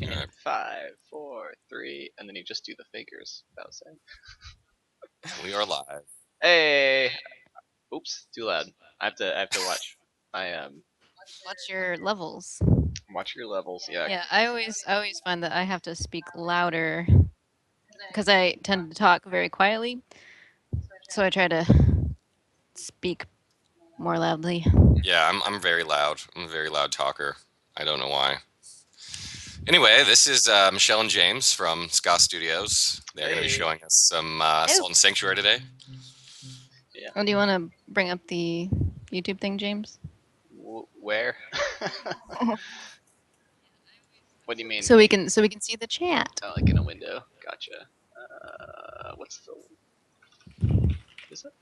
And Alright. 5, 4, 3, and then you just do the figures without saying. We are live. Hey, oops, too loud. I have to watch. I What's your levels? watch your levels. Yeah. Yeah, I always find that I have to speak louder because I tend to talk very quietly. So I try to speak more loudly. Yeah, I'm very loud. I'm a very loud talker. I don't know why. Anyway, this is Michele and James from Ska Studios. They're going to be Hey. showing us some Oh. Assault and Sanctuary today. Yeah. Oh, do you want to bring up the YouTube thing, James? Where? What do you mean? so we can see the chat. Oh, like in a window. Gotcha. What's the? Is it?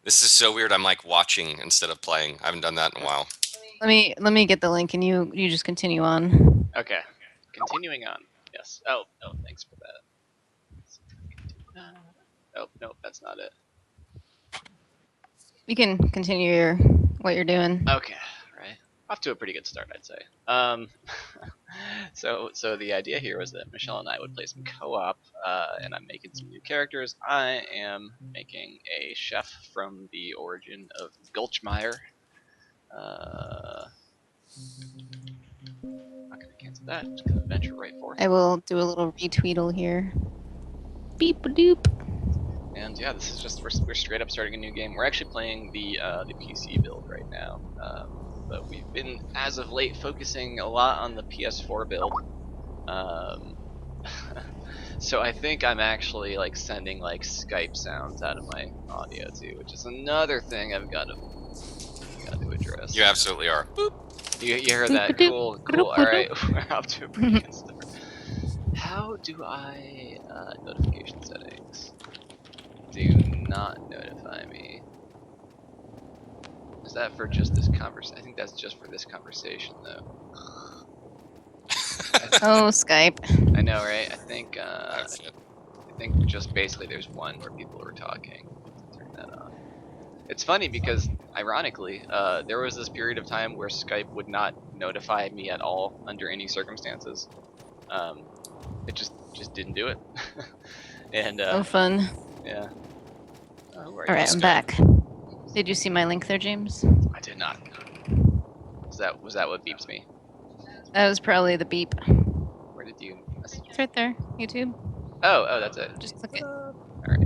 This is so weird. I'm like watching instead of playing. I haven't done that in a while. Let me get the link and you just continue on. Okay. Continuing on. Yes. Oh, thanks for that. Oh, no, that's not it. You can continue what you're doing. Okay, right. Off to a pretty good start, I'd say. So the idea here was that Michele and I would play some co-op, and I'm making some new characters. I am making a chef from the origin of Gulchmeyer. Not gonna cancel that. Just gonna venture right forth. I will do a little retweetle here. Beep doop. And yeah, this is just we're straight up starting a new game. We're actually playing the PC build right now, but we've been as of late focusing a lot on the PS4 build. Um, so I think I'm actually like sending like Skype sounds out of my audio too, which is another thing I've got to address. You absolutely are. Boop. You heard that? Cool. All right, we're up to a pretty good start. How do I notification settings? Do not notify me. Is that for just this conversation? I think that's just for this conversation, though. Oh, Skype. I know, right? I think That's it. just basically there's one where people are talking. Turn that on. It's funny because ironically, there was this period of time where Skype would not notify me at all under any circumstances. It just didn't do it. And Oh, fun. yeah. All All right, I'm back. Did you see my link there, James? I did not. Was that what beeps me? That was probably the beep. Where did you message? It's right there, YouTube. Oh, that's it. Just click it. Alright.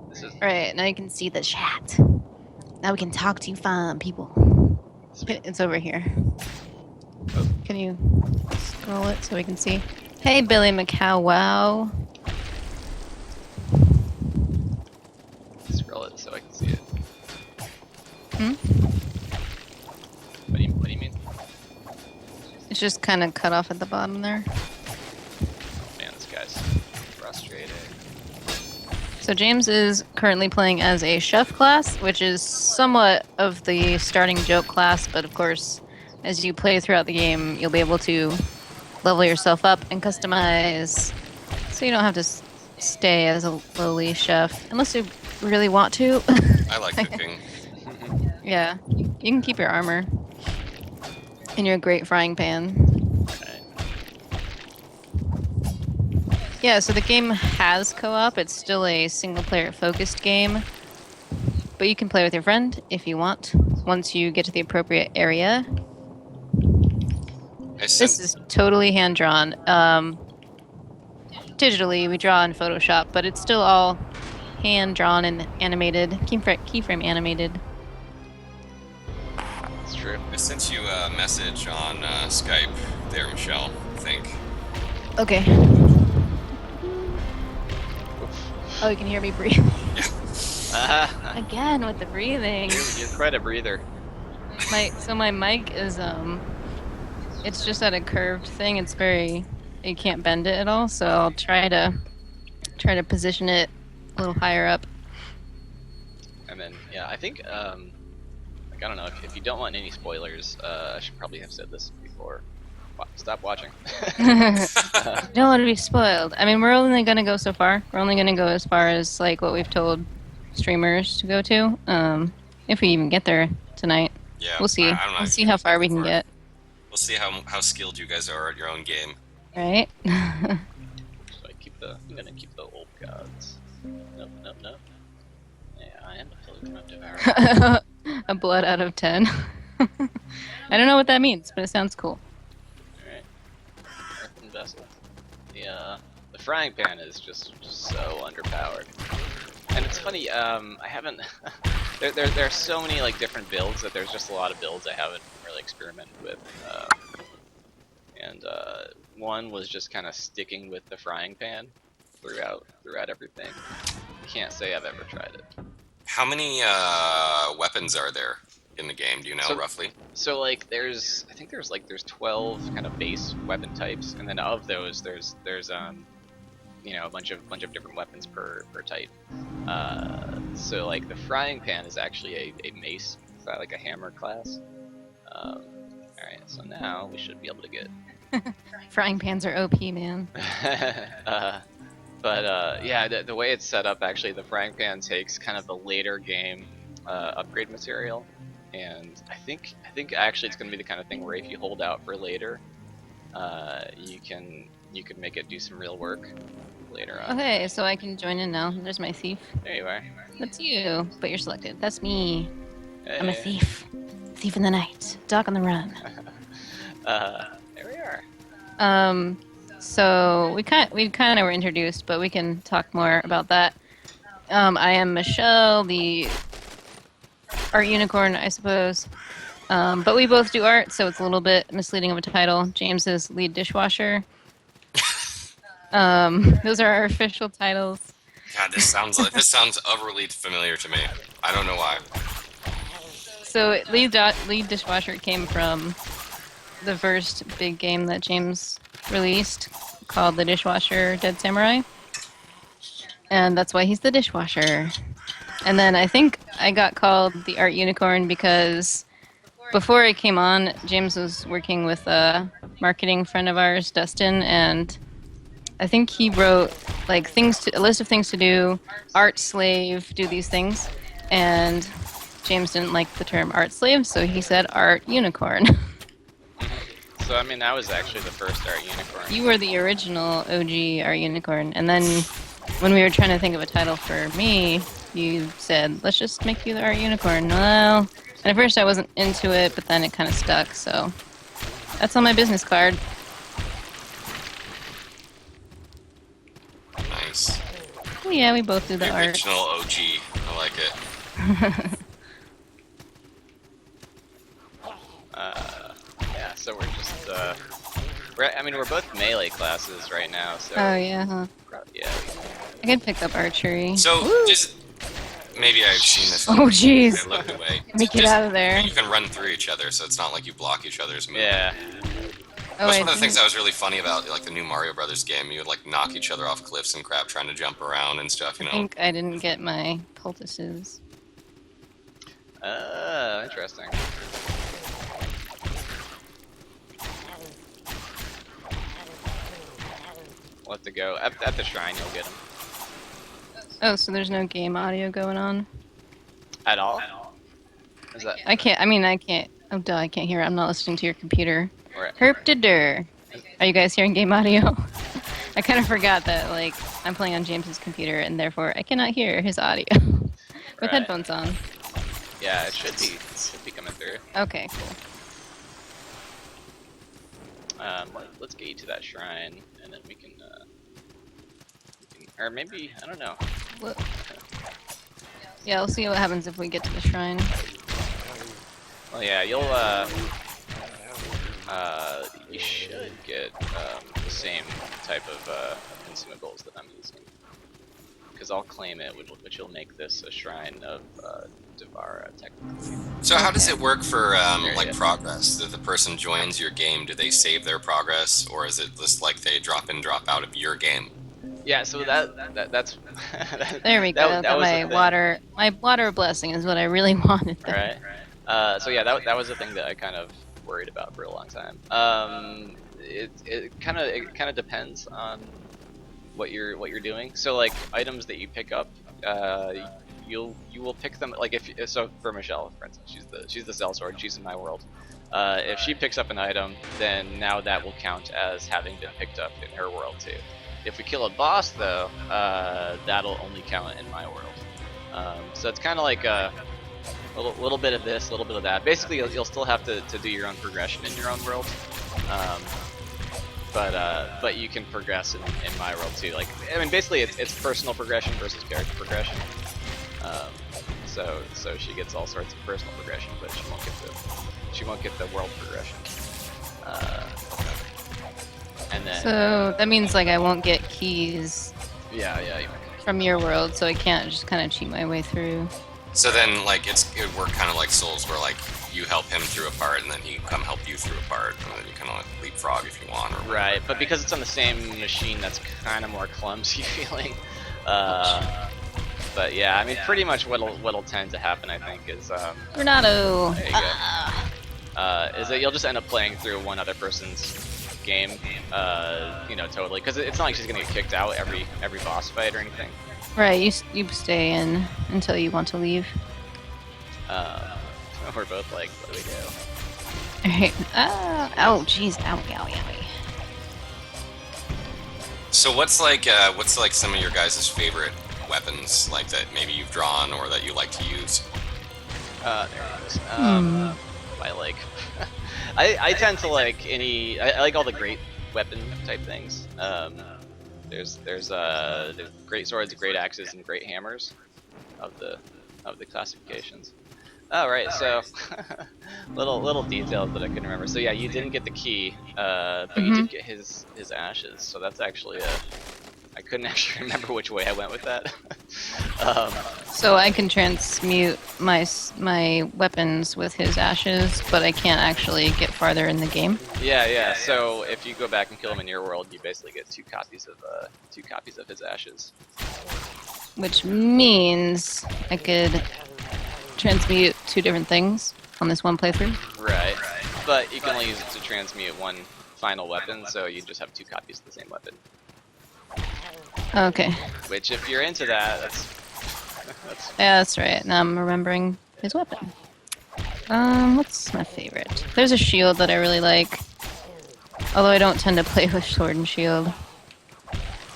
This is All right, now you can see the chat. Now we can talk to you fine people. It's over here. Oh. Can you scroll it so we can see? Hey, Billy McCow, wow. scroll it so I can see it. Hmm? What do you mean? It's just kind of cut off at the bottom there. Man, this guy's frustrating. So James is currently playing as a chef class, which is somewhat of the starting joke class, but of course, as you play throughout the game, you'll be able to level yourself up and customize, so you don't have to stay as a lowly chef, unless you really want to. I like cooking. Yeah, you can keep your armor in your great frying pan. Yeah, so the game has co-op. It's still a single-player focused game, but you can play with your friend if you want, once you get to the appropriate area. This is totally hand-drawn. Digitally, we draw in Photoshop, but it's still all hand-drawn and animated, keyframe animated. That's true. I sent you a message on Skype there, Michele, I think. Okay. Oh, you can hear me breathe. Again with the breathing. You're quite a breather. My mic is it's just at a curved thing. It's very, you can't bend it at all. So I'll try to position it a little higher up. And then yeah, I think like I don't know if you don't want any spoilers, I should probably have said this before. Stop watching. Don't want to be spoiled. I mean, we're only going to go so far. We're only going to go as far as like what we've told streamers to go to. If we even get there tonight. Yeah, we'll see. I don't know We'll see how far we can get. We'll see how skilled you guys are at your own game. Right? So I'm gonna keep the old gods. Nope, nope, nope. Yeah, I am a pilgrim of Devour. A blood out of 10. I don't know what that means, but it sounds cool. Alright. Earthen vessel. The frying pan is just so underpowered. And it's funny, I haven't there are so many like different builds that there's just a lot of builds I haven't really experimented with. And one was just kind of sticking with the frying pan throughout everything. Can't say I've ever tried it. How many weapons are there in the game? Do you know roughly? So like I think there's 12 kind of base weapon types, and then of those there's a bunch of different weapons per type. So like the frying pan is actually a mace, like a hammer class. Alright, so now we should be able to get Frying pans are OP, man. yeah, the way it's set up, actually, the frying pan takes kind of the later game upgrade material, and I think actually it's going to be the kind of thing where if you hold out for later, you can make it do some real work later on. Okay, so I can join in now. There's my thief. There you are. That's you, but you're selected. That's me. Hey. I'm a thief. Thief in the night. Dog on the run. There we are. So we kind of were introduced, but we can talk more about that. I am Michelle, the art unicorn, I suppose. But we both do art, so it's a little bit misleading of a title. James is lead dishwasher. Those are our official titles. God, this sounds overly familiar to me. I don't know why. So lead dishwasher came from the first big game that James released called The Dishwasher Dead Samurai. And that's why he's the dishwasher. And then I think I got called the art unicorn because before I came on, James was working with a marketing friend of ours, Dustin, and I think he wrote like a list of things to do, art slave, do these things. And James didn't like the term art slave, so he said art unicorn. So I mean, I was actually the first art unicorn. You were the original OG art unicorn, and then when we were trying to think of a title for me, you said, let's just make you the art unicorn. Well, and at first I wasn't into it, but then it kind of stuck, so that's on my business card. Nice. Oh, yeah, we both do the art. Original OG. I like it. Yeah, so we're just we're both melee classes right now, so Oh, yeah, huh? yeah. I could pick up archery. So, Woo! just maybe I've seen this. Oh, jeez. I looked away. Let me get out of there. You can run through each other, so it's not like you block each other's movement. Yeah. Oh, That's one of the things that was really funny about like the new Mario Brothers game. You would like knock each other off cliffs and crap, trying to jump around and stuff. You I know. think I didn't get my poultices. Interesting. We'll have to go at the shrine. You'll get them. Oh, so there's no game audio going on? At all? Is that? I can't. Oh, duh, I can't hear it. I'm not listening to your computer. Or, Herp-de-dur. Are you guys hearing game audio? I kind of forgot that, like, I'm playing on James's computer, and therefore I cannot hear his audio. With Right. headphones on. Yeah, it should be coming through. Okay, cool. Let's get you to that shrine, and then we can, or maybe, I don't know. Well, yeah, we'll see what happens if we get to the shrine. Well, yeah, you should get the same type of consumables that I'm using, because I'll claim it, which will make this a shrine of Devara technically. So how does it work for like Yeah. progress? If the person joins your game, do they save their progress, or is it just like they drop in, drop out of your game? Yeah, so that's There we go. That Got was the my thing. water blessing is what I really wanted there. Right. So yeah, that was the thing that I kind of worried about for a long time. It kind of depends on what you're doing. So like items that you pick up, you will pick them like if so for Michelle, for instance, she's the sellsword. She's in my world. If she picks up an item, then now that will count as having been picked up in her world too. If we kill a boss, though, that'll only count in my world. So it's kind of like a little bit of this, a little bit of that. Basically, you'll still have to do your own progression in your own world. But you can progress in my world too. Like, I mean, basically it's personal progression versus character progression. So she gets all sorts of personal progression, but she won't get the world progression. And then So that means like I won't get keys yeah. from your world, so I can't just kind of cheat my way through. So then, like, it would work kind of like Souls, where like you help him through a part, and then he come help you through a part, and then you kind of like leapfrog if you want. Or right, but because it's on the same machine, that's kind of more clumsy feeling. But yeah, I mean, pretty much what'll tend to happen, I think, is Renato. there you go. Is that you'll just end up playing through one other person's game, totally, because it's not like she's gonna get kicked out every boss fight or anything. Right, you stay in until you want to leave. We're both like, what do we do? Alright. Oh, jeez. Owie, owie, owie. So what's like some of your guys' favorite weapons, like that maybe you've drawn or that you like to use? There it is. I like. I tend to like I like all the great weapon type things. There's great swords, great axes, and great hammers of the classifications. Oh right, so little details that I couldn't remember. So yeah, you didn't get the key, but you did get his ashes. So that's actually I couldn't actually remember which way I went with that. So I can transmute my weapons with his ashes, but I can't actually get farther in the game. Yeah. So if you go back and kill him in your world, you basically get two copies of his ashes. Which means I could transmute two different things on this one playthrough. Right. But you can only use it to transmute one final weapon, so you just have two copies of the same weapon. Okay. Which, if you're into that, that's Yeah, that's right. Now I'm remembering his weapon. What's my favorite? There's a shield that I really like. Although I don't tend to play with sword and shield.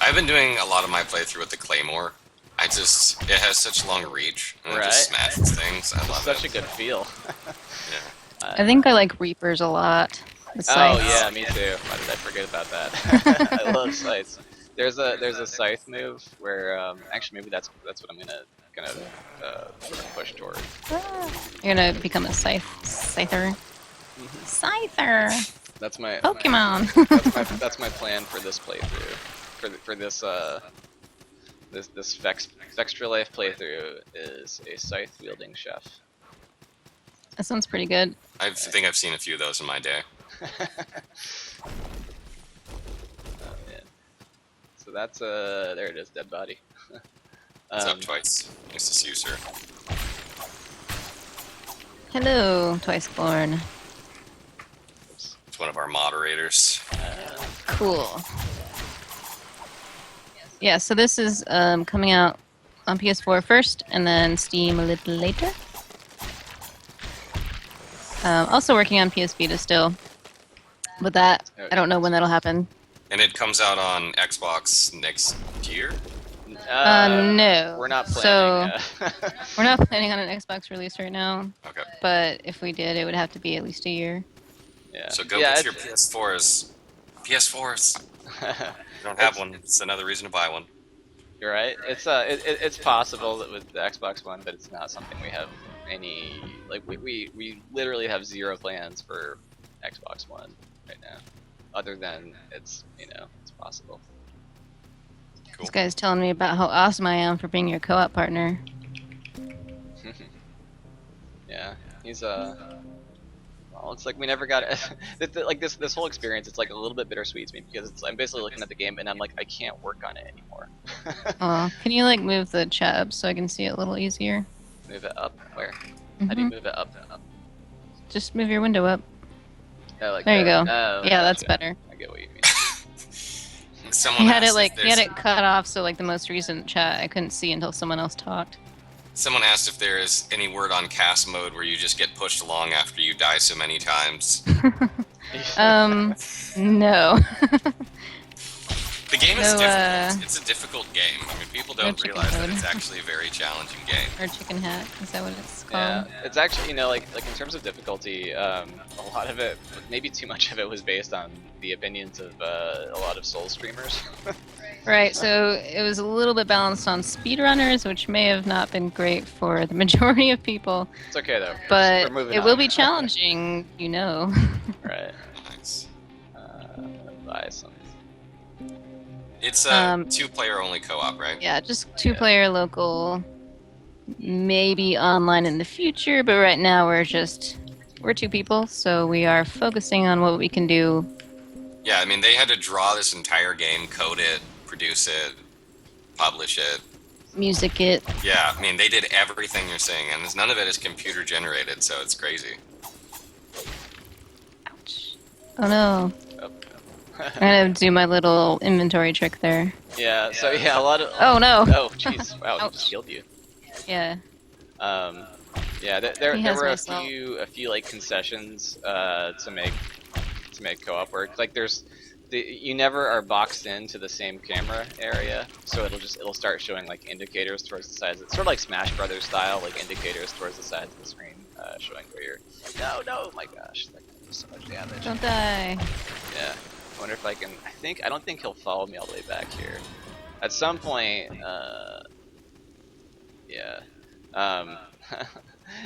I've been doing a lot of my playthrough with the Claymore. It has such long reach, and it just smashes things. I love such it. a good feel. Yeah. I think I like Reapers a lot. The Oh scythes. yeah, me too. Why did I forget about that? I love scythes. There's a scythe move where actually maybe that's what I'm gonna push toward. You're gonna become a scyther. Scyther! That's my Pokemon! that's my plan for this playthrough. For this Fextralife playthrough is a scythe wielding chef. That sounds pretty good. I think I've seen a few of those in my day. Oh man. So that's there it is, dead body. What's up, Twice? Nice to see you, sir. Hello, Twiceborn. Oops. It's one of our moderators. Cool. Yeah, so this is coming out on PS4 first, and then Steam a little later. Also working on PS Vita still. But that, I don't know when that'll happen. And it comes out on Xbox next year? No. We're not planning. So, we're not planning on an Xbox release right now. Okay. But if we did, it would have to be at least a year. Yeah. So go get your PS4s. PS4s. If you don't have one, it's another reason to buy one. You're right. It's possible that with the Xbox One, but it's not something we have any like. We literally have zero plans for Xbox One right now, other than it's possible. Cool. This guy's telling me about how awesome I am for being your co-op partner. Yeah, he's well, it's like we never got it. Like this whole experience. It's like a little bit bittersweet to me because I'm basically looking at the game and I'm like I can't work on it anymore. Oh, can you like move the chat up so I can see it a little easier? Move it up. Where? How do you move it up? Just move your window up. Oh, like There you that. go. Oh, Yeah, that's gotcha. better. I get what you mean. Someone He had asked it if like there's- cut off so like the most recent chat I couldn't see until someone else talked. Someone asked if there is any word on cast mode where you just get pushed along after you die so many times. No. The game is No, difficult. It's a difficult game. I mean, people don't chicken realize that code. it's actually a very challenging game. Or chicken hat, is that what it's Yeah, called? it's actually, like in terms of difficulty, a lot of it, maybe too much of it, was based on the opinions of a lot of Soul streamers. Right, so it was a little bit balanced on speedrunners, which may have not been great for the majority of people, It's okay though. but we're moving it on. will be challenging, you know. Right. Nice. Buy some. It's a two-player only co-op, right? Yeah, just two-player local, maybe online in the future, but right now we're two people, so we are focusing on what we can do. Yeah, I mean, they had to draw this entire game, code it, produce it, publish it. Music it. Yeah, I mean, they did everything you're saying, and none of it is computer generated, so it's crazy. Ouch. Oh no. Oh. I'm gonna do my little inventory trick there. Yeah. So yeah, a lot of. Oh no. Oh jeez! Wow, Ouch. just killed you. Yeah. Yeah. There He has were my a salt. few like concessions to make co-op work. Like you never are boxed into the same camera area, so it'll start showing like indicators towards the sides. It's sort of like Smash Brothers style, like indicators towards the sides of the screen, showing where you're. No, my gosh, that guy does so much damage. Don't die. Yeah. I wonder if I can. I don't think he'll follow me all the way back here. At some point, yeah.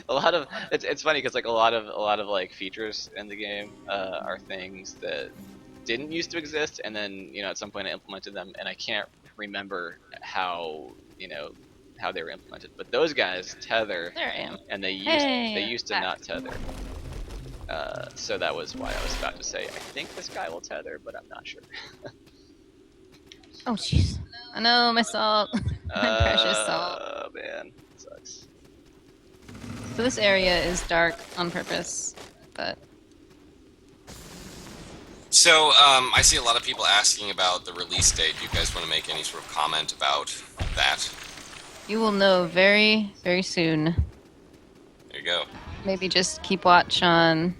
A lot of it's funny because like a lot of like features in the game are things that didn't used to exist, and then at some point I implemented them, and I can't remember how how they were implemented. But those guys tether, There I am. and they Hey, used to back. not tether. So that was why I was about to say I think this guy will tether, but I'm not sure. Oh jeez. I know, my salt. My precious salt. Oh man, sucks. So this area is dark on purpose, but So, I see a lot of people asking about the release date. Do you guys want to make any sort of comment about that? you will know very, very soon. There you go. Maybe just keep watch on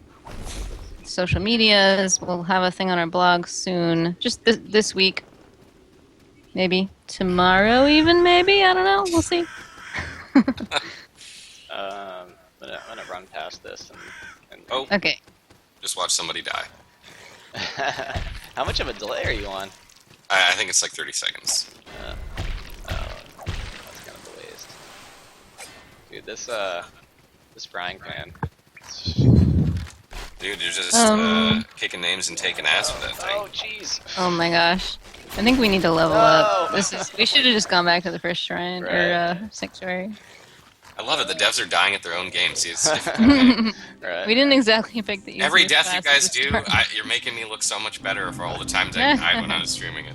social medias. We'll have a thing on our blog soon. Just this week. Maybe tomorrow even, maybe? I don't know. We'll see. I'm gonna run past this and Oh, Okay. just watch somebody die. How much of a delay are you on? I think it's like 30 seconds. Oh, that's kind of a waste. Dude, this frying pan. Dude, you're just kicking names and taking ass with that thing. Oh jeez. Oh my gosh. I think we need to level No. up. We should have just gone back to the first shrine, Right. or sanctuary. I love it. The devs are dying at their own game. See, it's a difficult game. Right. We didn't exactly pick the Every easiest death you class guys at the do, start. you're making me look so much better for all the times I died when I was streaming it.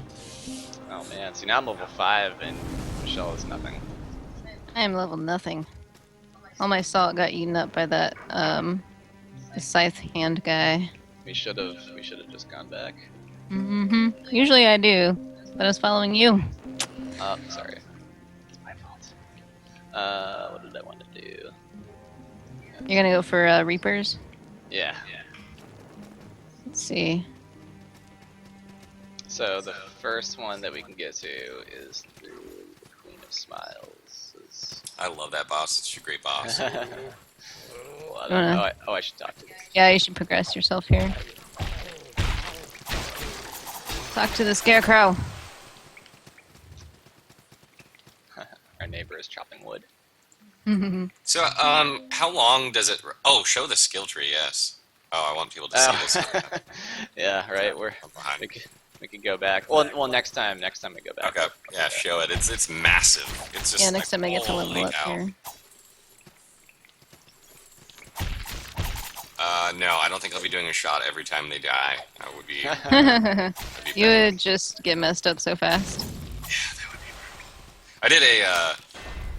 Oh man, see now I'm level 5 and Michelle is nothing. I am level nothing. All my salt got eaten up by that scythe hand guy. We should have just gone back. Usually I do, but I was following you. Oh, sorry. It's my fault. What did I want to do? You're gonna go for Reapers? Yeah. Let's see. So the first one that we can get to is through the Queen of Smiles. I love that boss. It's a great boss. Well, Wanna- I should talk to this. Yeah, you should progress yourself here. Talk to the scarecrow. Our neighbor is chopping wood. So, how long does it... Oh, show the skill tree, yes. Oh, I want people to see this. Yeah, right. I'm behind. We could go back. Well, next time we go back. Okay, yeah, show it. It's massive. It's just Yeah, next time I get to level holy up cow. here. No, I don't think I'll be doing a shot every time they die. That would be... that'd be You bad. would just get messed up so fast. Yeah, that would be brutal. I did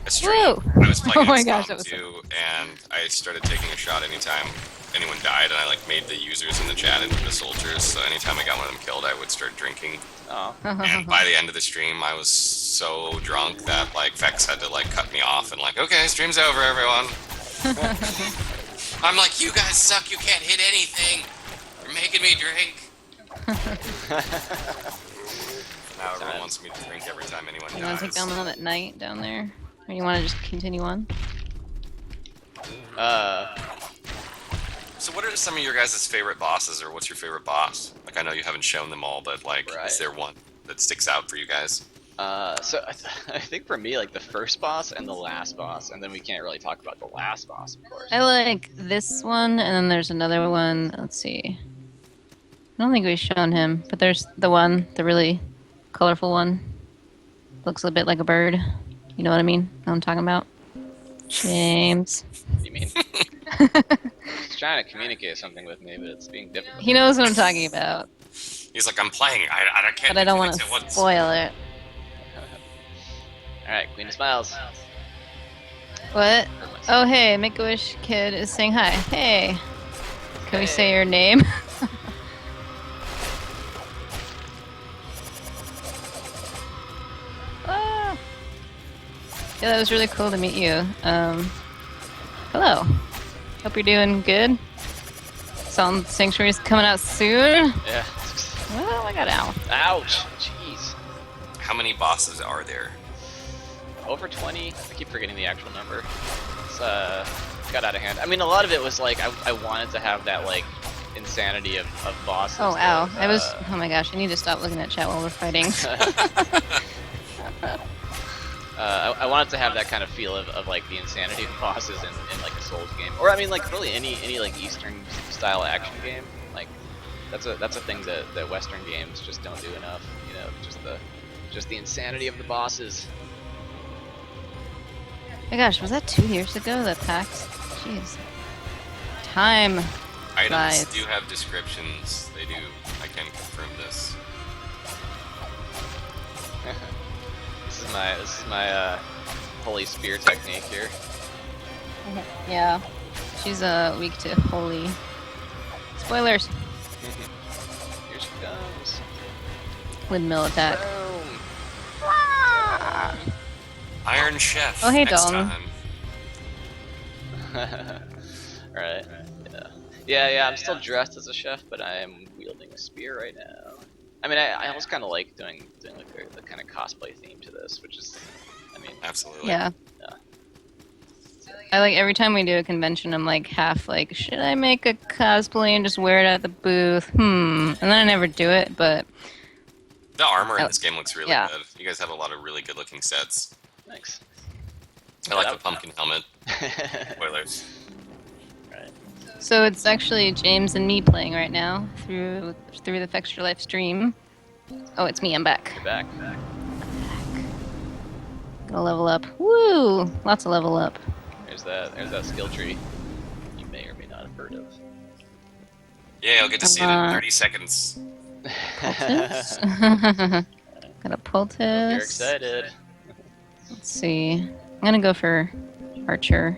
a stream. Whoa! I was playing Oh my XCOM gosh, that was 2, and I started taking a shot anytime anyone died, and I like made the users in the chat into the soldiers. So anytime I got one of them killed, I would start drinking. Oh. And by the end of the stream, I was so drunk that like Fex had to like cut me off and like, okay, stream's over, everyone. I'm like, you guys suck. You can't hit anything. You're making me drink. Now everyone wants me to drink every time anyone You dies. want to take down the one at night down there? Or you want to just continue on? So what are some of your guys' favorite bosses, or what's your favorite boss? Like, I know you haven't shown them all, but like, Right. is there one that sticks out for you guys? So I think for me, like the first boss and the last boss, and then we can't really talk about the last boss, of course. I like this one, and then there's another one. Let's see. I don't think we've shown him, but there's the one, the really colorful one. Looks a bit like a bird. You know what I mean? Know what I'm talking about? James. You mean? He's trying to communicate something with me, but it's being difficult. He knows what I'm talking about, He's like, I'm playing. I can't. but I don't want to spoil it. All right, Queen of Smiles. What? Oh, hey, Make-A-Wish Kid is saying hi. Hey. Can we say your name? Ah. Yeah, that was really cool to meet you. Hello. Hope you're doing good. Sound Sanctuary's coming out soon. Yeah. Oh, I got out. Ouch. Jeez. How many bosses are there? Over 20. I keep forgetting the actual number. It's got out of hand. I mean, a lot of it was like I wanted to have that like insanity of bosses. Oh, ow. that, Oh my gosh, I need to stop looking at chat while we're fighting. I wanted to have that kind of feel of like the insanity of bosses in like a Souls game, or I mean like really any like Eastern style action game. Like that's a thing that Western games just don't do enough. You know, just the insanity of the bosses. Oh my gosh, was that 2 years ago, that PAX? Jeez. Time. Items Right. do have descriptions. They do. I can confirm this. This is my holy spear technique here. Yeah. She's weak to holy. Spoilers. Here she comes. Windmill attack. Boom. Iron Chef. Oh, hey, next Dalton. Right. Yeah. I'm still dressed as a chef, but I am wielding a spear right now. I mean, I almost kind of like doing like the kind of cosplay theme to this, which is, I mean, Absolutely. Yeah. Yeah. I like every time we do a convention, I'm like half like, should I make a cosplay and just wear it at the booth? And then I never do it, but The armor in this game looks really Yeah. good. You guys have a lot of really good looking sets. thanks. I like the pumpkin helmet. Spoilers. Right. so it's actually James and me playing right now through the Fextralife stream. Oh, it's me. I'm back. You're back. Gonna level up. Woo! Lots of level up. There's that skill tree you may or may not have heard of. Yeah, I'll get to see it in 30 seconds. Poultice. Got a poultice. You're excited. Let's see. I'm gonna go for archery.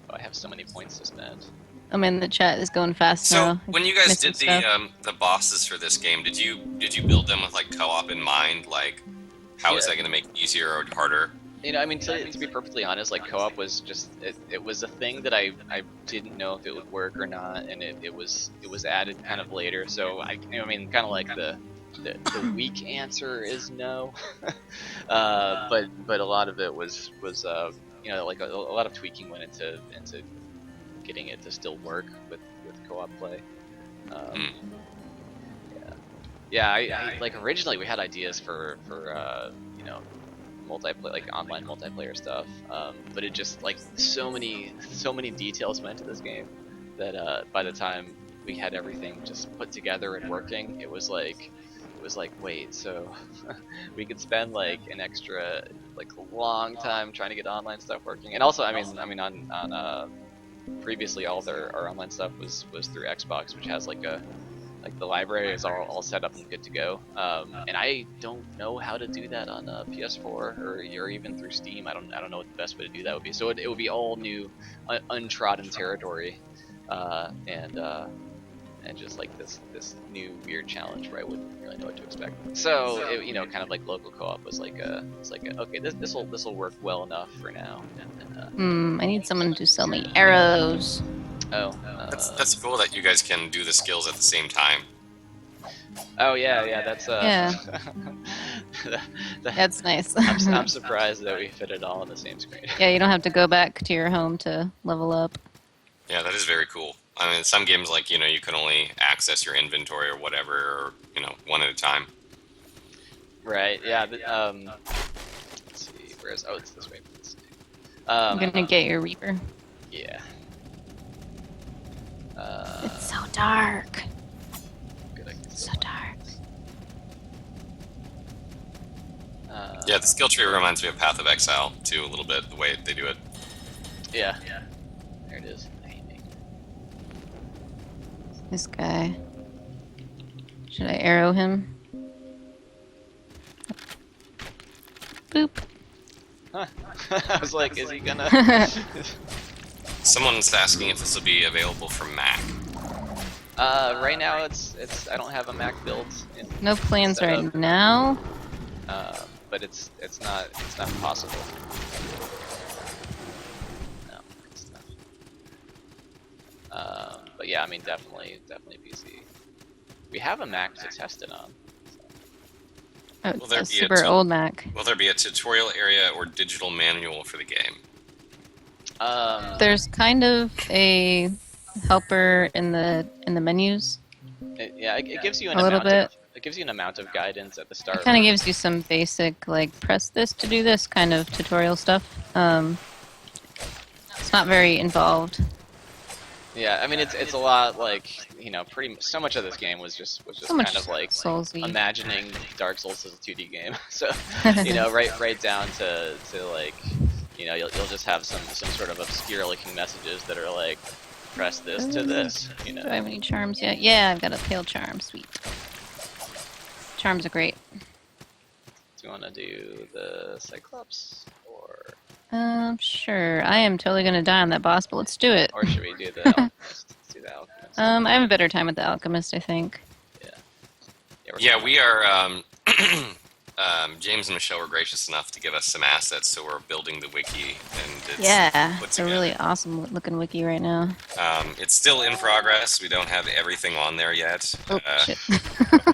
Oh, I have so many points to spend. I mean, the chat is going fast So now. when you guys Missing did stuff. the bosses for this game, did you build them with like co-op in mind? Like, how is Yeah. that going to make it easier or harder? You know, I mean, to be perfectly honest, like co-op was just it was a thing that I didn't know if it would work or not, and it was added kind of later. So I mean, kind of like the weak answer is no, but a lot of it was you know, like a lot of tweaking went into getting it to still work with co-op play. Yeah, I like originally we had ideas for you know, multiplayer, like online multiplayer stuff, but it just like so many details went into this game that by the time we had everything just put together and working, it was like wait, so we could spend like an extra like long time trying to get online stuff working. And also I mean on previously all our online stuff was through Xbox, which has like a Like the library is all set up and good to go. And I don't know how to do that on PS4 or even through Steam. I don't know what the best way to do that would be. So it would be all new, untrodden territory, and just like this new weird challenge where I wouldn't really know what to expect. So it, you know, kind of like local co-op was like okay, this will work well enough for now. And I need someone to sell me arrows. That's cool that you guys can do the skills at the same time. Oh yeah, that's Yeah. That's nice. I'm surprised that we fit it all on the same screen. Yeah, you don't have to go back to your home to level up. Yeah, that is very cool. I mean, some games like, you know, you can only access your inventory or whatever, or, you know, one at a time. Right. Yeah. Let's see. Where's? Oh, it's this way. I'm gonna get your Reaper. Yeah. It's so dark. Good, I can So still- dark. Yeah, the skill tree reminds me of Path of Exile, too, a little bit, the way they do it. Yeah. There it is. Aiming. This guy. Should I arrow him? Boop. Huh. I was like, is he gonna? Someone's asking if this will be available for Mac. Right now it's I don't have a Mac built. No plans set right up, now. but it's not possible. No, it's not. But yeah, I mean definitely PC. We have a Mac to test it on. Oh, Will there a be a super tu- old Mac. Will there be a tutorial area or digital manual for the game? There's kind of a helper in the menus. It gives you an A little amount bit. It gives you an amount of guidance at the It start. kind of gives you some basic, like, press this to do this kind of tutorial stuff. It's not very involved. Yeah, I mean it's a lot like, you know, so much of this game was just So much kind of like Soulsy. imagining Dark Souls as a 2D game. So, you know, right down to like, you know, you'll just have some sort of obscure looking messages that are like, press this to this, you know. Do I have any charms yet? Yeah, I've got a pale charm. Sweet. Charms are great. Do you want to do the Cyclops or Sure. I am totally gonna die on that boss, but let's do it. should we do the Alchemist? Let's do the Alchemist. I have a better time with the Alchemist, I think. Yeah, we are. James and Michelle were gracious enough to give us some assets, so we're building the wiki, and it's Yeah, put it's a together. really awesome looking wiki right now. It's still in progress. We don't have everything on there yet. Oh, shit.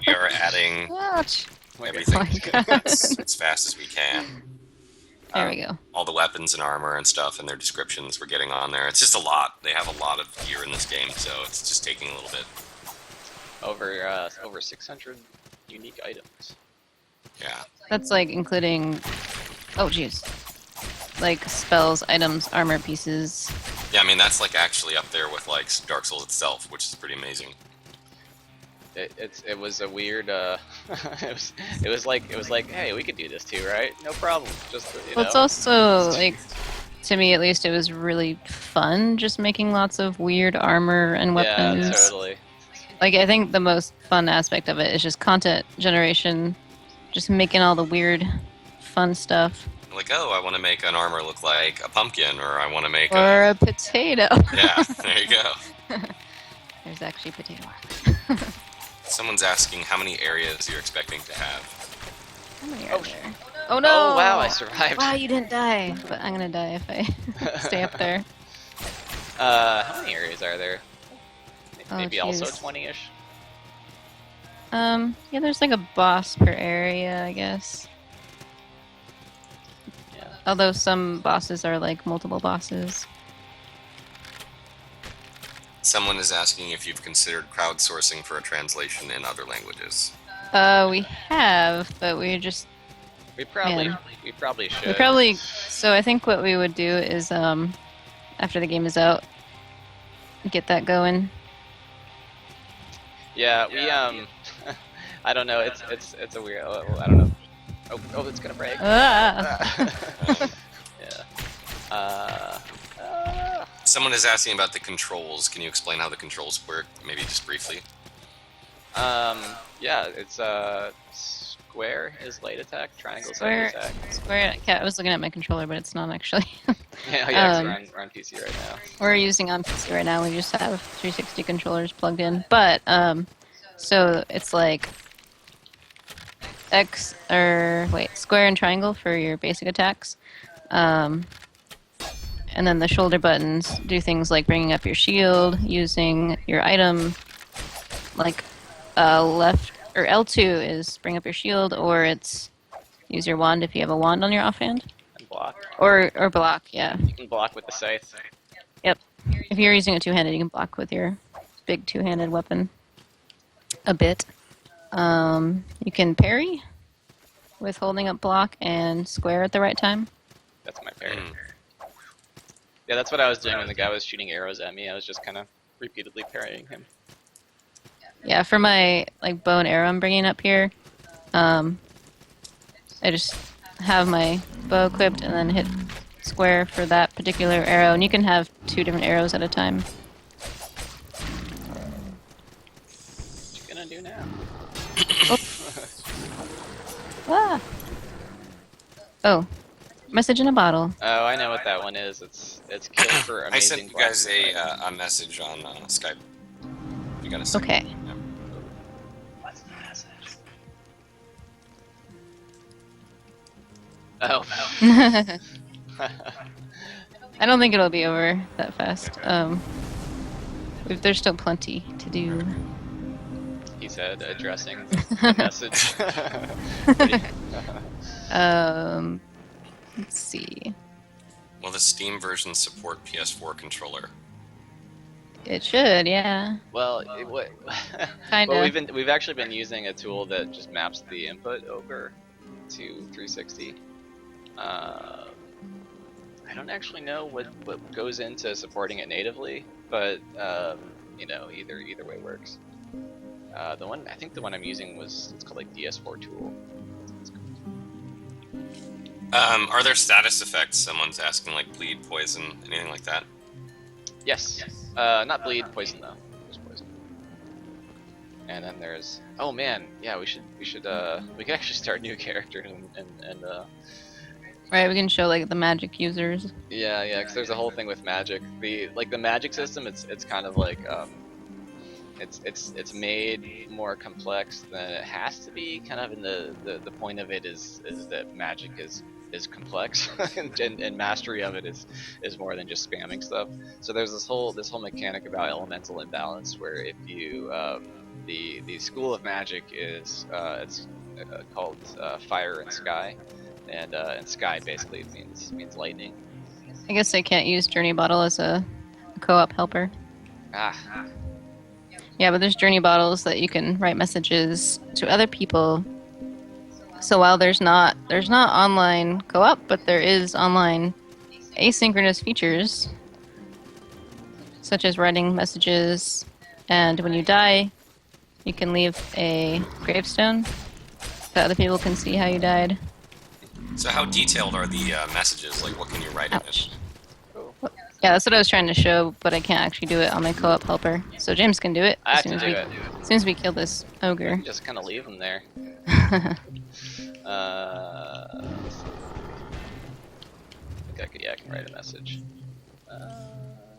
We are adding Ouch. everything Oh my God. as fast as we can. There we go. All the weapons and armor and stuff and their descriptions we're getting on there. It's just a lot. They have a lot of gear in this game, so it's just taking a little bit. Over 600 unique items. Yeah. That's like including, oh jeez, like spells, items, armor pieces. Yeah, I mean, that's like actually up there with like Dark Souls itself, which is pretty amazing. It was a weird it was like hey, we could do this too, right? No problem. Just you Well, it's know. also like, to me at least, it was really fun just making lots of weird armor and weapons. Yeah, totally. Like, I think the most fun aspect of it is just content generation, just making all the weird, fun stuff. Like, oh, I want to make an armor look like a pumpkin, or I want to make Or a potato. Yeah, there you go. There's actually potato armor. Someone's asking how many areas you're expecting to have. How many Oh, are there? Oh no! Oh wow, I survived. Wow, you didn't die. But I'm gonna die if I stay up there. How many areas are there? Oh, Maybe also jeez. 20-ish. Yeah, there's like a boss per area, I guess. Yeah. Although some bosses are like multiple bosses. Someone is asking if you've considered crowdsourcing for a translation in other languages. We have, but we just We probably Man. should. we probably. So I think what we would do is after the game is out, get that going. Yeah, we I don't know. It's a weird. I don't know. Oh, it's gonna break. Ah! Yeah. Someone is asking about the controls. Can you explain how the controls work, maybe just briefly? Yeah, it's square is light attack, triangle is heavy Square, attack. square. Yeah, I was looking at my controller, but it's not actually. Yeah, yeah, 'cause we're on PC right now. We're using on PC right now. We just have 360 controllers plugged in, but so it's like square and triangle for your basic attacks. Um, and then the shoulder buttons do things like bringing up your shield, using your item, like left or L2 is bring up your shield, or it's use your wand if you have a wand on your offhand, And block. or block. Yeah. You can block with the scythe. Yep. If you're using a two-handed, you can block with your big two-handed weapon a bit. You can parry with holding up block and square at the right time. That's my parry. Yeah, that's what I was doing when the guy was shooting arrows at me. I was just kind of repeatedly parrying him. Yeah, for my like bow and arrow I'm bringing up here, I just have my bow equipped and then hit square for that particular arrow, and you can have 2 different arrows at a time. What you gonna do now? Ah. Oh, message in a bottle. Oh, I know what that one is. It's kill for amazing. I sent you guys a message on Skype. You got a second? Okay. Yeah. What's the message? Oh. I don't think it'll be over that fast. There's still plenty to do. He said, addressing the message. Let's see. Will the Steam version support PS4 controller? It should, yeah. Well, Kinda. well, we've actually been using a tool that just maps the input over to 360. I don't actually know what goes into supporting it natively, but you know, either way works. I think the one I'm using it's called like DS4 tool. Are there status effects? Someone's asking, like bleed, poison, anything like that? Yes. Not bleed, poison though. Just poison. And then there's oh man, yeah, we could actually start a new character and Right, we can show like the magic users. yeah, because there's a whole thing with magic. The magic system, it's kind of like it's made more complex than it has to be. Kind of in the point of it is that magic is complex and mastery of it is more than just spamming stuff. So there's this whole mechanic about elemental imbalance where if you the school of magic is it's called fire and sky, and sky basically means lightning. I guess I can't use Journey Bottle as a co-op helper. Ah. Yeah, but there's Journey Bottles that you can write messages to other people. So while there's not online co-op, but there is online asynchronous features, such as writing messages, and when you die, you can leave a gravestone so other people can see how you died. So how detailed are the messages? Like, what can you write in it? Ouch. Yeah, that's what I was trying to show, but I can't actually do it on my co-op helper. So James can do it I have to do it. as soon as we kill this ogre. Just kind of leave them there. I think I can write a message.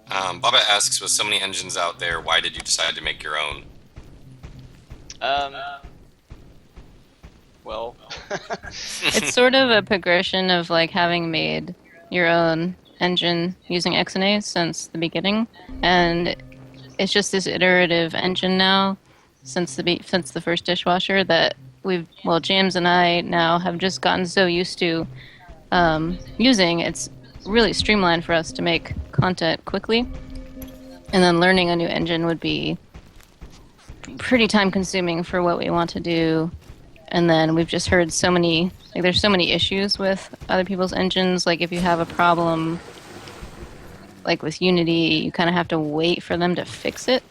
Baba asks, with so many engines out there, why did you decide to make your own? Well, It's sort of a progression of like having made your own engine using XNA since the beginning, and it's just this iterative engine now since the first dishwasher that James and I now have just gotten so used to using. It's really streamlined for us to make content quickly, and then learning a new engine would be pretty time consuming for what we want to do. And then we've just heard so many, like there's so many issues with other people's engines. Like if you have a problem, like with Unity, you kind of have to wait for them to fix it.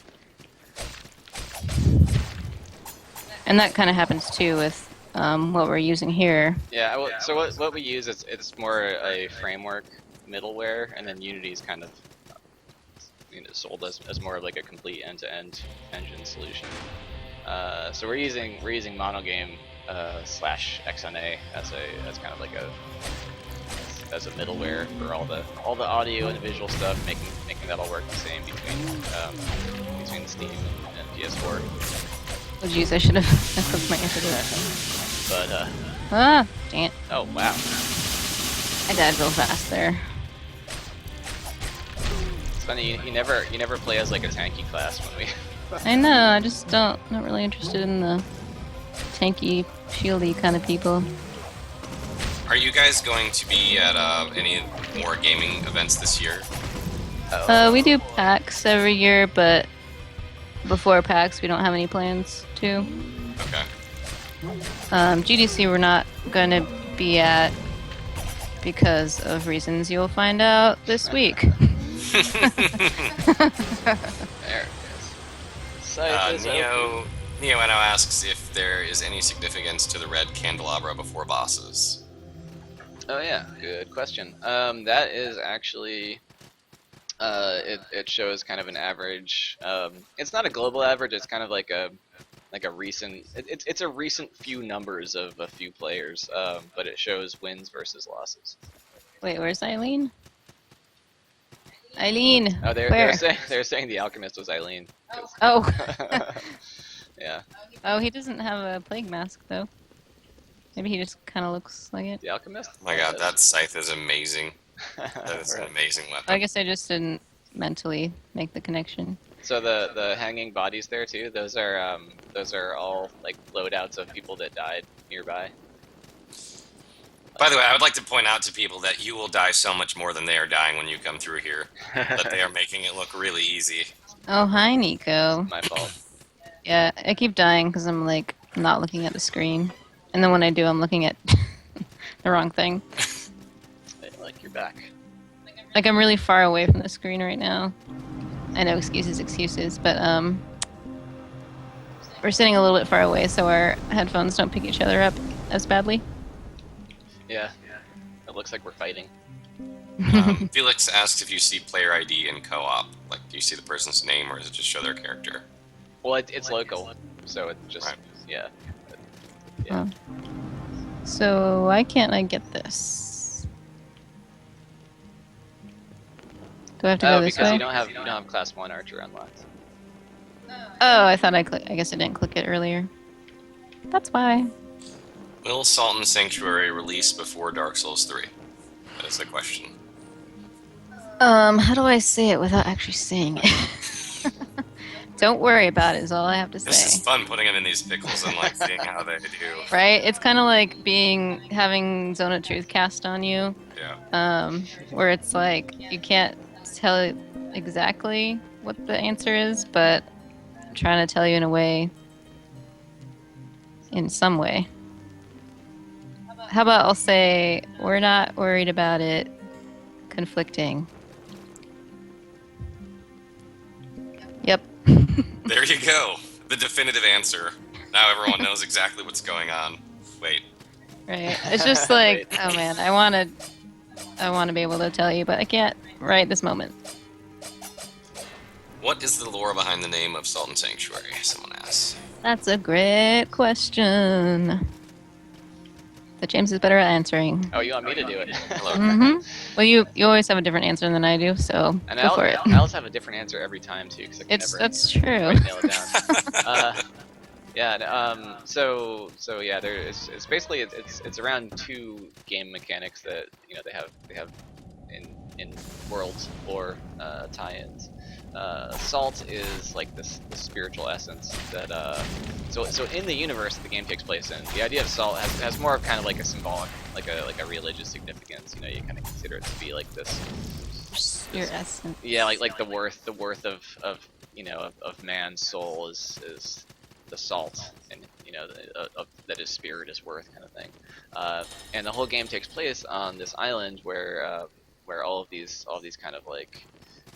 And that kind of happens too with what we're using here. yeah. Well, so what we use is it's more a framework middleware, and then Unity is kind of sold as more of like a complete end-to-end engine solution. So we're using monogame slash XNA as kind of like as a middleware for all the audio and the visual stuff, making that all work the same between Steam and PS4. Oh jeez, I should have clicked my answer to it. But Ah, dang it. oh wow, I died real fast there. it's funny you never play as like a tanky class when we. I know, I just not really interested in the tanky, shieldy kind of people. Are you guys going to be at any more gaming events this year? We do PAX every year, but before PAX we don't have any plans to. Okay. GDC we're not going to be at because of reasons you'll find out this week. There it is. Site is open. Neo NO asks if there is any significance to the red candelabra before bosses. Oh yeah, good question. That is actually, it shows kind of an average. It's not a global average. It's kind of like a recent. It's a recent few numbers of a few players. But it shows wins versus losses. Wait, where's Eileen? Eileen. Oh, where? they're saying the alchemist was Eileen. Oh. Yeah. Oh, he doesn't have a plague mask though. Maybe he just kind of looks like it. The alchemist. Oh my god, that scythe is amazing. That is an amazing weapon. I guess I just didn't mentally make the connection. So the hanging bodies there too. Those are all like loadouts of people that died nearby. By the way, I would like to point out to people that you will die so much more than they are dying when you come through here. That they are making it look really easy. Oh, hi, Nico. My fault. Yeah, I keep dying because I'm like not looking at the screen, and then when I do, I'm looking at the wrong thing. Like you're back. Like I'm really far away from the screen right now. I know excuses, but we're sitting a little bit far away, so our headphones don't pick each other up as badly. Yeah. It looks like we're fighting. Felix asks if you see player ID in co-op. Like, do you see the person's name, or does it just show their character? Well, it's local, so it just Right. yeah. Oh. So why can't I get this? Do I have to go this because way? you don't have class 1 archer unlocked. Oh, I thought I guess I didn't click it earlier. That's why. Will Salt and Sanctuary release before Dark Souls 3? That is the question. How do I say it without actually saying it? Don't worry about it is all I have to say. This is fun putting them in these pickles and like seeing how they do. Right? It's kind of like having Zone of Truth cast on you. Yeah. Where it's like you can't tell exactly what the answer is, but I'm trying to tell you in some way. How about I'll say we're not worried about it conflicting. Yep. There you go. The definitive answer. Now everyone knows exactly what's going on. Wait. Right. It's just like, oh man, I want to be able to tell you, but I can't right this moment. What is the lore behind the name of Salt and Sanctuary? Someone asks. That's a great question. That James is better at answering. Oh, you want me to do it? Hello. Mm-hmm. Well, you always have a different answer than I do, so And go for it. I also have a different answer every time too, because I can never That's true. quite nail it down. Yeah. So yeah, it's basically it's around 2 game mechanics that they have in worlds lore tie-ins. Salt is like the spiritual essence that so in the universe that the game takes place in, the idea of salt has more of kind of like a symbolic, like a religious significance. You kind of consider it to be like this Your essence. yeah, like the worth of man's soul is the salt, and that his spirit is worth, kind of thing. And the whole game takes place on this island where all of these kind of like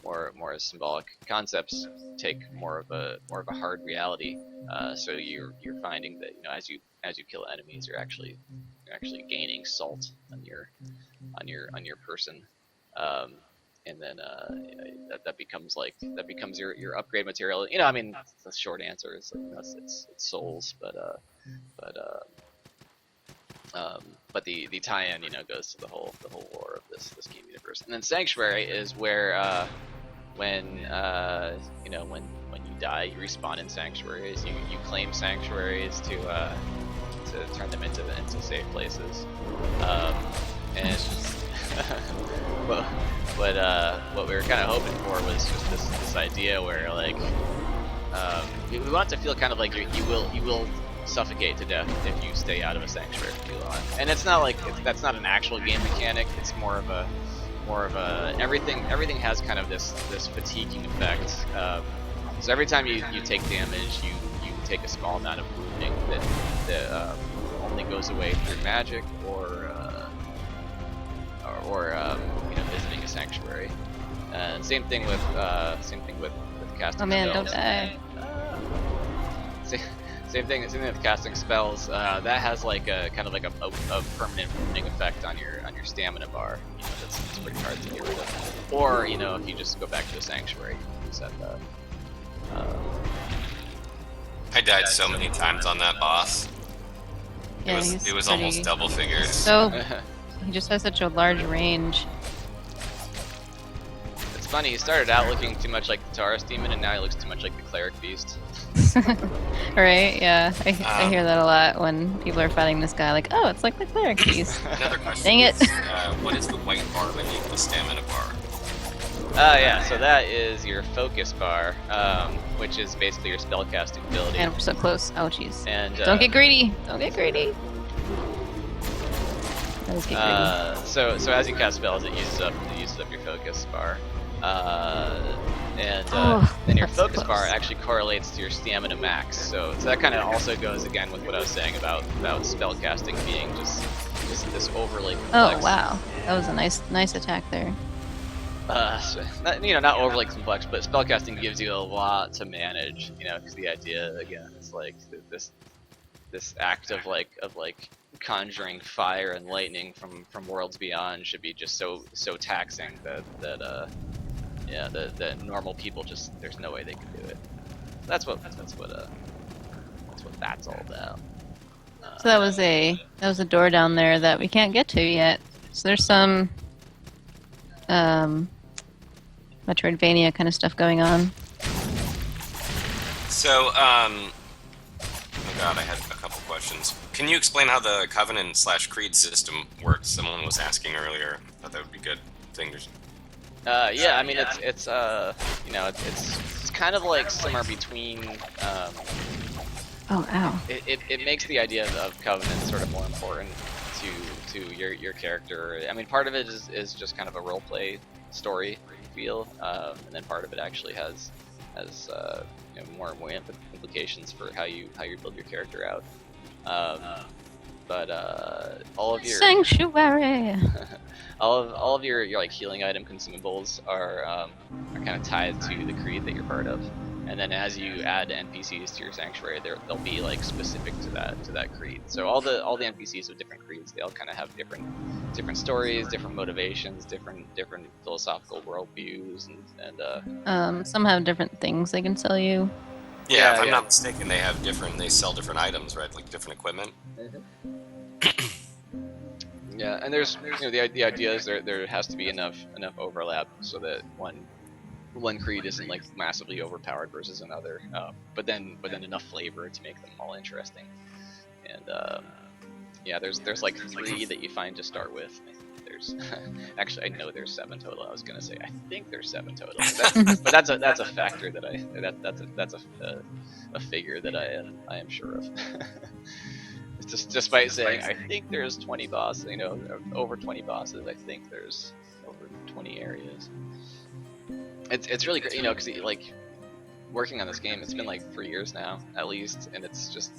more symbolic concepts take more of a hard reality. So you're finding that as you kill enemies, you're actually gaining salt on your person. and then that becomes your upgrade material. You know, I mean, the short answer is like, you know, it's souls, but but the tie-in, you know, goes to the whole lore of this game universe. And then Sanctuary is where when you know, when you die, you respawn in sanctuaries. You claim sanctuaries to turn them into safe places. And well, what we were kind of hoping for was just this idea where like we want it to feel kind of like you will suffocate to death if you stay out of a sanctuary for too long. And it's not like that's not an actual game mechanic. It's more of a everything has kind of this fatiguing effect. So every time you take damage, you take a small amount of wounding that only goes away through magic or you know, visiting a sanctuary. And same thing with casting. Oh man, spells. don't die. Same thing with casting spells. That has like a kind of like a permanent wounding effect on your stamina bar. You know, that's pretty hard to get rid of. Or you know, if you just go back to the sanctuary, you reset that. I died so many times on that boss. Yeah, It was almost double figures. So he just has such a large range. It's funny. He started out looking too much like the Taurus demon, and now he looks too much like the cleric beast. Right? Yeah, I hear that a lot when people are fighting this guy. Like, oh, it's like the cleric piece. Another question. Dang it! Is, what is the white bar beneath the stamina bar? Yeah, so that is your focus bar, which is basically your spellcasting ability. And we're so close. Ouchies. And Don't get greedy. Don't get greedy. Let's get greedy. So as you cast spells, it uses up your focus bar, and your that's focus close. bar actually correlates to your stamina max. So that kind of also goes again with what I was saying about spellcasting being just this overly complex. Oh wow, that was a nice attack there. Not overly complex, but spellcasting gives you a lot to manage. You know, because the idea again is like this act of like conjuring fire and lightning from worlds beyond should be just so taxing that normal people just, there's no way they can do it. That's what that's all about. So that was a door down there that we can't get to yet. So there's some Metroidvania kind of stuff going on. So, oh god, I had a couple questions. Can you explain how the Covenant/Creed system works? Someone was asking earlier. I thought that would be a good thing to... Yeah, I mean it's kind of like somewhere between. Oh, ow. It makes the idea of Covenant sort of more important to your character. I mean, part of it is just kind of a role play story feel, and then part of it actually has more implications for how you build your character out. But all of your Sanctuary. all of your like healing item consumables are kind of tied to the creed that you're part of, and then as you add NPCs to your sanctuary, they'll be like specific to that creed. So all the NPCs with different creeds, they all kind of have different stories, different motivations, different philosophical worldviews, and Some have different things they can sell you. Yeah, if I'm not mistaken, they sell different items, right? Like different equipment. Yeah, and there's the idea is there has to be enough overlap so that one creed isn't like massively overpowered versus another, but then enough flavor to make them all interesting. And there's like 3 that you find to start with. There's actually, I know there's 7 total. I was gonna say I think there's 7 total, but that's a factor that's a figure that I am sure of. Just by saying I think there's 20 bosses, over 20 bosses. I think there's over 20 areas. It's really great, because like working on this game, it's been like 3 years now at least, and it's just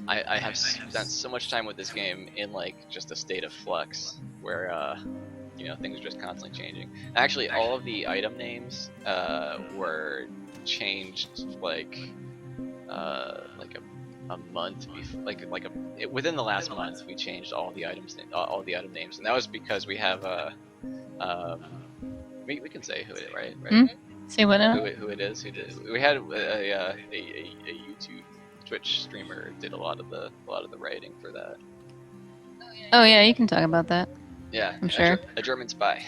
I have spent so much time with this game in like just a state of flux where things are just constantly changing. Actually, all of the item names were changed like a month before, within the last month we changed all the item names, and that was because we have We can say who it is, right? Hmm? Say what now? Who it is? Who did? We had a YouTube, Twitch streamer did a lot of the writing for that. Oh yeah, you can talk about that. Yeah, I'm sure. A German spy.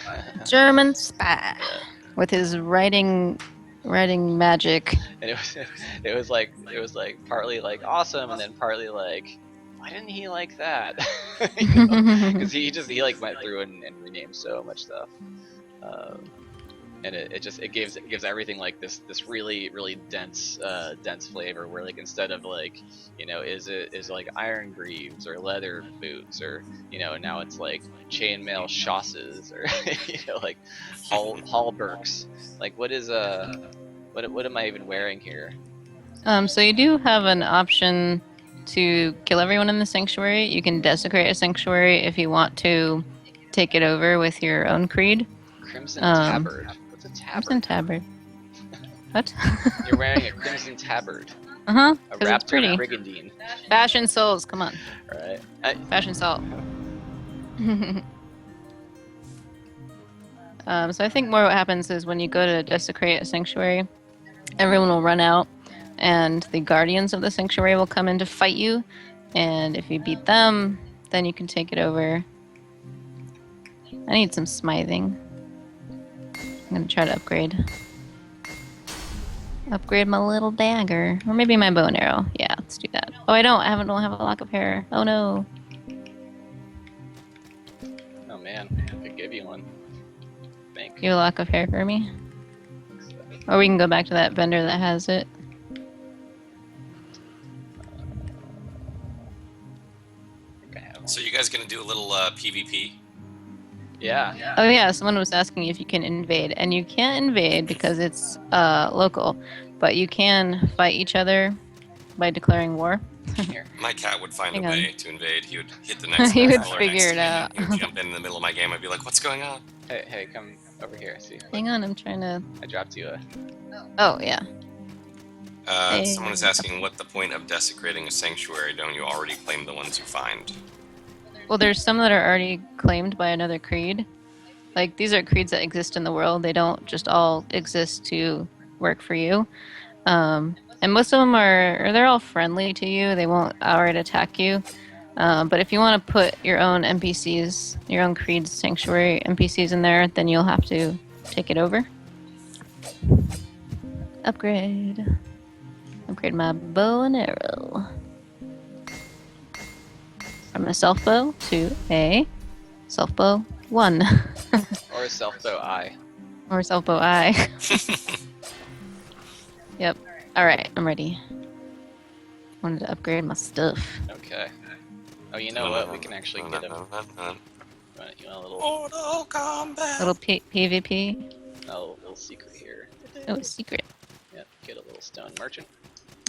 German spy Yeah. with his writing magic. And it was like partly like awesome, and then partly like, why didn't he like that? Because he like went through and renamed so much stuff. And it gives everything like this really dense flavor, where like instead of like, is like iron greaves or leather boots, or now it's like chainmail chausses, or like hallberks. Like what is what am I even wearing here? So you do have an option to kill everyone in the sanctuary. You can desecrate a sanctuary if you want to take it over with your own creed. Crimson tabard. What's a tabard? Crimson tabard. What? You're wearing a crimson tabard. Uh-huh. A Because it's raptor pretty. brigandine. Fashion souls, come on. Right. Fashion salt. So I think more what happens is when you go to desecrate a sanctuary, everyone will run out, and the guardians of the sanctuary will come in to fight you. And if you beat them, then you can take it over. I need some smithing. I'm gonna try to upgrade my little dagger, or maybe my bow and arrow. Yeah, let's do that. Oh, I don't have a lock of hair. Oh no. Oh man, I could give you one. Thank You have a lock of hair for me, or we can go back to that vendor that has it. I have one. So you guys gonna do a little PvP? Yeah. Oh yeah, someone was asking if you can invade, and you can't invade because it's local, but you can fight each other by declaring war. Here. My cat would find Hang a on. way to invade. He would hit the next He would controller figure next it to me, out. and He would jump in the middle of my game. I'd be like, "What's going on?" Hey, come over here. See. Hang on, I'm trying to. I dropped you a. Oh yeah. Hey. Someone is asking, "What the point of desecrating a sanctuary? Don't you already claim the ones you find?" Well, there's some that are already claimed by another creed. Like these are creeds that exist in the world. They don't just all exist to work for you. And most of them they're all friendly to you. They won't outright attack you. But if you want to put your own NPCs, your own creed's sanctuary NPCs in there, then you'll have to take it over. Upgrade my bow and arrow. From a self bow to a self bow 1. Or a self bow eye. Or self bow eye. Yep. Alright, I'm ready. Wanted to upgrade my stuff. Okay. Oh, you know what? We can actually get him. You want a little Auto combat. Little PvP. little secret here? Oh, it's secret. Yep. Get a little stone merchant.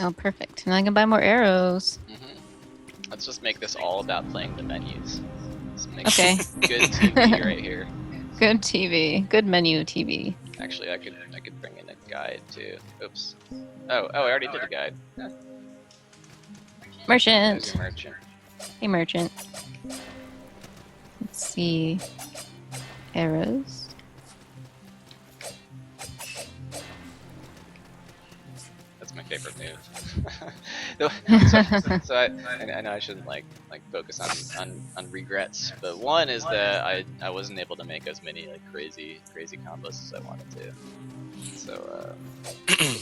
Oh, perfect. And I can buy more arrows. Let's just make this all about playing the menus. Let's make Okay. good TV right here. Good TV. Good menu TV. Actually, I could bring in a guide too. Oops. Oh, I already did a guide. Yeah, there's Merchant. your merchant. Hey, merchant. Let's see. Arrows. That's my favorite move. so I know I shouldn't like focus on regrets, but one is that I wasn't able to make as many like crazy combos as I wanted to. So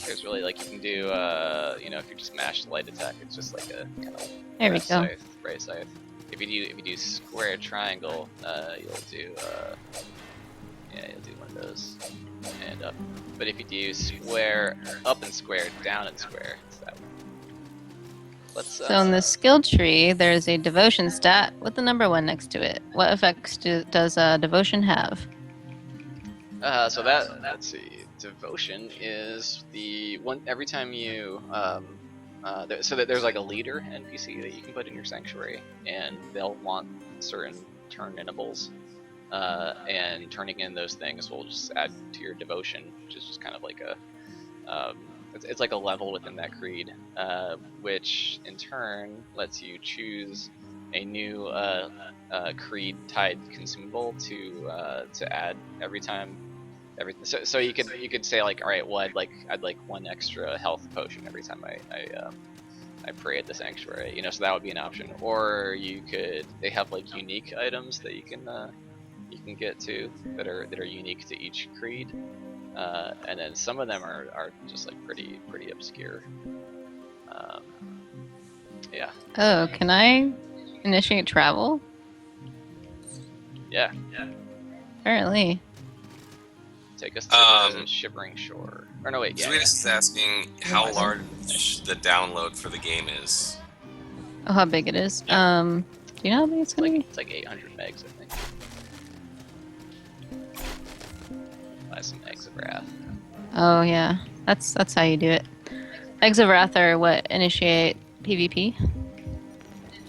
there's really like you can do if you just mash light attack, it's just like a kind of There we go. right scythe. If you do square triangle, you'll do one of those and up. But if you do square up and square, down and square, it's that one. Let's. So in the skill tree, there's a devotion stat with the number 1 next to it. What effects does devotion have? So let's see. Devotion is the one every time you so that there's like a leader NPC that you can put in your sanctuary, and they'll want certain turn intervals, and turning in those things will just add to your devotion, which is just kind of like a it's like a level within that creed, which in turn lets you choose a new Creed tied consumable to add every time. So you could say like, all right, well I'd like 1 extra health potion every time I pray at the sanctuary, you know, so that would be an option. Or they have like unique items that you can get to that are unique to each creed, and then some of them are just like pretty obscure. Yeah. Oh, can I initiate travel? Yeah. Apparently. Take us to the Shivering Shore. Or no, wait. Yeah. Sweetest is asking how large the download for the game is. Oh, how big it is? Yeah. Do you know how big it's gonna be? It's like 800 megs, I think. Buy some Eggs of Wrath. Oh yeah, that's how you do it. Eggs of Wrath are what initiate PvP,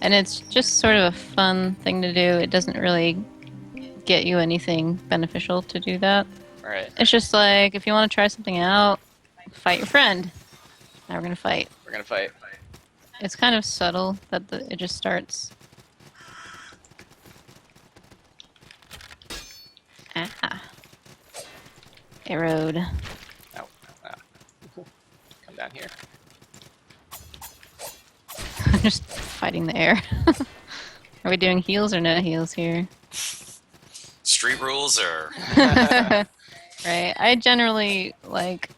and it's just sort of a fun thing to do. It doesn't really get you anything beneficial to do that. Right. It's just like if you want to try something out, fight your friend. Now we're gonna fight. We're gonna fight. It's kind of subtle that it just starts. Ah. Arrowed. Ow. Come down here. Just fighting the air. Are we doing heals or no heals here? Street rules or Right. I generally like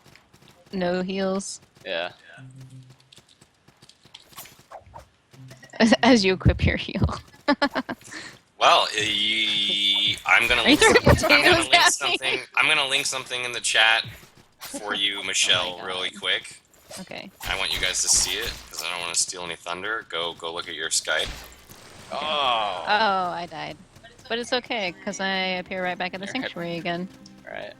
no heals Yeah. as you equip your heal. well, I'm gonna Are you link, throwing I'm gonna potatoes link at me? something. I'm gonna link something in the chat for you, Michelle, God. really quick. Okay. I want you guys to see it because I don't want to steal any thunder. Go look at your Skype. Oh. Oh, I died. But it's okay, because I appear right back at the Here, sanctuary again. Alright.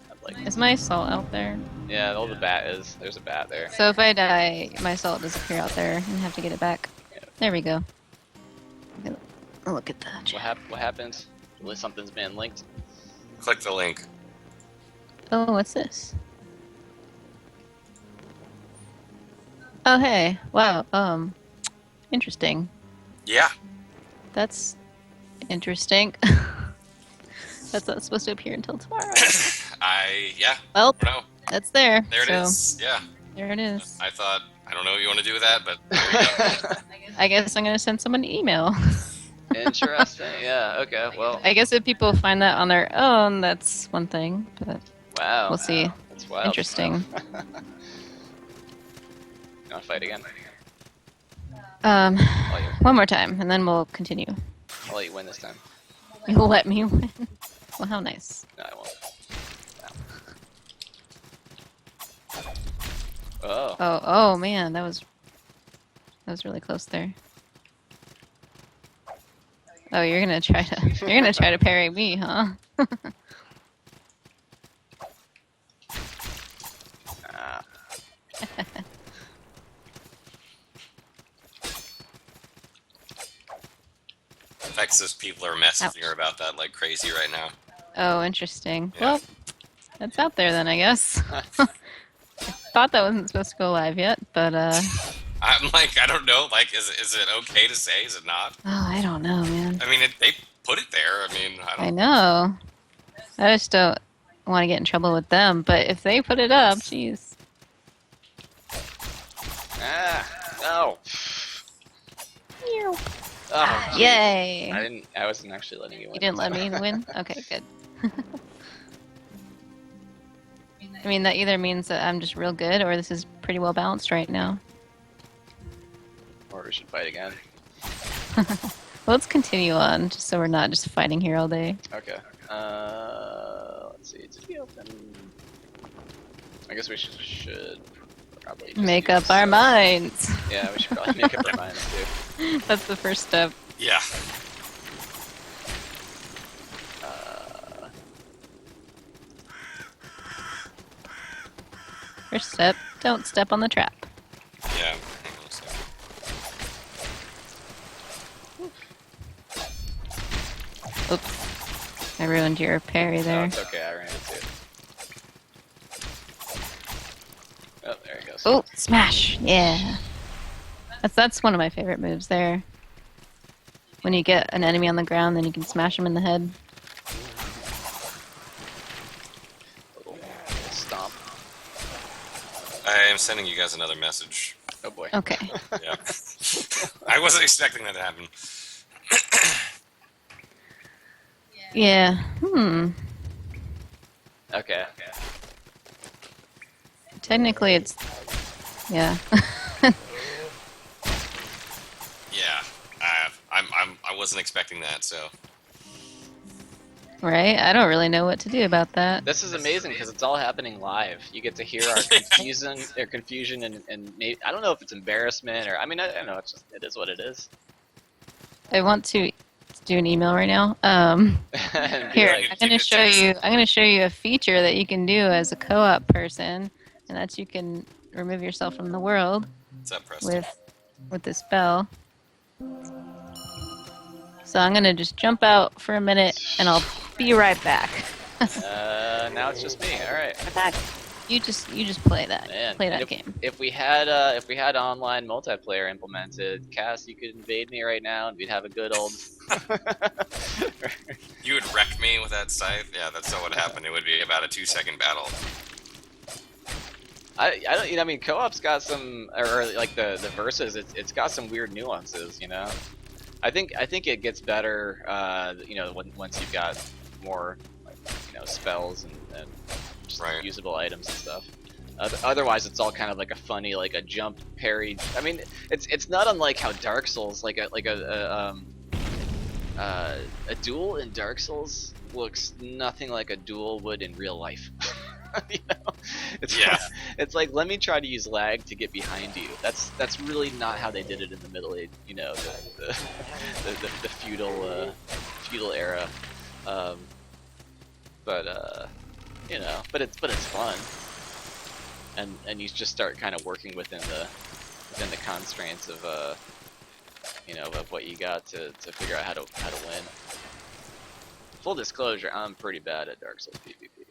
Is my salt out there? Yeah, all the bat is. There's a bat there. So if I die, my salt does appear out there and I have to get it back. There we go. Okay, look at that. What happens? Well, something's been linked. Click the link. Oh, what's this? Oh, hey. Wow. Interesting. Yeah. That's interesting. That's not supposed to appear until tomorrow. I Well, don't know. that's there. There it so, is. Yeah. There it is. I thought I don't know what you want to do with that, but there you go. I guess I'm gonna send someone an email. Interesting. Yeah. Okay. Well. I guess if people find that on their own, that's one thing. But Wow. we'll see. That's wild. Interesting. You wanna fight again? One more time, and then we'll continue. I'll let you win this time. You'll let me win. Well, how nice. No, I won't. Oh. Oh man, that was really close there. Oh, you're gonna try to parry me, huh? Ah. Texas people are messaging her about that like crazy right now. Oh, interesting. Yeah. Well, that's out there then, I guess. I thought that wasn't supposed to go live yet, but I'm like, I don't know. Like, is it okay to say? Is it not? oh, I don't know, man. I mean, they put it there. I mean, I I don't. know. I just don't want to get in trouble with them, but if they put it up, jeez. Ah. No. Meow. Oh. geez. Yay! I wasn't actually letting you win. You didn't let me win? Okay, good. I mean, that either means that I'm just real good, or this is pretty well balanced right now. Or we should fight again. Well, let's continue on, just so we're not just fighting here all day. Okay. Let's see. Did we open? I guess we should probably just Make up use, our minds. Yeah, we should probably make up our minds too. That's the first step. Yeah. First step, don't step on the trap. Yeah. Hang on a second. Oops. I ruined your parry No, there. it's okay. I ran into it. Oh, there he goes. Oh, smash! Yeah. That's one of my favorite moves there. when you get an enemy on the ground, then you can smash him in the head. Little stomp. I am sending you guys another message. Oh boy. Okay. Yeah. I wasn't expecting that to happen. Yeah. Okay. Technically, it's... Yeah. Yeah. I wasn't expecting that, so. Right? I don't really know what to do about that. This is amazing because it's all happening live. You get to hear our confusion and maybe, I don't know if it's embarrassment or I don't know. It is what it is. I want to do an email right now. And be Here, like, I'm gonna show you. I'm gonna show you a feature that you can do as a co-op person, and that's you can remove yourself from the world What's up, Preston? with this spell. So I'm gonna just jump out for a minute, and I'll be right back. now it's just me. All right. You just play that. Man, Play that if, game. If we had online multiplayer implemented, Cass, you could invade me right now, and we'd have a good old. You would wreck me with that scythe? Yeah, that's what would happen. It would be about a 2-second battle. I don't, co-op's got some, or like the versus, it's got some weird nuances, I think it gets better, once you've got more, spells and just right. usable items and stuff. Otherwise, it's all kind of like a funny, like a jump parry. It's not unlike how Dark Souls, a duel in Dark Souls looks nothing like a duel would in real life. It's like let me try to use lag to get behind you. That's really not how they did it in the Middle Age. The feudal era. But it's fun. And you just start kind of working within the constraints of of what you got to figure out how to win. Full disclosure, I'm pretty bad at Dark Souls PvP.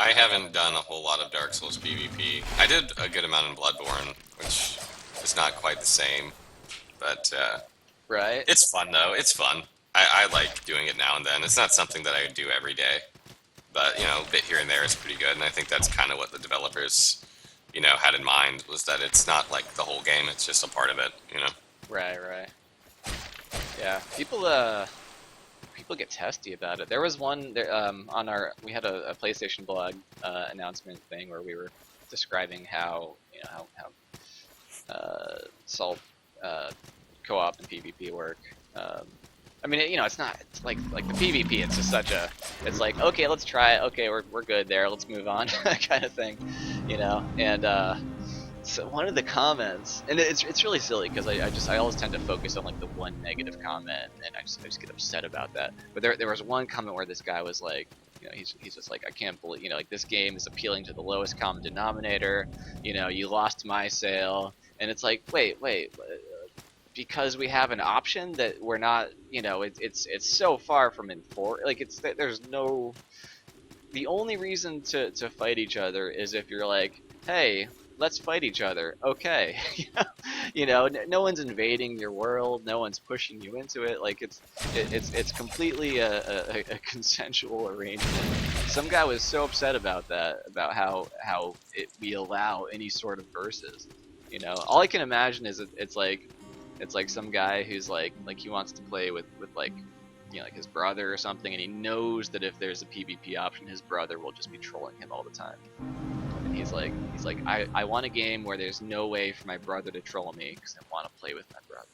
I haven't done a whole lot of Dark Souls PvP. I did a good amount in Bloodborne, which is not quite the same, but right. It's fun though. It's fun. I like doing it now and then. It's not something that I would do every day, but a bit here and there is pretty good. And I think that's kind of what the developers, had in mind, was that it's not like the whole game. It's just a part of it. Right. Yeah, people get testy about it. There was one there we had a PlayStation blog announcement thing where we were describing how Salt co-op and PvP work. It's not. It's like the PvP. It's just it's like, okay, let's try it. Okay, we're good there. Let's move on, kind of thing, And so one of the comments, and it's really silly because I always tend to focus on like the one negative comment, and I just get upset about that. But there was one comment where this guy was like, he's just like, I can't believe, like this game is appealing to the lowest common denominator. You lost my sale, and it's like, wait. Because we have an option that we're not, it's so far from enforced. Like there's no. The only reason to fight each other is if you're like, hey, let's fight each other. Okay, no one's invading your world. No one's pushing you into it. Like it's completely a consensual arrangement. Some guy was so upset about that, about how we allow any sort of versus. All I can imagine is it's like some guy who's like he wants to play with like like his brother or something, and he knows that if there's a PvP option, his brother will just be trolling him all the time. And he's like I want a game where there's no way for my brother to troll me because I want to play with my brother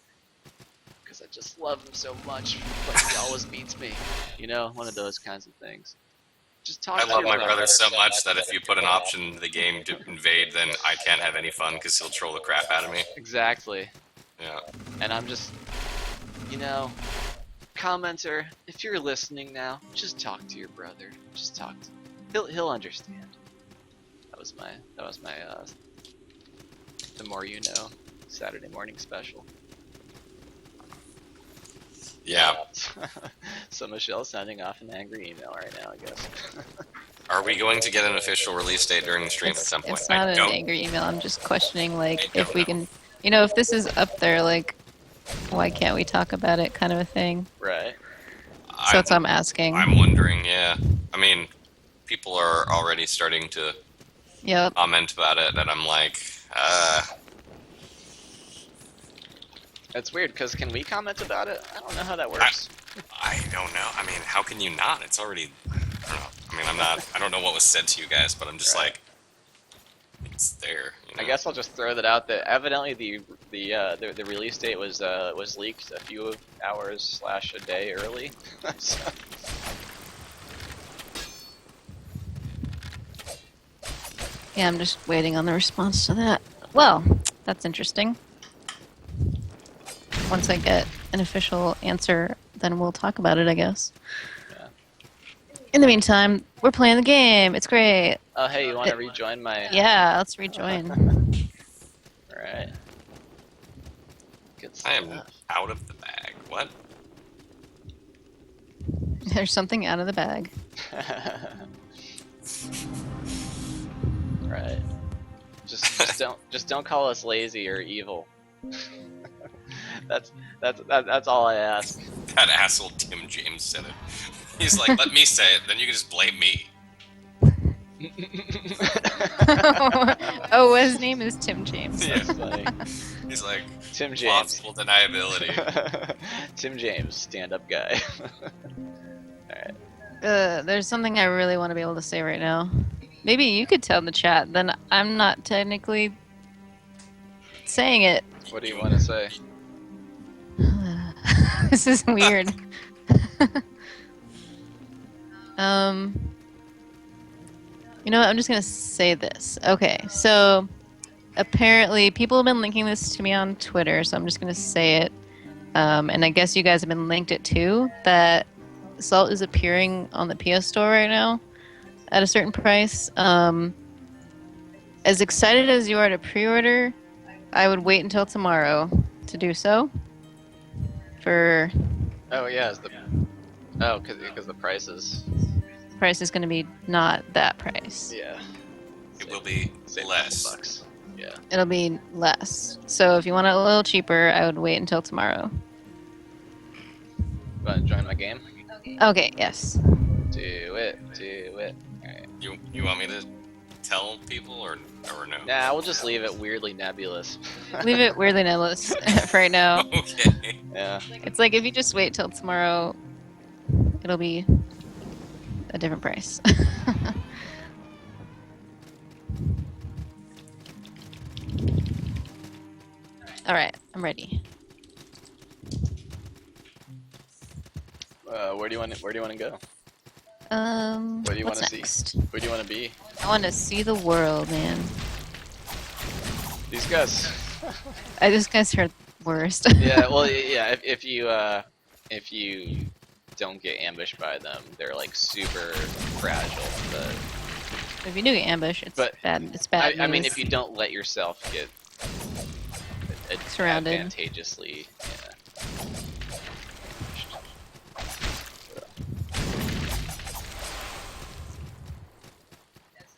because I just love him so much, but he always beats me. One of those kinds of things. Just talk. I love my brother so much that if you put an option in the game to invade, then I can't have any fun because he'll troll the crap out of me. Exactly. Yeah. And I'm just, commenter, if you're listening now, just talk to your brother. Just talk to him. He'll understand. That was my the more you know Saturday morning special. Yeah. So Michelle's sending off an angry email right now, I guess. Are we going to get an official release date during the stream at some point? It's not an angry email. I'm just questioning, like, if we can, if this is up there, like, why can't we talk about it kind of a thing. Right. So that's what I'm asking. I'm wondering, yeah. I mean, people are already starting to Yep. comment about it, and I'm like, It's weird because can we comment about it? I don't know how that works. I don't know. I mean, how can you not? It's already, I don't know. I mean, I don't know what was said to you guys, but I'm just Right. like, it's there. You know? I guess I'll just throw that out. That evidently the release date was leaked a few hours / a day early. So, Yeah, I'm just waiting on the response to that. Well, that's interesting. Once I get an official answer, then we'll talk about it, I guess. Yeah. In the meantime, we're playing the game. It's great. oh hey, you want to rejoin my? Yeah, let's rejoin. All right. Good I stuff. am out of the bag. What? There's something out of the bag. Right. Just don't call us lazy or evil. that's all I ask. That asshole Tim James said it. He's like, let me say it, then you can just blame me. Oh, his name is Tim James. Yeah. That's funny. He's like, Tim James. plausible deniability. Tim James, stand-up guy. Alright. There's something I really want to be able to say right now. Maybe you could tell in the chat, then I'm not technically saying it. What do you want to say? This is weird. You know what? I'm just gonna say this. Okay, so apparently people have been linking this to me on Twitter, so I'm just gonna say it. And I guess you guys have been linked it too. That Salt is appearing on the PS Store right now at a certain price. As excited as you are to pre-order, I would wait until tomorrow to do so. For Oh yeah, because the prices. price is going to be not that price. Yeah. It will be Save less. $100. Yeah. It'll be less. So if you want it a little cheaper, I would wait until tomorrow. You want to join my game? Okay, yes. Do it. Alright. You want me to tell people or no? Nah, we'll just leave it weirdly nebulous. Leave it weirdly nebulous for right now. Okay. Yeah. It's like if you just wait till tomorrow, it'll be a different price. All right, I'm ready. Where do you want to go? What do you What's want to next? see? Where do you want to be? I want to see the world, man. These guys. This guy's are worst. Yeah. Well, yeah. If you don't get ambushed by them, they're like super fragile. But If you do get ambush, it's But bad. It's bad. I mean, news. if you don't let yourself get Surrounded. advantageously. Yeah.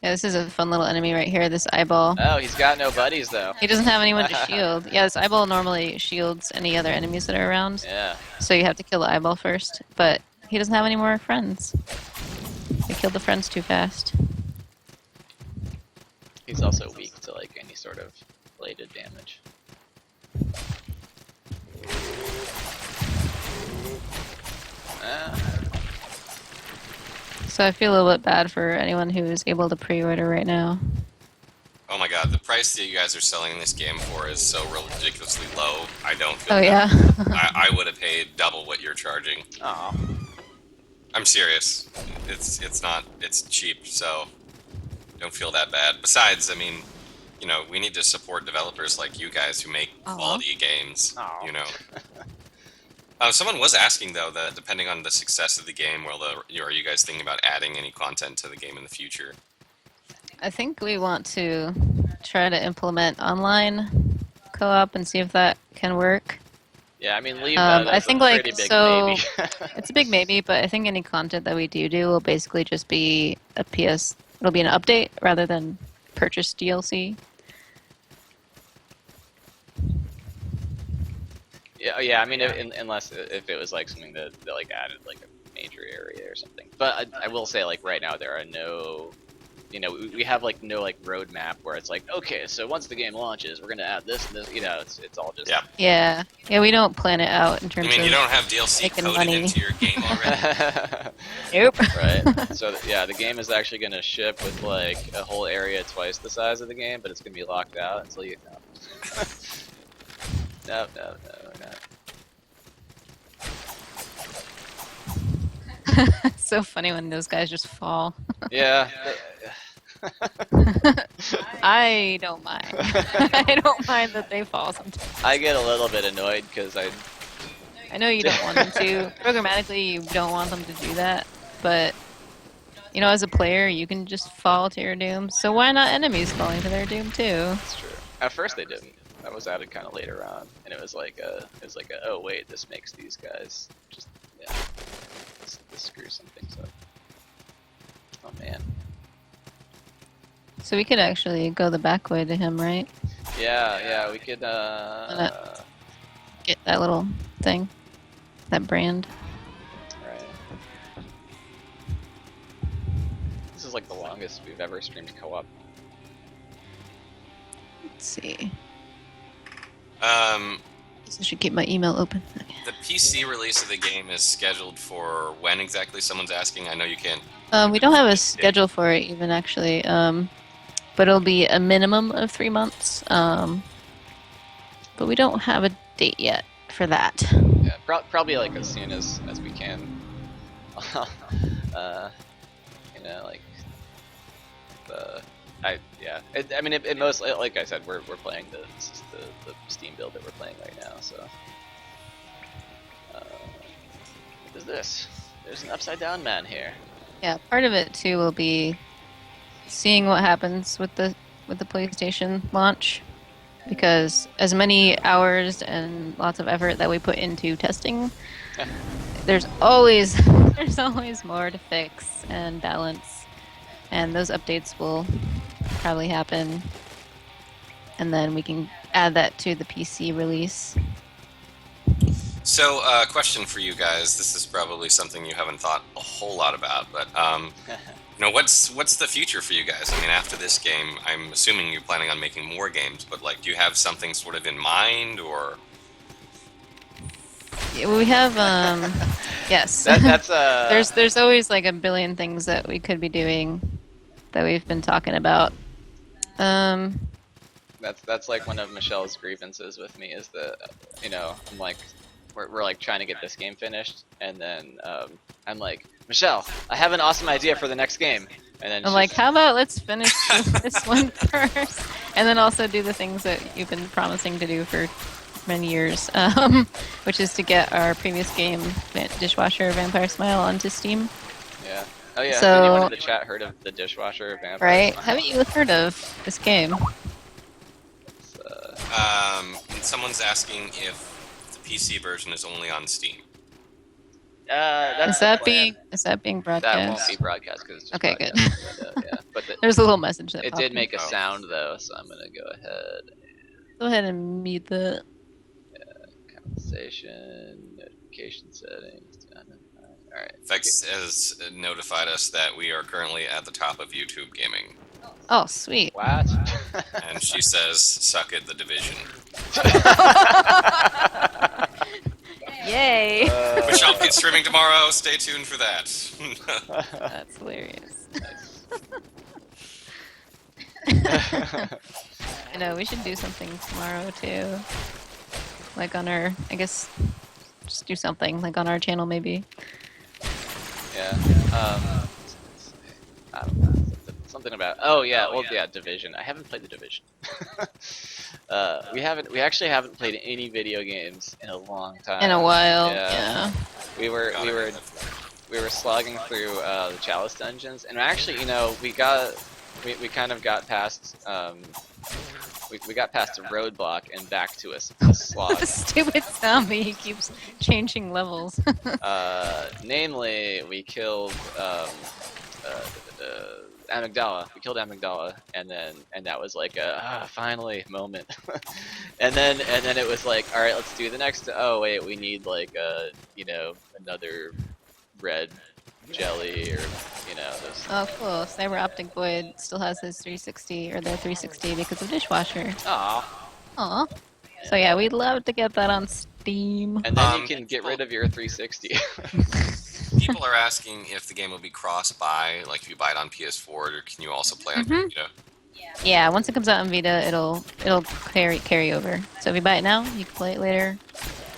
Yeah, this is a fun little enemy right here. This eyeball. Oh, he's got no buddies though. He doesn't have anyone to shield. Yeah, this eyeball normally shields any other enemies that are around. Yeah. So you have to kill the eyeball first. But he doesn't have any more friends. We killed the friends too fast. He's also weak to like any sort of bladed damage. So I feel a little bit bad for anyone who is able to pre-order right now. Oh my god, the price that you guys are selling this game for is so ridiculously low. I don't feel Oh bad. yeah. I would have paid double what you're charging. Oh. I'm serious. It's cheap, so don't feel that bad. Besides, I mean, you know, we need to support developers like you guys who make Aw. quality games. Aw. You know. Someone was asking though that depending on the success of the game, are you guys thinking about adding any content to the game in the future? I think we want to try to implement online co-op and see if that can work. Yeah, I mean, leave that I as think, a like, pretty big so- maybe. It's a big maybe, but I think any content that we do will basically just be a PS. It'll be an update rather than purchase DLC. Yeah. I mean, unless if it was like something that like added like a major area or something. But I will say, like right now, there are no. We have like no like roadmap where it's like, okay, so once the game launches, we're gonna add this and this. It's all just. Yeah. Yeah. We don't plan it out in terms You mean of you don't have DLC making coded money. into your game already? Nope. Right. So yeah, the game is actually gonna ship with like a whole area twice the size of the game, but it's gonna be locked out until you. No, we're not. It's so funny when those guys just fall. Yeah. I don't mind. I don't mind that they fall sometimes. I get a little bit annoyed because I know you don't want them to. Programmatically, you don't want them to do that. But, as a player, you can just fall to your doom. So why not enemies falling to their doom, too? It's true. At first they didn't. That was added kind of later on, and it was like oh wait, this makes these guys just this screws some things up. Oh man. So we could actually go the back way to him, right? Yeah, we could Get that little thing. That brand. right. This is like the longest we've ever streamed co-op. Let's see. Um, I should keep my email open. the PC release of the game is scheduled for when exactly? Someone's asking. I know you can't. We don't have a schedule for it even, actually. But it'll be a minimum of 3 months. But we don't have a date yet for that. Yeah, probably like as soon as we can. Like I mean, it most like I said, we're playing the Steam build that we're playing right now. So, what is this? There's an upside down man here. Yeah, part of it too will be seeing what happens with the PlayStation launch, because as many hours and lots of effort that we put into testing, there's always more to fix and balance, and those updates will probably happen, and then we can add that to the PC release. So, question for you guys. This is probably something you haven't thought a whole lot about, but what's the future for you guys? I mean, after this game, I'm assuming you're planning on making more games, but like, do you have something sort of in mind, or? Yeah, we have yes. That's there's always like a billion things that we could be doing that we've been talking about. That's like one of Michelle's grievances with me is that I'm like we're like trying to get this game finished, and then I'm like, Michelle, I have an awesome idea for the next game, and then I'm like, how about let's finish this one first, and then also do the things that you've been promising to do for many years, which is to get our previous game, Dishwasher Vampire Smile, onto Steam. Yeah. Oh yeah. So, has anyone in the chat heard of the Dishwasher Vampire right? Smile? Haven't you heard of this game? And someone's asking if the PC version is only on Steam. That's Is the that plan. being broadcast? That won't be broadcast because it's just Okay, good. broadcast, but, yeah. But There's a little message that it popped did in. make a sound though, so I'm gonna go ahead. Go ahead and mute the. Compensation, notification settings. All right. Fex has notified us that we are currently at the top of YouTube Gaming, Oh, sweet. What? and she says, "Suck it, the Division." Yay! Which I'll be streaming tomorrow. Stay tuned for that. That's hilarious. I know, we should do something tomorrow too. Like on our, I guess, just do something like on our channel maybe. Yeah. I don't know. Something about. Oh yeah. Well, yeah. Division. I haven't played the Division. We actually haven't played any video games in a long time. In a while, Yeah. yeah. We were slogging through the Chalice dungeons, and actually, we kind of got past we got past a roadblock and back to a slog. The stupid zombie, he keeps changing levels. Namely, we killed Amygdala. We killed Amygdala, and that was like a finally moment. and then it was like, all right, let's do the next. Oh wait, we need like another red jelly or those. Oh, cool. Cyber Optic Void still has his 360 or their 360 because of Dishwasher. Aw. Aw. So yeah, we'd love to get that on Steam. And then you can get rid of your 360. People are asking if the game will be cross-buy, like if you buy it on PS4, or can you also play on Vita? Yeah, once it comes out on Vita, it'll carry over. So if you buy it now, you can play it later.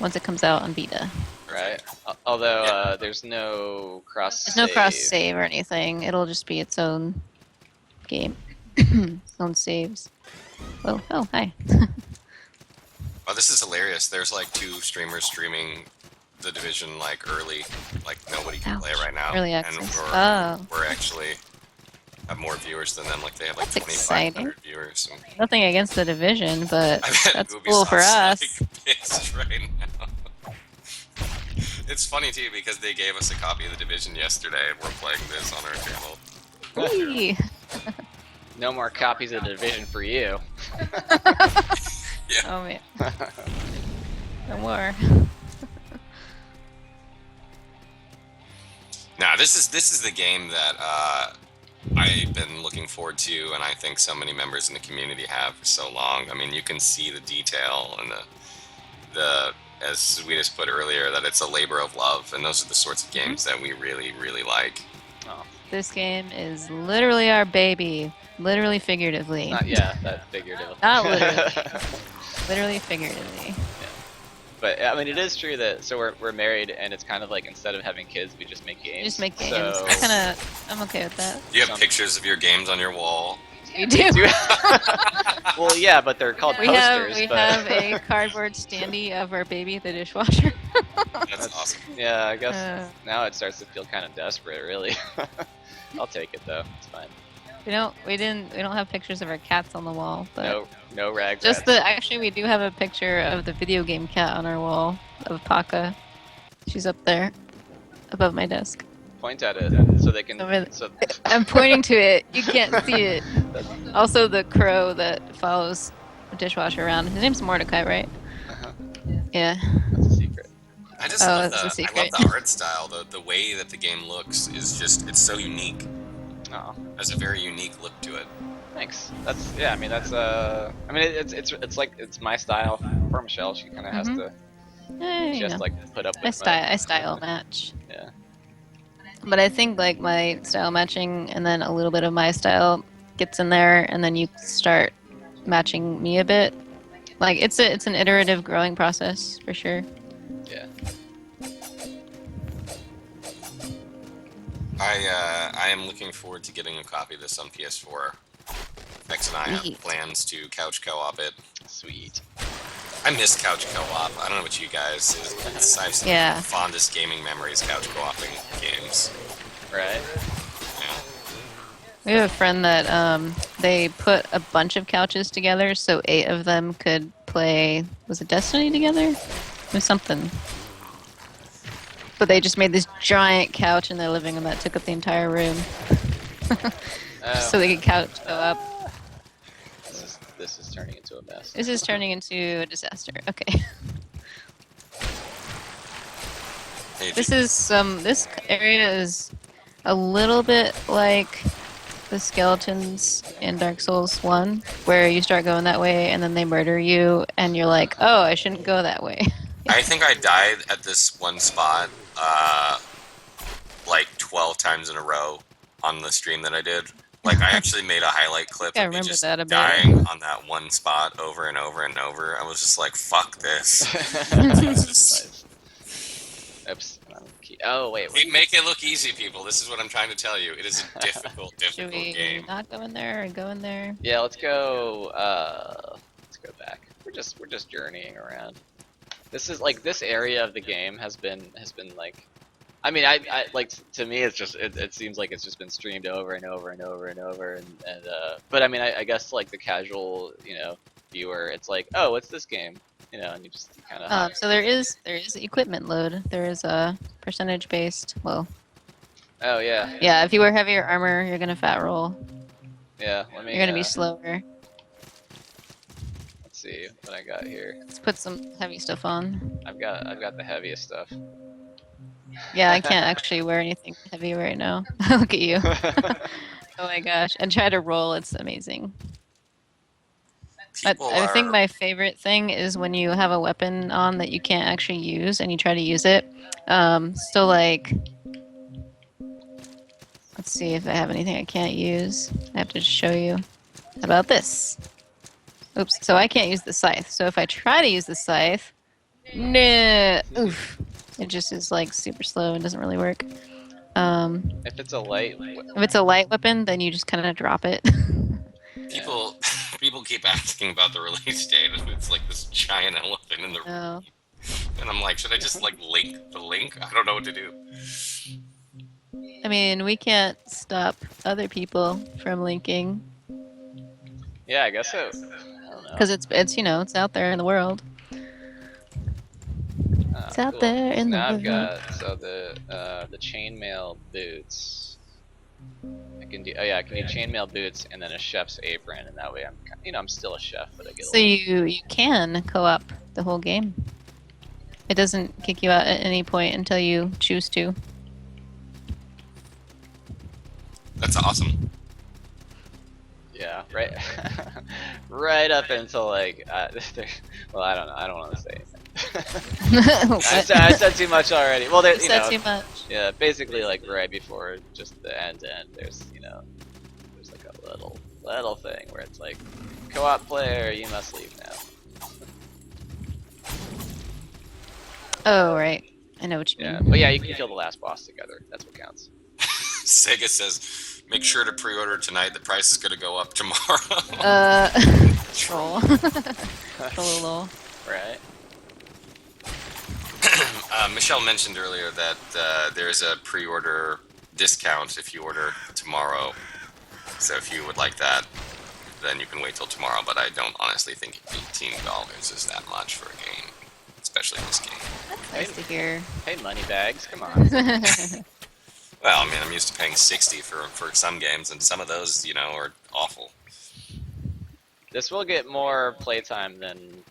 Once it comes out on Vita. Right. Although there's no cross. There's no cross save or anything. It'll just be its own game, its own saves. Oh, hi. Oh, this is hilarious. There's like 2 streamers streaming The Division like early, like nobody can play it right now, Early and access. we're actually have more viewers than them. Like they have like That's 2,500 viewers. And Nothing against the Division, but I bet that's cool for us. like pissed right now. It's funny too because they gave us a copy of The Division yesterday, and we're playing this on our channel. Whee! No more copies of the Division for you. Yeah. Oh man. No more. Now this is the game that I've been looking forward to, and I think so many members in the community have for so long. I mean, you can see the detail and the as Sweetest put earlier, that it's a labor of love, and those are the sorts of games that we really, really like. Oh. This game is literally our baby. Literally, figuratively. That figuratively. Not literally. Literally, figuratively. But I mean, it is true that we're married, and it's kind of like instead of having kids, we just make games. You just make games. So... I'm okay with that. Do you have pictures of your games on your wall? We do. Well, yeah, but they're called posters. We have a cardboard standee of our baby, the dishwasher. That's awesome. Yeah, I guess now it starts to feel kind of desperate, really. I'll take it though. It's fine. We don't have pictures of our cats on the wall, but no rag. Actually we do have a picture of the video game cat on our wall of Paka. She's up there above my desk. Point at it so they can. I'm pointing to it. You can't see it. Also, the crow that follows the dishwasher around. His name's Mordecai, right? Uh-huh. Yeah. That's a secret. I just love the art style. The way that the game looks is it's so unique. Oh. Has a very unique look to it. Thanks. It's my style. For Michelle, she kind of has to. She has to like put up with I style match. Yeah. But I think like my style matching and then a little bit of my style gets in there, and then you start matching me a bit. Like it's an iterative growing process for sure. Yeah. I am looking forward to getting a copy of this on PS4. X and I have plans to couch co-op it. Sweet. I miss couch co-op. I don't know about you guys. I have some of the fondest gaming memories couch co-oping games. Right. Yeah. We have a friend that they put a bunch of couches together so 8 of them could play, was it Destiny together? It was something. But they just made this giant couch in their living room that took up the entire room. So they could couch go up. This is turning into a mess. This is turning into a disaster. Okay. This area is a little bit like the skeletons in Dark Souls 1, where you start going that way and then they murder you and you're like, oh, I shouldn't go that way. I think I died at this one spot like 12 times in a row on the stream that I did. Like, I actually made a highlight clip of me just dying on that one spot over and over and over. I was just like, fuck this. Nice. Oops. Oh, wait. Make it look easy, people. This is what I'm trying to tell you. It is a difficult Should we game. not go in there or go in there? Yeah, let's go back. We're just journeying around. This is like this area of the game has been like, I mean, I like, to me it's just it seems like it's just been streamed over and over and over and over and but I mean I guess like the casual viewer, it's like, oh, what's this game, and you just kind of so there is equipment load. There is a percentage based, well, Oh yeah. Yeah, if you wear heavier armor, you're gonna fat roll. Yeah. Let me. You're gonna be slower. Let's see what I got here. Let's put some heavy stuff on. I've got the heaviest stuff. Yeah, I can't actually wear anything heavy right now. Look at you. Oh my gosh. And try to roll, it's amazing. But People I think are. my favorite thing is when you have a weapon on that you can't actually use and you try to use it. So like, let's see if I have anything I can't use. I have to just show you. How about this? Oops. So I can't use the scythe. So if I try to use the scythe, no, oof, it just is like super slow and doesn't really work. If it's a light, If it's a light weapon, then you just kind of drop it. People, people keep asking about the release date, and it's like this giant elephant in the room. Oh. And I'm like, should I just like link the link? I don't know what to do. I mean, we can't stop other people from linking yeah, I guess so. I don't know. because it's you know it's out there in the world. It's out there in now the I've world. got the chainmail boots. I can do. Oh yeah, I can do chainmail boots and then a chef's apron, and that way I'm still a chef, but I get. So you can co-op the whole game. It doesn't kick you out at any point until you choose to. That's awesome. Yeah, right. right up until like, well, I don't know. I don't want to say anything. I said too much already. Well, You said too much. Yeah, basically like right before just the end, there's there's like a little thing where it's like, co-op player, you must leave now. Oh right, I know what you Yeah, mean. but yeah, you can kill the last boss together. That's what counts. Sega says, make sure to pre-order tonight. The price is going to go up tomorrow. Troll. Troll. Right. Michelle mentioned earlier that there's a pre-order discount if you order tomorrow. So if you would like that, then you can wait till tomorrow. But I don't honestly think $18 is that much for a game, especially this game. That's nice to hear. Hey, money bags, come on. Well, I mean, I'm used to paying $60 for some games, and some of those, are awful. This will get more playtime than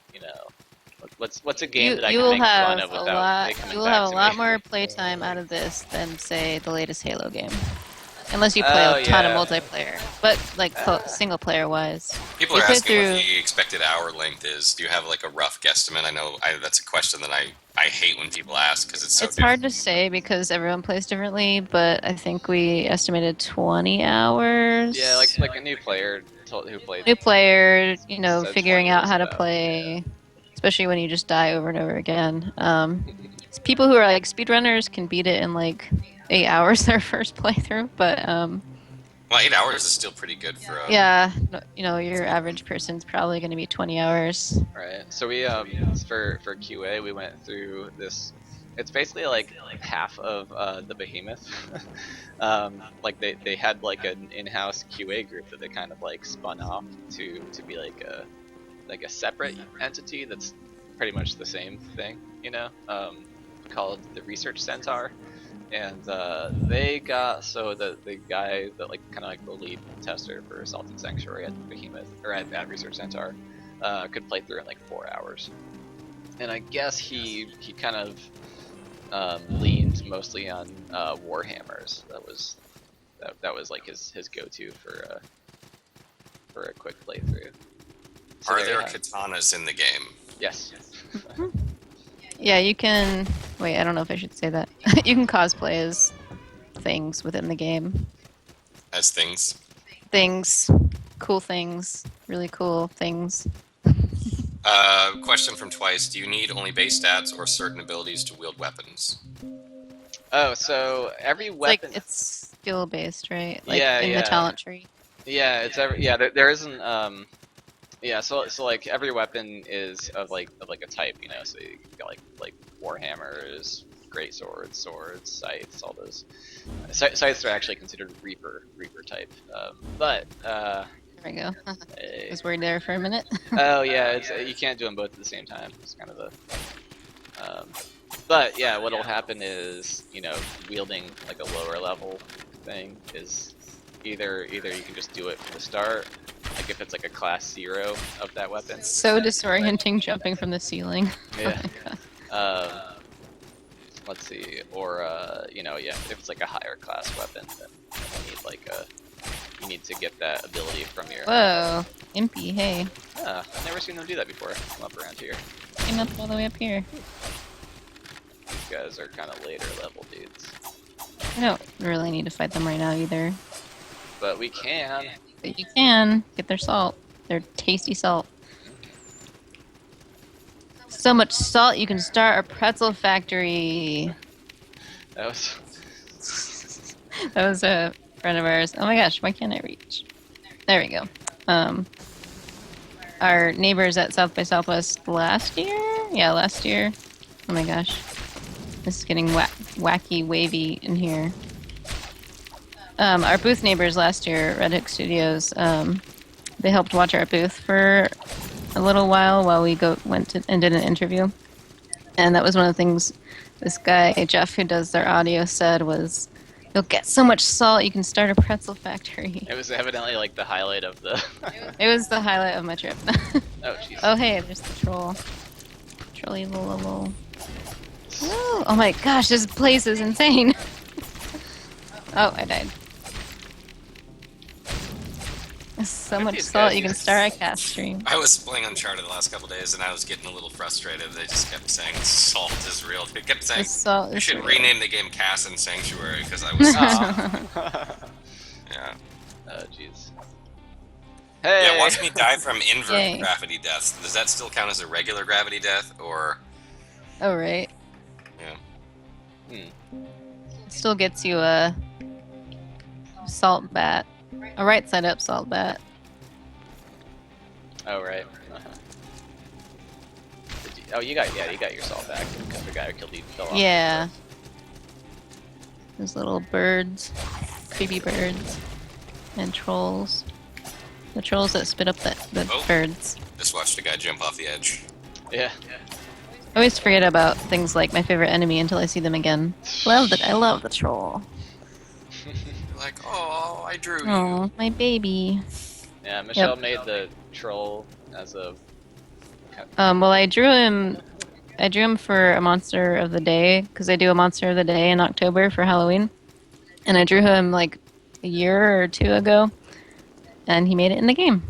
what's a game that I you can will make fun have of a without lot. they coming You will back have a to lot me. more playtime out of this than say the latest Halo game, unless you play Oh, a ton yeah. of multiplayer. But like single player wise, People we are played asking what through. the expected hour length is. Do you have like a rough guesstimate? I know that's a question that I hate when people ask because it's so It's hard to say because everyone plays differently, but I think we estimated 20 hours. Yeah, like a new player who played. New player, said figuring 20 out was how to about, play, especially when you just die over and over again. People who are like speedrunners can beat it in like 8 hours their first playthrough, but Well, 8 hours is still pretty good for a... yeah, your average person's probably going to be 20 hours. Right. So we for QA we went through this. It's basically like half of the Behemoth. Like they had like an in-house QA group that they kind of like spun off to be like a separate entity that's pretty much the same thing, called the Research Centaur. And they got the guy that like kind of like the lead tester for Assaulted Sanctuary at Behemoth or at Research Centaur could play through in like 4 hours. And I guess he kind of leaned mostly on Warhammers. That was like his go-to for a quick playthrough. So Are there katanas in the game? Yes. Yeah, you can. Wait, I don't know if I should say that. You can cosplay as things within the game. As things? Things, cool things, really cool things. Question from Twice. Do you need only base stats or certain abilities to wield weapons? Oh, so every weapon. It's skill based, right? Yeah, in yeah. the talent tree. Yeah, it's there isn't yeah, so like every weapon is of like a type, so you got like warhammers, great swords, scythes, all those. Scythes are actually considered reaper type. But There we go. I was worried there for a minute. oh yeah, you can't do them both at the same time. It's kind of a But yeah, what'll happen is, wielding like a lower level thing is either you can just do it from the start, like if it's like a class 0 of that weapon. So disorienting jumping from the ceiling. Yeah. Oh my God. Let's see, or yeah, if it's like a higher class weapon, then you need to get that ability from your. Whoa, Impy, hey. I've never seen them do that before. Come up around here. Came up all the way up here. These guys are kind of later level dudes. I don't really need to fight them right now either. But we can. But you can get their salt. Their tasty salt. So much salt you can start a pretzel factory. That was. That was a friend of ours. Oh my gosh, why can't I reach? There we go. Our neighbors at South by Southwest last year? Yeah, last year. Oh my gosh. This is getting wacky wavy in here. Our booth neighbors last year, Red Hook Studios, they helped watch our booth for a little while we went and did an interview. And that was one of the things this guy, Jeff, who does their audio, said was, you'll get so much salt you can start a pretzel factory. It was evidently like the highlight of the. It was the highlight of my trip. Oh jeez. Oh hey, there's the troll. Trolly lol. Oh my gosh, this place is insane. Oh, I died. So much salt you can start a cast stream. I was playing Uncharted the last couple days, and I was getting a little frustrated. They just kept saying salt is real. They kept saying you should rename the game Cass and Sanctuary because I was. Yeah. Oh jeez. Hey. Yeah, watch me die from invert Yay. gravity death. Does that still count as a regular gravity death, or? Oh right. Yeah. Still gets you a salt bat. A right side up salt bat. Oh right. You got your salt back because the guy who killed you fell off. Yeah. Those little birds. Creepy birds. And trolls. The trolls that spit up the birds. Just watched a guy jump off the edge. Yeah. I always forget about things like my favorite enemy until I see them again. I love the troll. Like, oh, I drew you. Oh, my baby. Yeah, Michelle made the troll as a. Well, I drew him for a monster of the day because I do a monster of the day in October for Halloween, and I drew him like a year or two ago, and he made it in the game.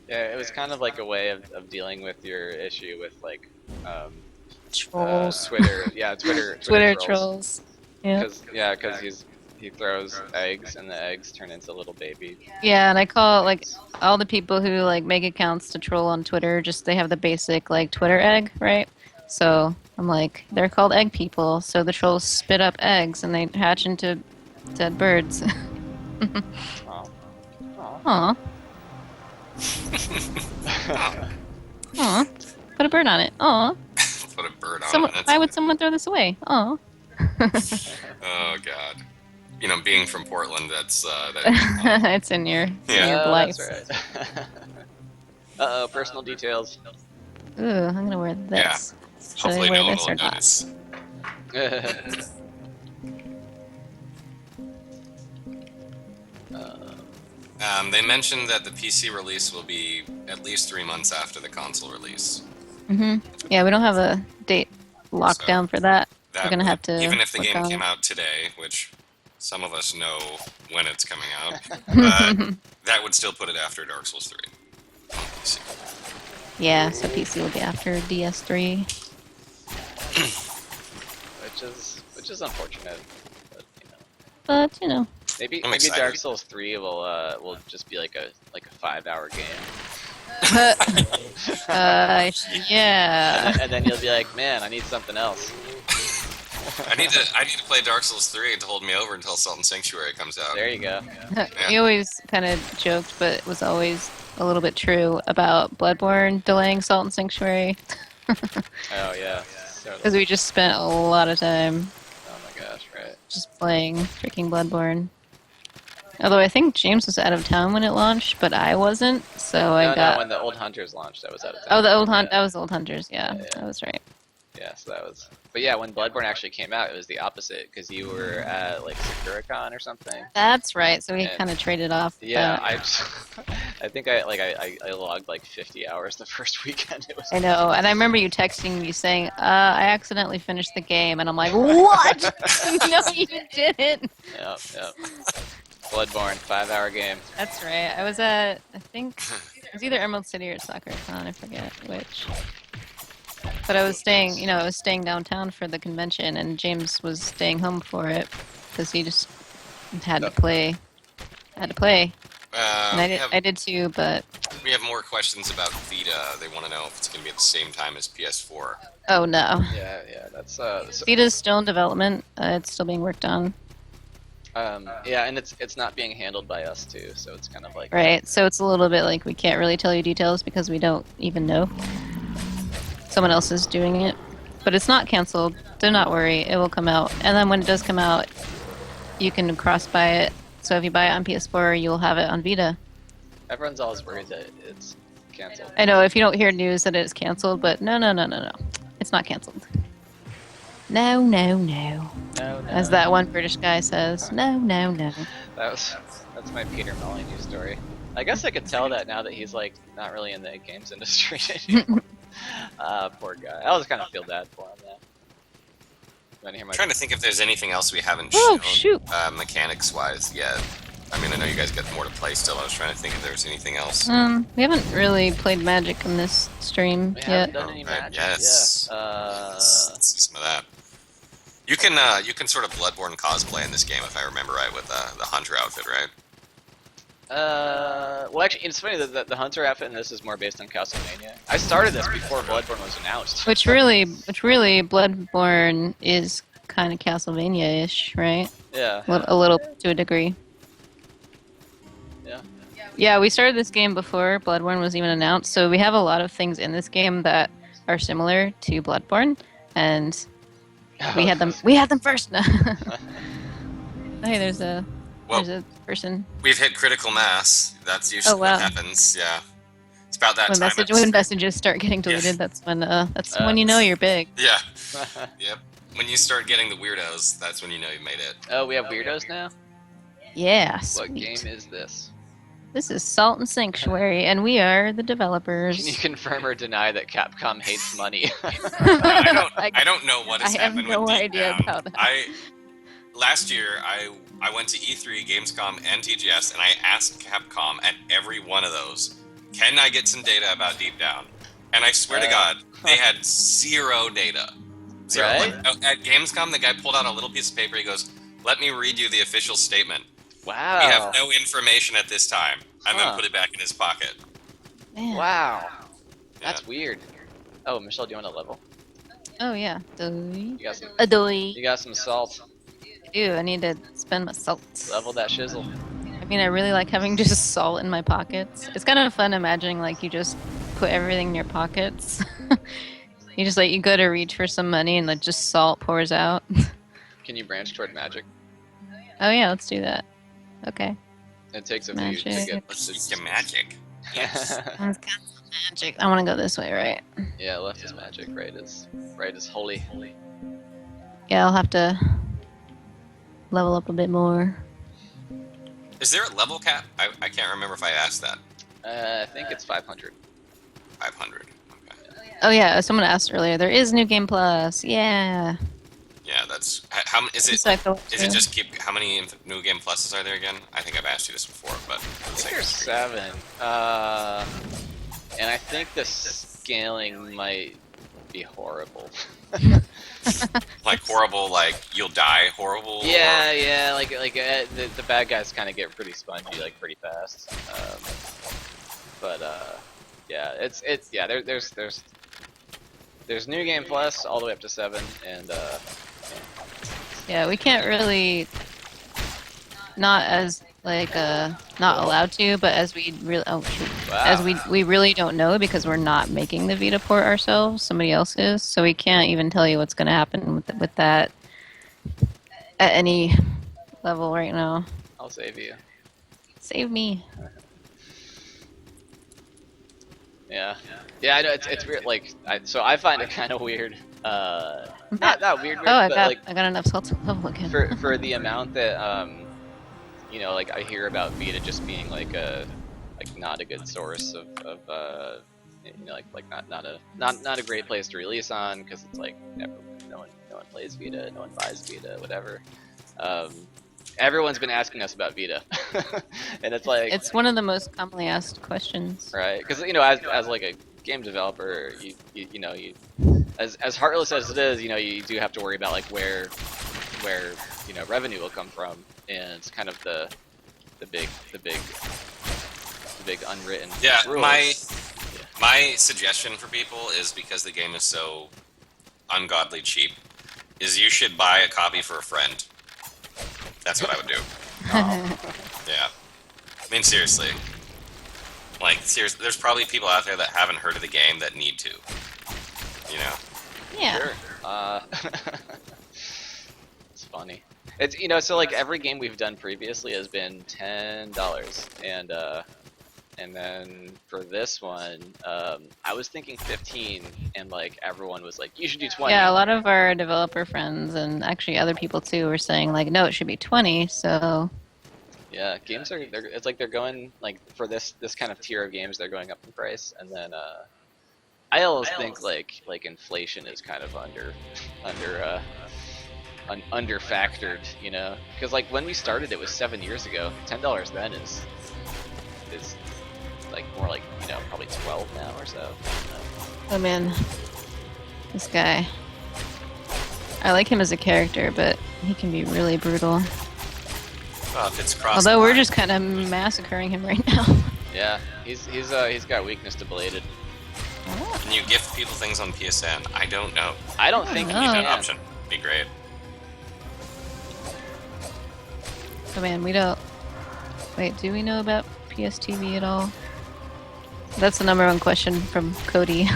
Yeah, it was kind of like a way of dealing with your issue with like Trolls. Twitter. Yeah, Twitter trolls. Yeah. Because he throws eggs and the eggs turn into little babies. Yeah, and I call like all the people who like make accounts to troll on Twitter, just they have the basic like Twitter egg, right? So I'm like, they're called egg people. So the trolls spit up eggs and they hatch into dead birds. Aw. Aw. Put a bird on it. Aw. Put a bird on it. Why would someone throw this away? Aw. Oh god. You know, being from Portland, that's It's in your life. That's right. Uh-oh, personal details. Ooh, I'm gonna wear this. Yeah. Should Hopefully I wear no one this will or not? notice. They mentioned that the PC release will be at least 3 months after the console release. Yeah, we don't have a date locked down for that. We're gonna have to. Even if the game came out today, which some of us know when it's coming out, that would still put it after Dark Souls 3 on PC. Yeah, so PC will be after DS3. which is unfortunate, But you know. Maybe excited. Dark Souls 3 will just be like a 5-hour game. Yeah. And then you'll be like, man, I need something else. I need to play Dark Souls 3 to hold me over until Salt and Sanctuary comes out. There you go. We always kind of joked, but it was always a little bit true about Bloodborne delaying Salt and Sanctuary. Oh yeah. Because we just spent a lot of time Oh my gosh, right. just playing freaking Bloodborne. Although I think James was out of town when it launched, but I wasn't, so I got. No, when the Old Hunters launched, I was out of town. Oh, the Old Hunt. That was Old Hunters. Yeah, Yeah. that was right. Yeah, so that was. But yeah, when Bloodborne actually came out, it was the opposite because you were at like SakuraCon or something. That's right. So we And- kind of traded off. Yeah, that. I just, I think I logged like 50 hours the first weekend. It was. I know, and I remember you texting me saying, I accidentally finished the game," and I'm like, "What? No, you didn't." Yep, yep. Bloodborne, 5-hour game. That's right. I was at, I think, it was either Emerald City or SakuraCon. I forget which. But I was staying, I was staying downtown for the convention, and James was staying home for it because he just had to play. Had to play, and I did too. But we have more questions about Vita. They want to know if it's going to be at the same time as PS4. oh no, Yeah, that's Vita's still in development. It's still being worked on. Yeah, and it's not being handled by us too, so it's kind of like Right. So it's a little bit like we can't really tell you details because we don't even know. Someone else is doing it, but it's not canceled. Do not worry, it will come out. And then when it does come out, you can cross buy it. So if you buy it on PS4, you'll have it on Vita. everyone's always worried that it's canceled. I know if you don't hear news that it's canceled, but no, it's not canceled. No. No, As that one British guy says, no. that's my Peter Molyneux story. I guess I could tell that now that he's like not really in the games industry anymore. Poor guy. I always kind of feel bad for him. Yeah. You wanna hear my? I'm trying to think if there's anything else we haven't Oh, shown shoot. mechanics-wise yet. I mean, I know you guys got more to play still. I was trying to think if there was anything else. We haven't really played Magic in this stream We yet. haven't done any Right, magic. yes. Yeah. Let's see some of that. You can sort of Bloodborne cosplay in this game if I remember right with the Hunter outfit, right? Well, actually, it's funny that the Hunter outfit in this is more based on Castlevania. I started this before Bloodborne was announced. Which really, Bloodborne is kind of Castlevania-ish, right? Yeah. A little to a degree. Yeah. Yeah, we started this game before Bloodborne was even announced, so we have a lot of things in this game that are similar to Bloodborne, and we had them. We had them first. Hey, there's a person. We've hit critical mass. That's usually wow. what happens. Yeah, it's about that When time. when messages start getting deleted, that's when you know you're big. Yeah. Yep. When you start getting the weirdos, that's when you know you made it. Oh, we have weirdos now? Yeah, What sweet. game is this? This is Salt and Sanctuary, and we are the developers. Can you confirm or deny that Capcom hates money? I don't know what has I have happened no with Deep idea Down. about that. Last year I went to E3, Gamescom, and TGS, and I asked Capcom at every one of those, can I get some data about Deep Down? And I swear to God, they had zero data. Zero. Right? At Gamescom, the guy pulled out a little piece of paper. He goes, "Let me read you the official statement. Wow. We have no information at this time," and then put it back in his pocket. Man. Wow. Yeah. That's weird. Oh, Michelle, do you want to level? Oh yeah. You got some. Adoy. You got some salt. Ew, I need to spend my salt. Level that shizzle. I mean, I really like having just salt in my pockets. It's kind of fun imagining like you just put everything in your pockets. You just you go to reach for some money and just salt pours out. Can you branch toward magic? Oh yeah, let's do that. Okay. It takes a few to Magic. get. Let's use your magic. Yes. Magic. I want to go this way, right? Yeah, left is magic, right is holy. Yeah, I'll have to level up a bit more. Is there a level cap? I can't remember if I asked that. I think it's 500. 500. Okay. Oh yeah, someone asked earlier. There is New Game Plus. Yeah. Yeah, that's how is it? Is it just keep? How many new game pluses are there again? I think I've asked you this before, but I think there's 7. And I think the scaling might be horrible. like horrible, like you'll die horrible. Yeah, like the bad guys kind of get pretty spongy, like pretty fast. Yeah, it's yeah. There's New Game Plus all the way up to 7, and Yeah, we can't really, not as not allowed to, but as we really as we really don't know because we're not making the Vita port ourselves. Somebody else is, so we can't even tell you what's going to happen with that at any level right now. I'll save you. Save me. Yeah, I know it's weird. Like, so I find it kind of weird Not weird, Oh, I but got like I got enough salt to level again. for the amount that you know, like I hear about Vita just being like not a good source of you know, like not a great place to release on because it's like no one plays Vita, no one buys Vita, whatever. Everyone's been asking us about Vita, and it's like It's one of the most commonly asked questions. right because you know as like a game developer, you know you as heartless as it is, you know you do have to worry about like where you know revenue will come from, and it's kind of the big unwritten rules. My suggestion for people is because the game is so ungodly cheap, is you should buy a copy for a friend. That's what I would do. Yeah. I mean, seriously. Like, seriously, there's probably people out there that haven't heard of the game that need to. You know? Yeah. Sure. It's funny. It's you know so like every game we've done previously has been $10, and then for this one, I was thinking 15, and like everyone was like, you should do 20. Yeah, a lot of our developer friends and actually other people too were saying like, no, it should be 20. So Yeah, games it's like they're going like for this kind of tier of games, they're going up in price, and then I always think like inflation is kind of under factored, you know, because like when we started, it was 7 years ago. $10 then is like more like you know probably 12 now or so. oh man, this guy. I like him as a character, but he can be really brutal. Well, if it's cross. Although we're just kind of massacring him right now. Yeah, he's got weakness to bladed. Can you gift people things on PSN? I don't know. I don't think you know. That can. option would be great. Oh man, we don't. Wait, do we know about PSTV at all? That's the number one question from Cody.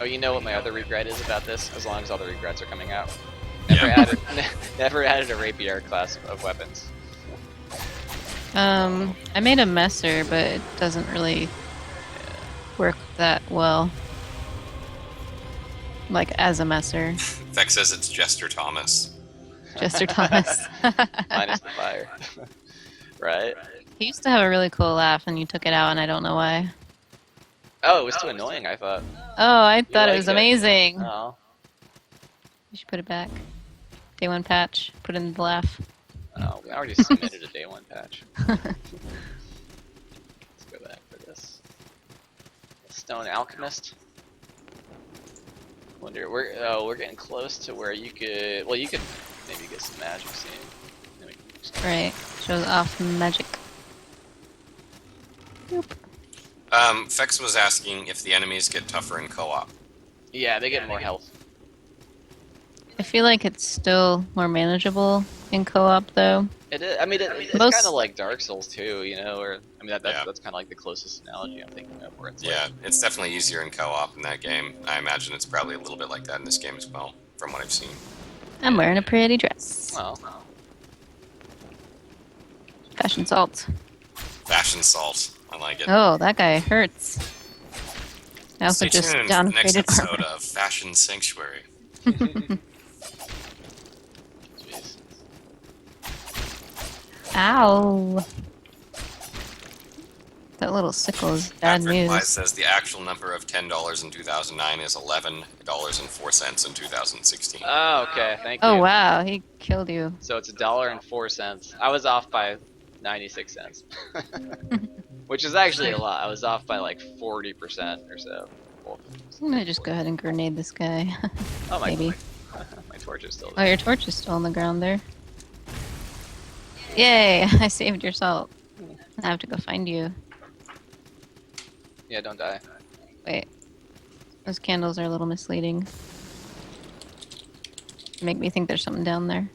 Oh, you know what my other regret is about this? As long as all the regrets are coming out. Yeah. Never added a rapier class of weapons. I made a messer, but it doesn't really work that well. Like as a messer. Vex says it's Jester Thomas. Jester Thomas. Minus the fire. Right? He used to have a really cool laugh, and you took it out, and I don't know why. Oh, it was too annoying, I thought. Oh, I thought it liked was it. amazing. Oh. You should put it back. Day one patch. Put in the laugh. Oh, we already submitted a day one patch. Let's go back for this. Stone Alchemist. Wonder we're getting close to where you could you could maybe get some magic soon. Then we can just- Right. Shows off magic. Fex was asking if the enemies get tougher in co-op. Yeah, they get more health. I feel like it's still more manageable in co-op, though. It is. I mean, it's Most- kind of like Dark Souls too, you know. Or I mean, that's Yeah. kind of like the closest analogy I'm thinking of. Where it's Yeah, it's definitely easier in co-op in that game. I imagine it's probably a little bit like that in this game as well, from what I've seen. I'm wearing a pretty dress. well, Fashion salt. Fashion salt. I like it. Oh, that guy hurts. I also Stay just tuned for the next downgraded episode armor. of Fashion Sanctuary. jeez. Ow. That little sickle is bad Patrick Wise news. says the actual number of $10 in 2009 is $11.04 in 2016. Oh, okay. Thank you. Oh wow, he killed you. So it's $1.04. I was off by 96 cents, which is actually a lot. I was off by like 40% or so. Well, I'm gonna just go ahead and grenade this guy. oh my! Maybe. My torch is still Oh, there. your torch is still on the ground there. Yay! I saved your salt. I have to go find you. Yeah, don't die. Wait. Those candles are a little misleading. Make me think there's something down there.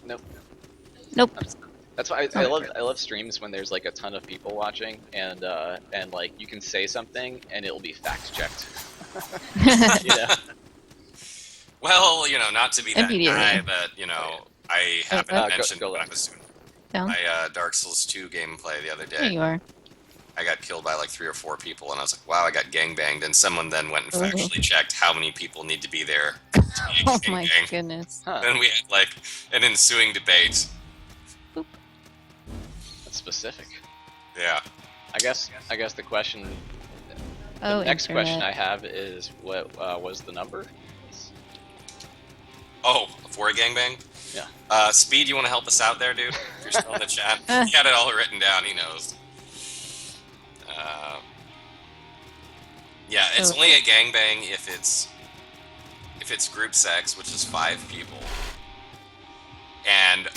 Nope. Nope. That's why I love streams when there's like a ton of people watching and like you can say something and it'll be fact checked. You know? Well, you know, not to be that Immediately. guy, but, you know, I haven't go mentioned left. when I was doing Down. my Dark Souls 2 gameplay the other There day. you are. I got killed by like 3 or 4 people, and I was like, wow, I got gangbanged. And someone then went and Oh. factually checked how many people need to be there to be a Oh my gangbang. goodness. Huh. Then we had like an ensuing debate. That's specific. Yeah. I guess the question. Oh, The next question I internet. have is what was the number? Oh, for a gangbang? Yeah. Speed, you want to help us out there, dude? If you're still in the chat. He had it all written down, he knows. Yeah, it's only a gangbang if it's group sex, which is 5 people. And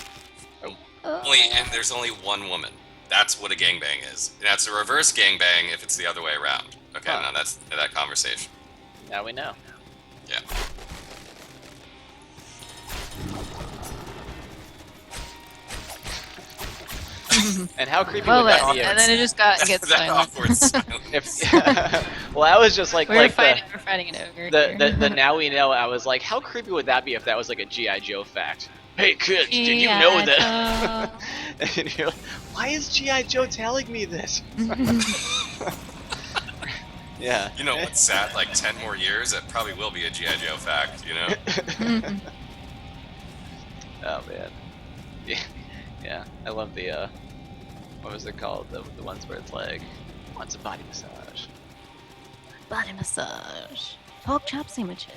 there's only 1 woman. That's what a gangbang is. And that's a reverse gangbang if it's the other way around. Okay, Huh. now that's that conversation. Now we know. Yeah. And how creepy Well, would that be? and then it just gets that silent. awkward silence. If, well, I was just like, We're like fighting an ogre. the now we know. I was like, how creepy would that be if that was like a GI Joe fact? Hey kids, did you know that? And you're like, why is GI Joe telling me this? Yeah. You know what's sad? Like 10 more years, it probably will be a G.I. Joe fact, you know? Oh man. Yeah. Yeah. I love the what was it called? The ones where it's like, wants a body massage. Body massage. Pork chop sandwiches.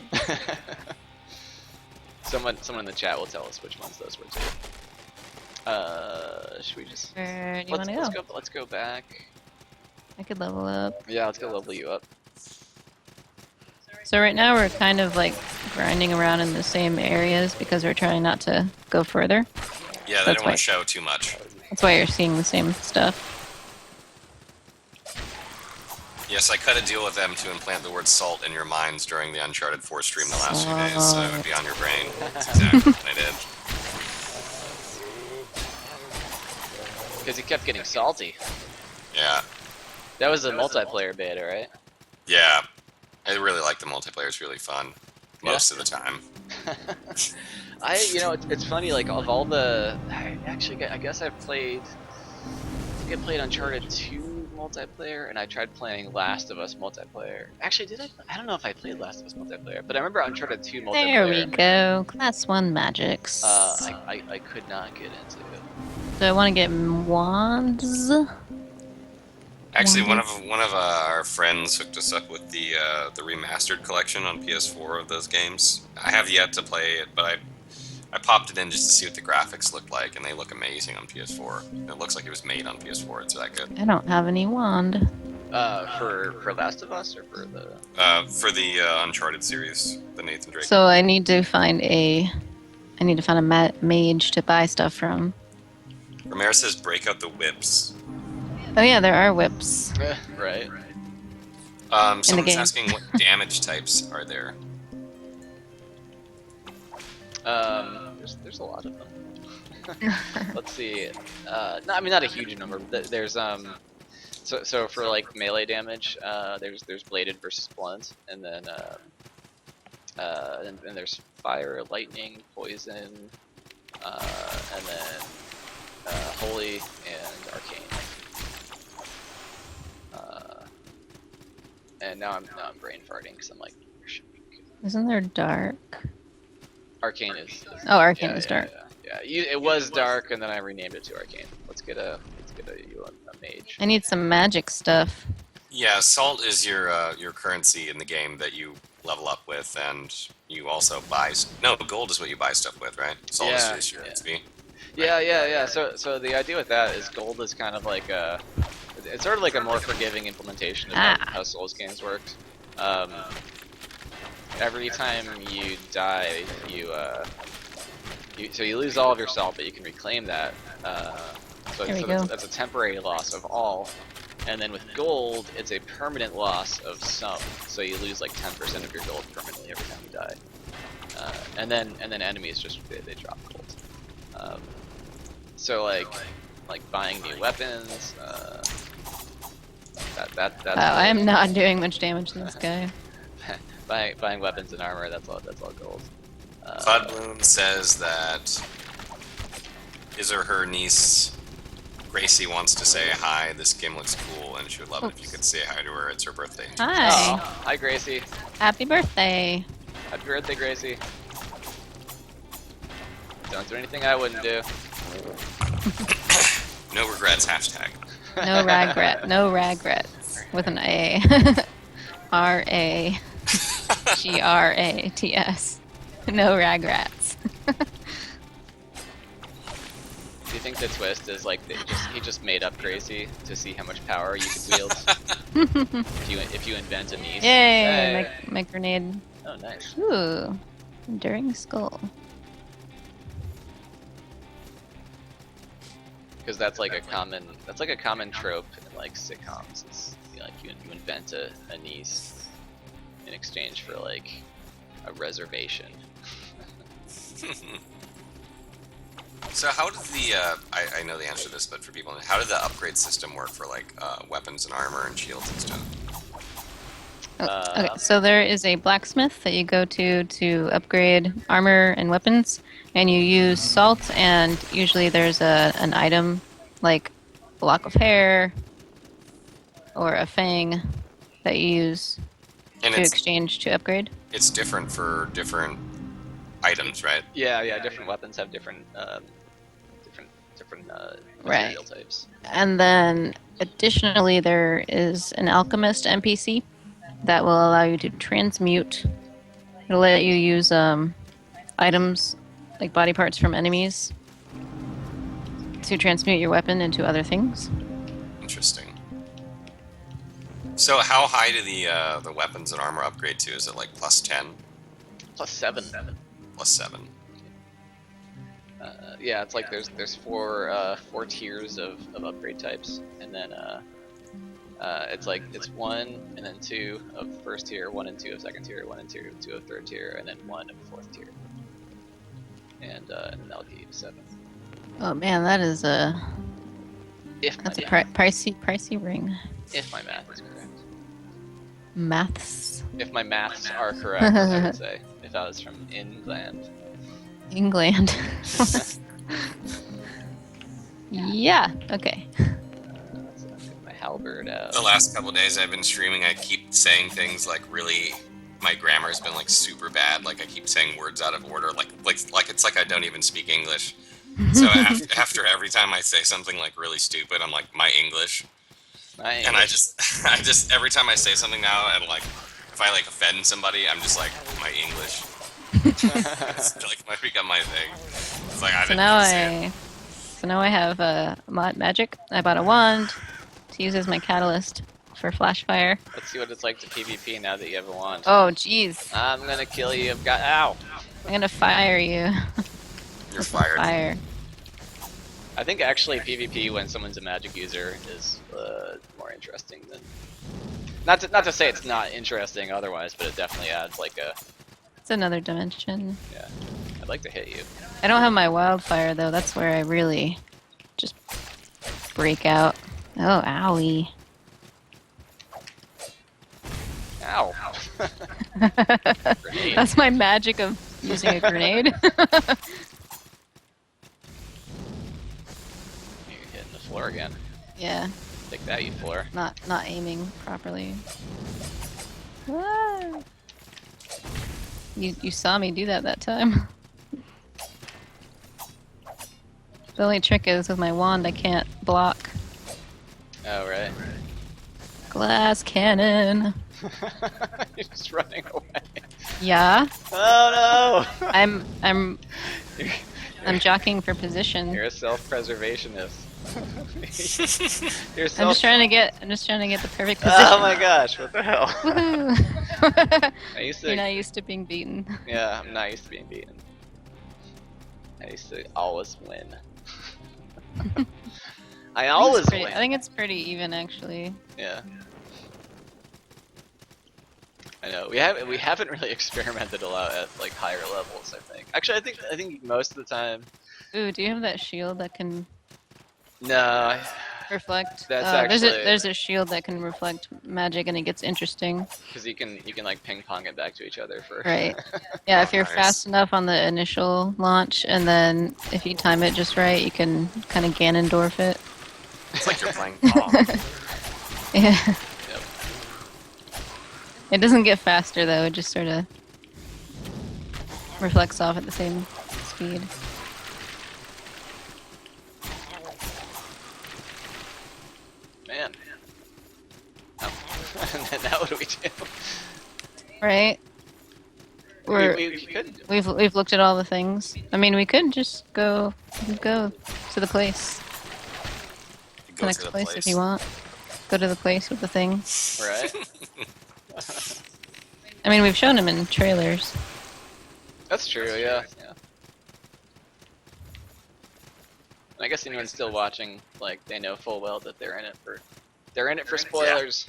Someone in the chat will tell us which ones those were too. Should we just Where do you want to go? Let's go back. I could level up. Yeah, let's go level you up. So right now we're kind of like grinding around in the same areas because we're trying not to go further. Yeah, they That's don't want why- to show too much. That's why you're seeing the same stuff. Yes, I cut a deal with them to implant the word salt in your minds during the Uncharted 4 stream the last few days, so it would be on your brain. That's exactly what I did. Because he kept getting salty. Yeah. That was a multiplayer beta, right? Yeah. I really like the multiplayer, it's really fun. Most of the time. You know, it's funny, like, of all the... I guess I think I played Uncharted 2 multiplayer, and I tried playing Last of Us multiplayer. Actually, did I? I don't know if I played Last of Us multiplayer, but I remember Uncharted 2 multiplayer. There we go. Class 1 magics. I could not get into it. So I want to get wands. Actually, one of our friends hooked us up with the remastered collection on PS4 of those games. I have yet to play it, but I popped it in just to see what the graphics looked like, and they look amazing on PS4. It looks like it was made on PS4. It's that good. I don't have any wand. For Last of Us or for the... For the Uncharted series, the Nathan Drake. So I need to find a mage to buy stuff from. Romero says break out the whips. Oh yeah, there are whips. Right. Someone's game. asking what damage types are there. There's a lot of them. Let's see. No, I mean not a huge number. But there's so for like melee damage, there's bladed versus blunt, and then and there's fire, lightning, poison, and then holy and arcane. And now I'm brain farting because I'm like, there should be Isn't there dark? arcane is Oh, arcane is dark. Yeah. It was dark, and then I renamed it to arcane. Let's get a mage. I need some magic stuff. Yeah, salt is your currency in the game that you level up with, and you also buy. No, gold is what you buy stuff with, right? Salt Yeah, is your XP. Yeah. So the idea with that is gold is kind of like it's sort of like a more forgiving implementation of how Souls games worked. Every time you die, so you lose all of your salt, but you can reclaim that. So that's a temporary loss of all. And then with gold, it's a permanent loss of some. So you lose like 10% of your gold permanently every time you die. And then enemies just they drop gold. So like buying new weapons. That's I am not doing much damage to this guy. buying weapons and armor. That's all gold. Cloud Bloom says that his or her niece Gracie wants to say hi. This game looks cool, and she would love it if you could say hi to her. It's her birthday. Hi. Oh, hi, Gracie. Happy birthday. Happy birthday, Gracie. Don't do anything I wouldn't do. No regrets. Hashtag. No regret. No regrets. With an A. RAGRATS. No regrets. Do you think the twist is like he just made up Gracie to see how much power you could wield? if you invent a niece. Yay! Hey. My grenade. Oh, nice. Ooh. Enduring skull. Because that's like a common trope in like sitcoms. It's like you invent a niece in exchange for like a reservation. So how did the I know the answer to this, but for people, how did the upgrade system work for like weapons and armor and shields and stuff? Okay, so there is a blacksmith that you go to upgrade armor and weapons, and you use salt, and usually there's an item like a lock of hair or a fang that you use And to exchange to upgrade. it's different for different items, right? Yeah. Different weapons have different Right. material types. And then additionally, there is an alchemist NPC that will allow you to transmute. It'll let you use items like body parts from enemies to transmute your weapon into other things. Interesting. So how high do the weapons and armor upgrade to? Is it like plus 10? Plus 7. Plus 7? Yeah, it's like there's four tiers of upgrade types, and then it's 1 and then 2 of first tier, 1 and 2 of second tier, 1 and 2 of third tier, and then 1 of fourth tier. And then that'll give you 7. Oh man, that is a pricey ring. If my math is correct. Maths. If my maths are correct, I would say. If I was from England. England. Yeah. Okay. Let's get my halberd out. The last couple days I've been streaming, I keep saying things like really. My grammar's been like super bad. Like I keep saying words out of order. Like it's like I don't even speak English. So after every time I say something like really stupid, I'm like my English. And I just every time I say something now, and like if I like offend somebody, I'm just like my English. It's like might become my thing. It's like I So didn't now I have magic. I bought a wand to use as my catalyst for flash fire. Let's see what it's like to PvP now that you have a wand. Oh jeez. I'm gonna kill you. Ow! I'm gonna fire you. You're fired. Fire. I think actually PvP when someone's a magic user is more interesting than. Not to say it's not interesting otherwise, but it definitely adds like a. It's another dimension. Yeah, I'd like to hit you. I don't have my wildfire though. That's where I really just break out. Oh, owie. Ow! Grenade. That's my magic of using a grenade. You're hitting the floor again. Yeah, Take that, you floor. not aiming properly. Ah. You saw me do that time. The only trick is with my wand I can't block. Oh right. Glass cannon. You're just running away. Yeah, Oh no! I'm jockeying for position. You're a self-preservationist. You're I'm just trying to get the perfect position. Oh my gosh! What the hell? Woohoo! I You're not used to being beaten. Yeah, I'm not used to being beaten. I used to always win. I always win. I think it's pretty even actually. Yeah. I know we haven't really experimented a lot at like higher levels. I think. Actually, I think most of the time. Ooh, do you have that shield that can? No. reflect. That's There's a shield that can reflect magic, and it gets interesting. because you can like ping pong it back to each other for. Right. Yeah, Oh, if you're nice. fast enough on the initial launch, and then if you time it just right, you can kind of Ganondorf it. It's like you're playing Pong. Yeah. Yep. It doesn't get faster though. It just sort of reflects off at the same speed. Man. Oh. And then now what do we do? Right. We could. We've looked at all the things. I mean, we could just go to the place. The Go next to the place if you want. Go to the place with the thing. Right. I mean, we've shown them in trailers. That's true. Yeah. Yeah. And I guess anyone still watching, like, they know full well that they're in it for spoilers.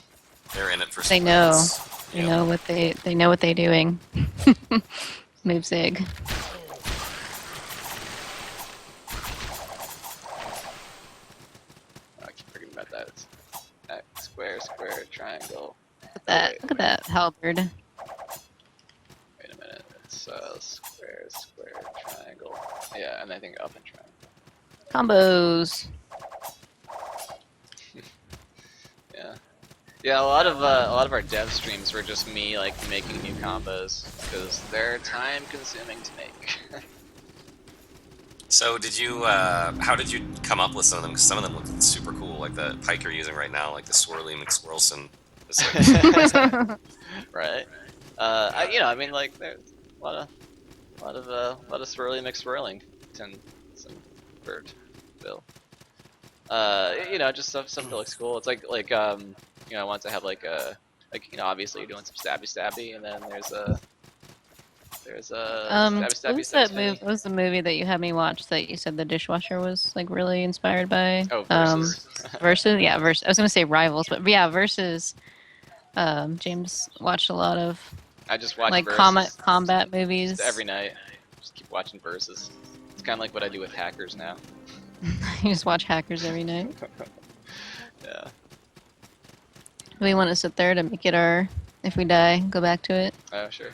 They're in it for They know. spoilers. They Yep. know what they're doing. Move Zig. Oh, I keep forgetting about that. It's square, square, triangle. Look at that halberd. Wait a minute. It's square, square, triangle. Yeah, and I think up and triangle. Combos. Yeah. Yeah, a lot of our dev streams were just me like making new combos because they're time consuming to make. So did you? How did you come up with some of them? 'Cause some of them look super cool, like the pike you're using right now, like the swirly McSwirlson. It's like, Right. I mean, like there's a lot of swirly McSwirling and some bird bill. Just stuff that looks cool. It's like I want to have like obviously you're doing some stabby, and then there's a What was that movie? What was the movie that you had me watch that you said the dishwasher was like really inspired by? Oh, Versus. Versus, yeah, Versus. I was gonna say Rivals, but yeah, Versus. James watched a lot of I just watch like Versus combat movies just every night. Just keep watching Versus. It's kind of like what I do with hackers now. You just watch Hackers every night. Yeah. We want to sit there to make it our. If we die, go back to it. Oh, sure.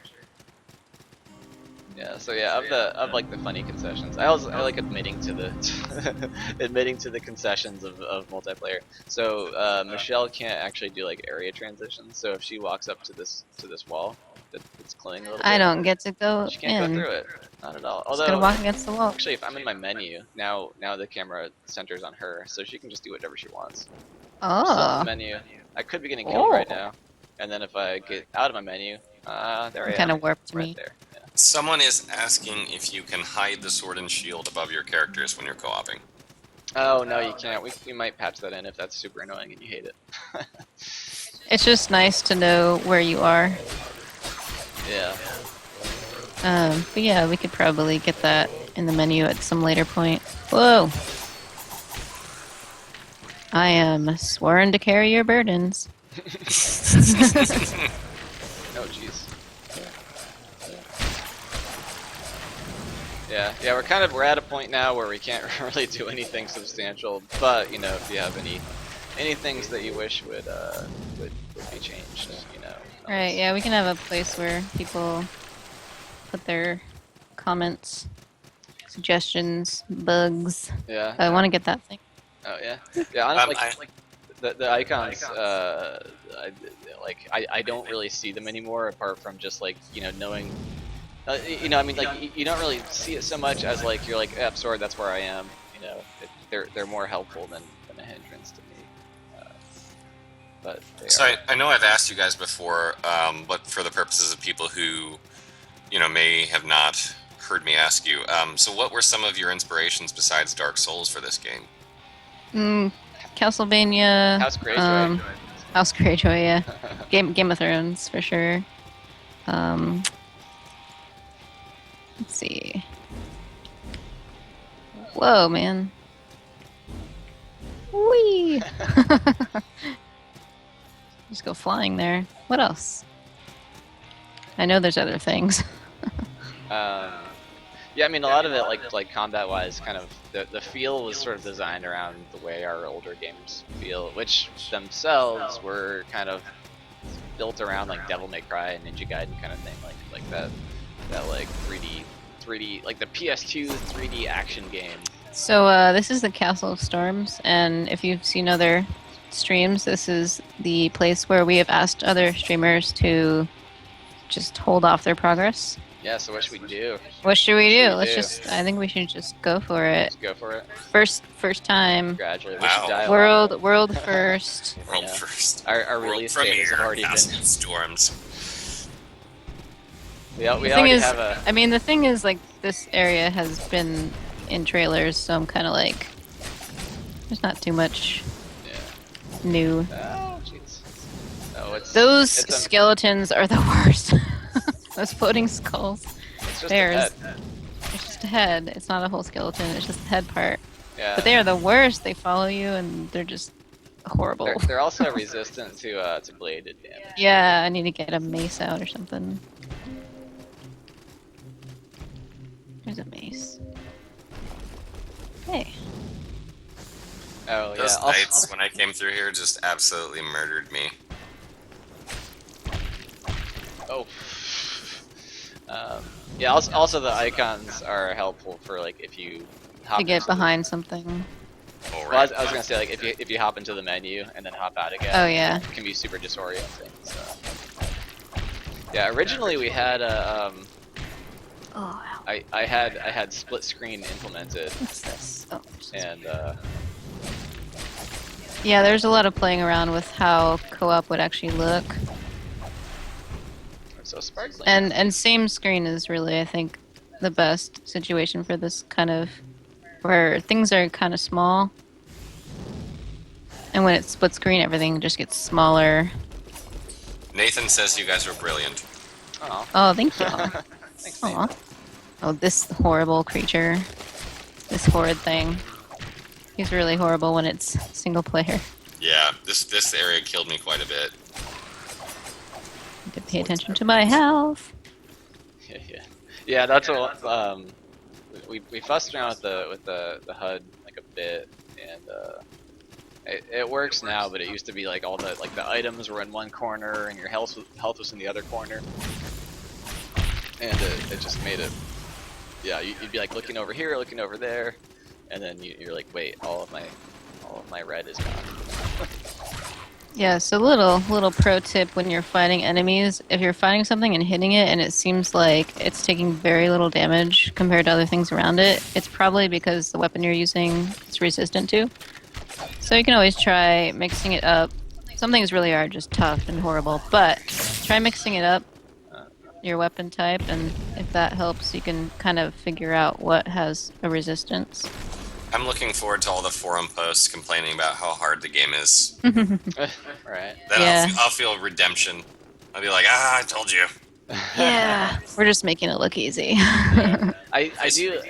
Yeah, so yeah, of like the funny concessions, I like admitting to the concessions of multiplayer. So Michelle can't actually do like area transitions. So if she walks up to this wall that's clinging a little bit, I don't get to go she can't in. go through it. Not at all. Just gonna Although walk against the wall. actually, if I'm in my menu now the camera centers on her, so she can just do whatever she wants. Still in the Oh, menu. I could be getting killed right now, and then if I get out of my menu, there I am. kind of warped Right me. there. Yeah. someone is asking if you can hide the sword and shield above your characters when you're co-oping. Oh no, you can't. We might patch that in if that's super annoying and you hate it. It's just nice to know where you are. Yeah. But yeah, we could probably get that in the menu at some later point. Whoa! I am sworn to carry your burdens. Oh jeez. Yeah, we're at a point now where we can't really do anything substantial, but if you have any things that you wish would be changed, Right, yeah, we can have a place where people put their comments, suggestions, bugs. Yeah. I want to get that thing. Oh yeah. Yeah, honestly, the icons, I don't really see them anymore apart from just knowing. You don't really see it so much as you're like, sword, that's where I am. They're more helpful than a hindrance to me. But So I know I've asked you guys before, but for the purposes of people who, may have not heard me ask you, so what were some of your inspirations besides Dark Souls for this game? Castlevania. House Greyjoy. House Greyjoy, yeah. Game of Thrones for sure. Let's see. Whoa, man. Whee! Just go flying there. What else? I know there's other things. Yeah, I mean a lot of it like combat wise kind of the feel was sort of designed around the way our older games feel, which themselves were kind of built around like Devil May Cry and Ninja Gaiden kind of thing, like that like 3D like the PS2 3D action game. So this is the Castle of Storms, and if you've seen other streams, this is the place where we have asked other streamers to just hold off their progress. Yeah, so what should we do? What should we do? Let's I think we should just go for it. Let's go for it. First time. Congratulations. Wow. World first. World Yeah. first. Our World release date has premiere. already been. Castle of Storms. We The already thing is, have a. I mean, the thing is, like, this area has been in trailers, so I'm kind of like, there's not too much Yeah. new. Oh, jeez. Oh, Those it's a- skeletons are the worst. Those floating skulls. It's just There's- a head. It's just a head. It's not a whole skeleton. It's just the head part. Yeah. But they are the worst. They follow you, and they're just horrible. They're also resistant to bladed damage. Yeah, I need to get a mace out or something. There's a mace. Hey. Oh yeah. Those Also, knights, when I came through here, just absolutely murdered me. oh. Yeah. Also, the icons are helpful for like if you hop To get into the- behind something. All Well, right. I was gonna say like if you hop into the menu and then hop out again. Oh, yeah. It can be super disorienting. So. Yeah. Originally we had a. Oh, wow. I had split screen implemented, What's this? Oh, there's this. and Yeah, there's a lot of playing around with how co-op would actually look. it's so sparkling. And same screen is really, I think, the best situation for this kind of, where things are kind of small. And when it's split screen, everything just gets smaller. Nathan says you guys were brilliant. Oh, Oh, thank you. thanks, Aw. Nathan. Oh, this horrible creature. This horrid thing. He's really horrible when it's single player. Yeah, this area killed me quite a bit. Need to pay attention to my health. Yeah. That's what we fussed around with the HUD like a bit, and it works now, but it used to be like all the items were in one corner and your health was in the other corner, and it just made it. Yeah, you'd be like looking over here, looking over there, and then you're like, wait, all of my red is gone. Yeah, so little pro tip when you're fighting enemies, if you're fighting something and hitting it and it seems like it's taking very little damage compared to other things around it, it's probably because the weapon you're using is resistant to. So you can always try mixing it up. Some things really are just tough and horrible, but try mixing it up, your weapon type, and if that helps, you can kind of figure out what has a resistance. I'm looking forward to all the forum posts complaining about how hard the game is. Right. Then Yeah. I'll feel redemption. I'll be like, I told you. Yeah, we're just making it look easy. I do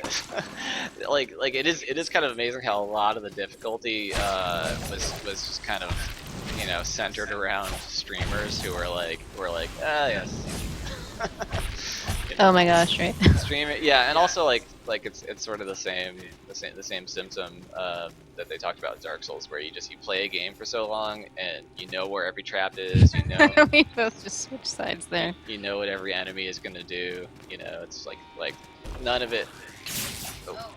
like it is kind of amazing how a lot of the difficulty was just kind of centered around streamers who were like ah yes. Oh my gosh, right? Stream it, yeah, and also like it's sort of the same symptom that they talked about in Dark Souls, where you play a game for so long and you know where every trap is, We both just switch sides there. you know what every enemy is gonna do, it's like none of it.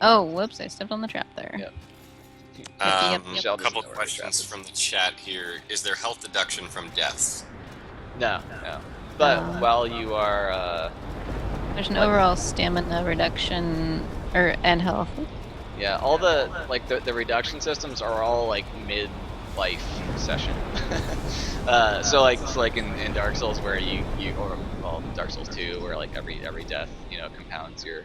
Oh, whoops, I stepped on the trap there. Yep. Yep. Michelle Couple doesn't know where the trap questions is. from the chat here. Is there health deduction from deaths? No. But Uh, while you are There's an overall stamina reduction, and health. yeah, all the the reduction systems are all like mid-life session. So like in Dark Souls where or Dark Souls 2 where like every death compounds your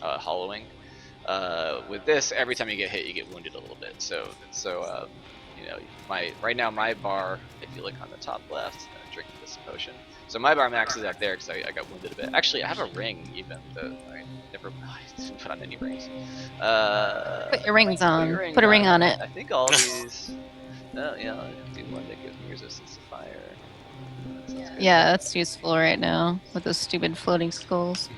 hollowing. With this, every time you get hit, you get wounded a little bit. So right now my bar, if you look on the top left, drinking this potion. So my bar maxes out there because I got wounded a bit. Actually, I have a ring even. I never didn't put on any rings. Put your rings on. Put your ring Put a ring on it. I think all these. Oh yeah, I'll do one that gives me resistance to fire. That sounds good. Yeah, that's useful right now with those stupid floating skulls.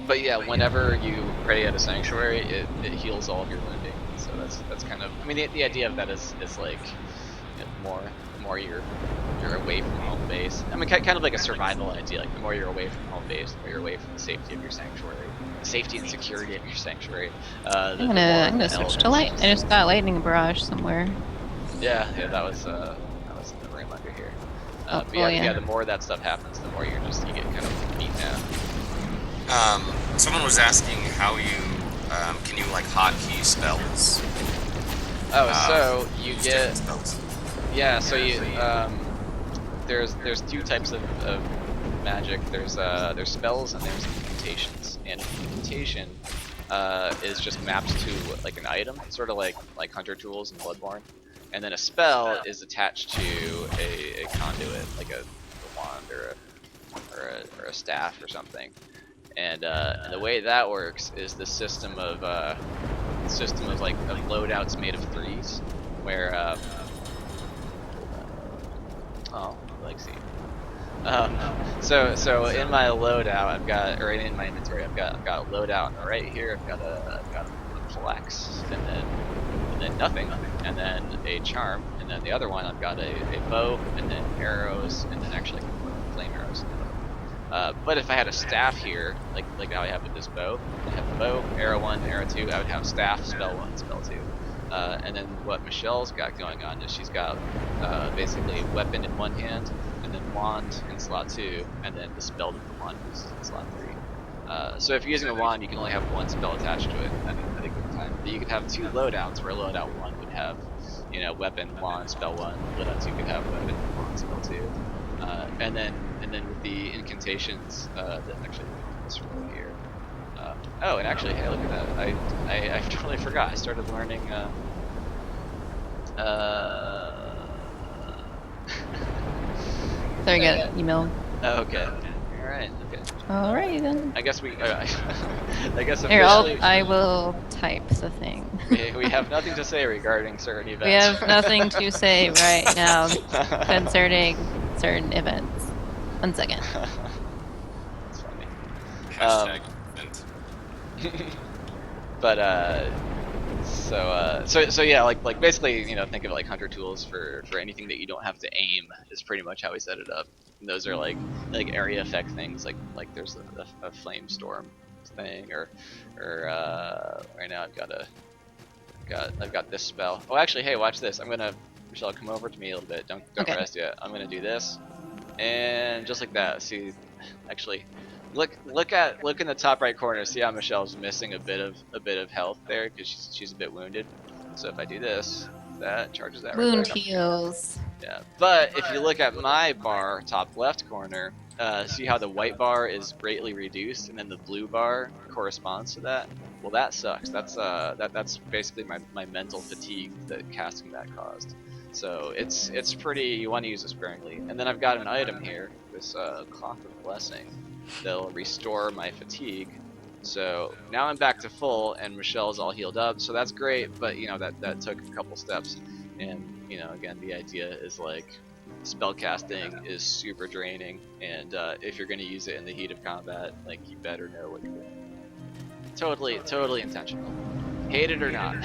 But yeah, whenever you pray at a sanctuary, it heals all of your wounding. So that's kind of, I mean, the idea of that is like, you know, the more you're away from home base. I mean, kind of like a survival idea. Like the more you're away from home base, the more you're away from the safety of your sanctuary, the safety and security of your sanctuary. I'm gonna switch to light. I just got lightning barrage somewhere. Yeah, that was in the room under here. Oh, but yeah, yeah. the more that stuff happens, the more you get kind of beat down. Someone was asking how you can you like hotkey spells? Oh, so you use get different spells. yeah. So you there's two types of magic. There's spells and there's incantations. And incantation is just mapped to like an item, sort of like Hunter Tools and Bloodborne. And then a spell is attached to a conduit, like a wand or a staff or something. And the way that works is the system of loadouts made of threes, where so in my loadout I've got, or in my inventory I've got a loadout on the right here. I've got a flex, and then nothing, and then a charm, and then the other one I've got a bow, and then arrows, and then actually flame arrows. But if I had a staff here, like how I have with this bow, I have bow, arrow 1, arrow 2, I would have staff, spell 1, spell 2. And then what Michelle's got going on is she's got basically weapon in one hand, and then wand in slot 2, and then the spell with the wand is in slot 3. So if you're using a wand, you can only have one spell attached to it at a given time. But you could have two loadouts, where loadout 1 would have, you know, weapon, wand, spell 1. Loadout 2 could have weapon, wand, spell 2. And then with the incantations, actually this row here. Oh, and actually, hey, look at that! I totally forgot. I started learning. There you go. Email. Oh, okay. All right. Okay. Alrighty then. I guess we. I guess Here, officially. I will type the thing. We have nothing to say regarding certain events. We have nothing to say right now concerning certain events. 1 second. That's funny. Hashtag event. But so yeah, like basically, you know, think of it like Hunter Tools for anything that you don't have to aim is pretty much how we set it up. And those are like area effect things, like there's a flame storm thing, or right now I've got this spell. Oh, actually, hey, watch this. Michelle, come over to me a little bit. Don't Okay. rest yet. I'm gonna do this, and just like that. See, actually, look in the top right corner. See how Michelle's missing a bit of health there because she's a bit wounded. So if I do this, that charges that. Wound right back up. heals. Yeah, but if you look at my bar, top left corner, see how the white bar is greatly reduced, and then the blue bar corresponds to that. Well, that sucks. That's basically my mental fatigue that casting that caused. So it's pretty. You want to use it sparingly. And then I've got an item here, this cloth of blessing, that'll restore my fatigue. So now I'm back to full, and Michelle's all healed up. So that's great, but you know that took a couple steps. And you know, again, the idea is like spellcasting is super draining, and if you're going to use it in the heat of combat, like you better know what you're doing. Totally intentional. Hate it or not.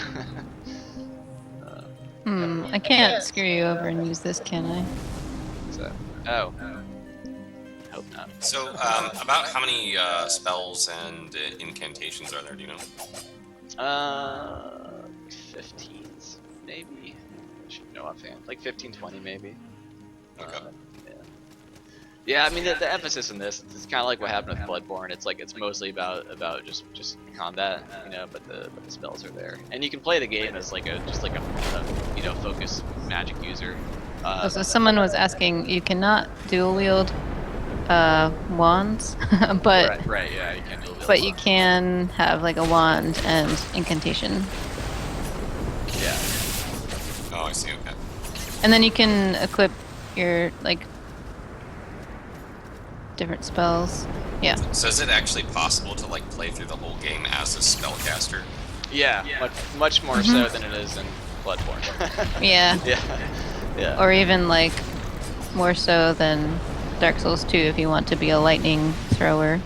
I can't screw you over and use this, can I? So, hope not. So, about how many spells and incantations are there? Do you know? 15s maybe. I should know offhand. Like 15, 20 maybe. Okay. Yeah, I mean the emphasis in this is kind of like what happened with Bloodborne. It's like it's mostly about just combat, you know, but the spells are there, and you can play the game as like a you know, focused magic user. So someone was asking, you cannot dual wield wands, but right, yeah, you can't dual wield. but you can have like a wand and incantation, Yeah. Oh, I see. Okay. and then you can equip your like different spells. Yeah. So is it actually possible to like play through the whole game as a spellcaster? Yeah, much more so than it is in Bloodborne. Yeah. Yeah. Or even like more so than Dark Souls 2 if you want to be a lightning thrower.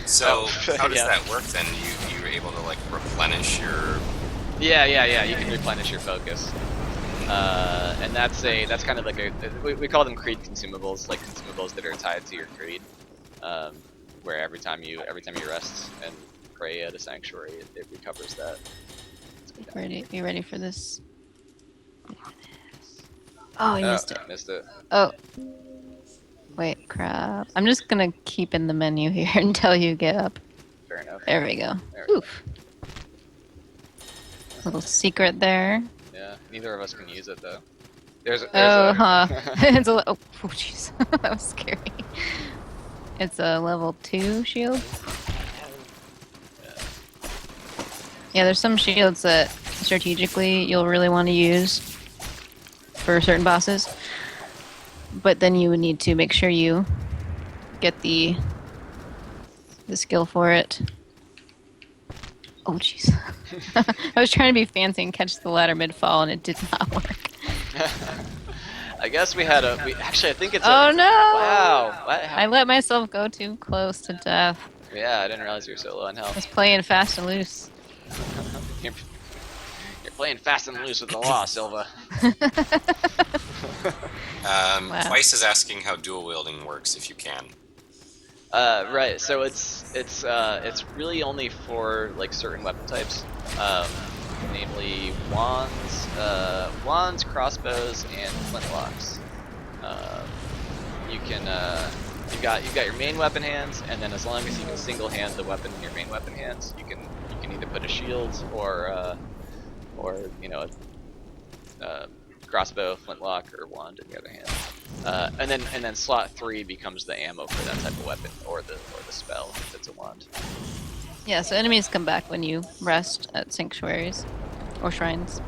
So how does yeah. that work then? You're able to like replenish your. Yeah. You can replenish your focus, and that's kind of like we call them creed consumables, like consumables that are tied to your creed, where every time you rest and pray at a sanctuary, it recovers that. You ready for this? Oh, you missed it. Missed it. Oh. Wait, crap. I'm just gonna keep in the menu here until you get up. Fair enough. There we go. There we go. Oof. Little secret there. Yeah, neither of us can use it though. There's It's a oh jeez. That was scary. It's a level 2 shield. Yeah, there's some shields that strategically you'll really want to use for certain bosses. But then you would need to make sure you get the skill for it. Oh jeez. I was trying to be fancy and catch the ladder mid-fall and it did not work. I guess we actually I think it's Oh no! Wow. I let myself go too close to death. Yeah, I didn't realize you were so low on I health. was playing fast and loose. You're playing fast and loose with the law, Silva. Wow. Twice is asking how dual wielding works if you can. Right. So it's really only for like certain weapon types, namely wands, crossbows, and flintlocks. You can you got your main weapon hands, and then as long as you can single hand the weapon in your main weapon hands, you can either put a shield or you know a crossbow, flintlock, or wand in the other hand. And then slot 3 becomes the ammo for that type of weapon or the spell if it's a wand. Yeah, so enemies come back when you rest at sanctuaries or shrines.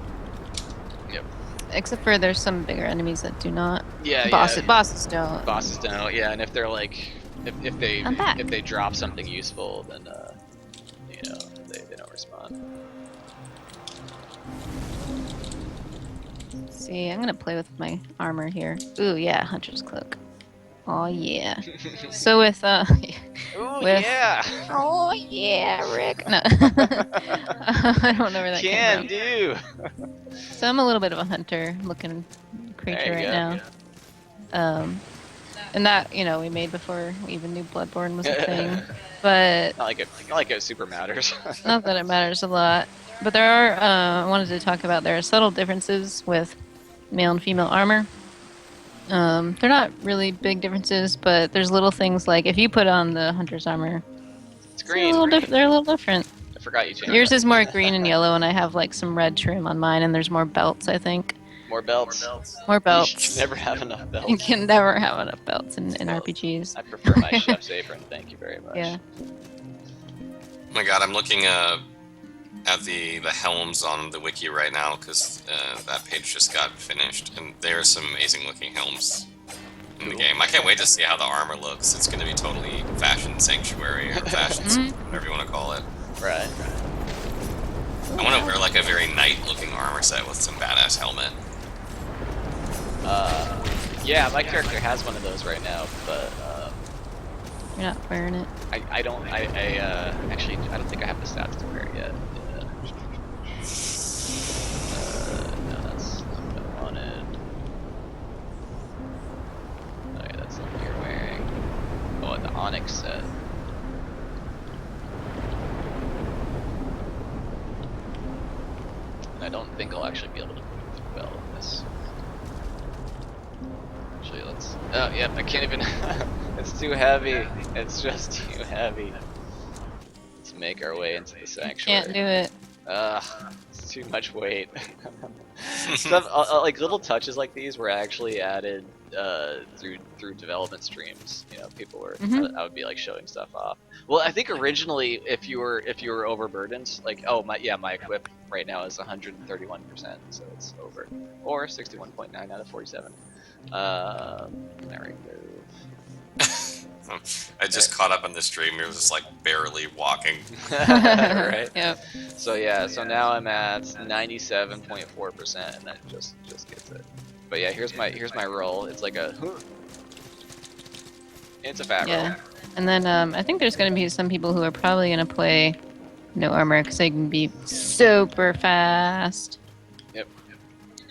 Yep. Except for there's some bigger enemies that do not. Yeah. Bosses don't. Bosses don't. Yeah, and if they're like if they drop something useful, then you know they don't respond. See, I'm gonna play with my armor here. Ooh, yeah, Hunter's Cloak. Oh yeah. So with Ooh, yeah. Oh yeah, Rick. No, I don't know where that Can came do. from. So I'm a little bit of a hunter-looking creature right now. And that we made before we even knew Bloodborne was a thing. But Not like it super matters. not that it matters a lot. But there are. I wanted to talk about there are subtle differences with male and female armor. They're not really big differences, but there's little things like if you put on the hunter's armor, It's green. they're a little different. I forgot you changed. Yours that. is more green and yellow, and I have like some red trim on mine, and there's more belts, I think. More belts. More You belts. can never have enough belts. You can never have enough belts in RPGs. I prefer my chef's apron. Thank you very much. Yeah. Oh my god, I'm looking at the helms on the wiki right now because that page just got finished, and there are some amazing looking helms in the game. I can't wait to see how the armor looks. It's going to be totally fashion sanctuary or fashion, whatever you want to call it. Right. I want to wear like a very knight looking armor set with some badass helmet. Yeah, my character has one of those right now, but You're not wearing it. I don't. Actually, I don't think I have the stats to wear it yet. No, that's not what I wanted. Oh yeah, that's not what you're wearing. Oh, the Onyx set. And I don't think I'll actually be able to move well in this. Actually, let's. Oh, yep, I can't even. It's too heavy. It's just too heavy. Let's make our way into the sanctuary. Can't do it. It's too much weight. Stuff like little touches like these were actually added through development streams. You know, people were I would be like showing stuff off. Well, I think originally if you were overburdened, like my equip right now is 131%, so it's over, or 61.9 out of 47. I remove. I just caught up on the stream. You're just like barely walking. Right. Yep. So yeah, so now I'm at 97.4%, and that just gets it. But yeah, here's my roll. It's like it's a fat roll. And then I think there's going to be some people who are probably going to play no armor because they can be super fast. Yep.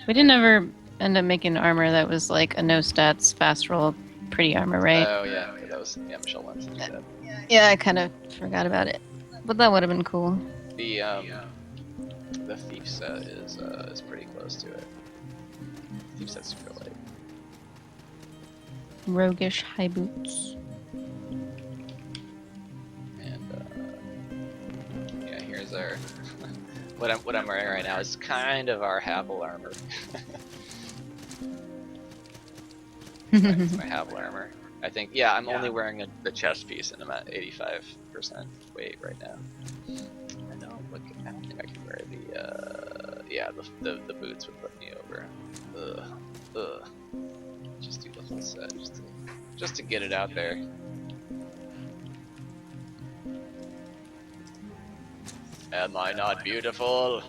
We didn't ever end up making armor that was like a no stats fast roll pretty armor, right? Oh yeah, that was Michelle once said. Yeah, I kind of forgot about it, but that would have been cool. The thief set is pretty close to it. Thief set's super light. Roguish high boots. And yeah, here's our what I'm wearing right now is kind of our Havel armor. It's my Havel armor. I think I'm only wearing the chest piece and I'm at 85% weight right now. I don't think I can wear the boots would put me over. Ugh. Just do the full set just to get it out there. Am I not beautiful?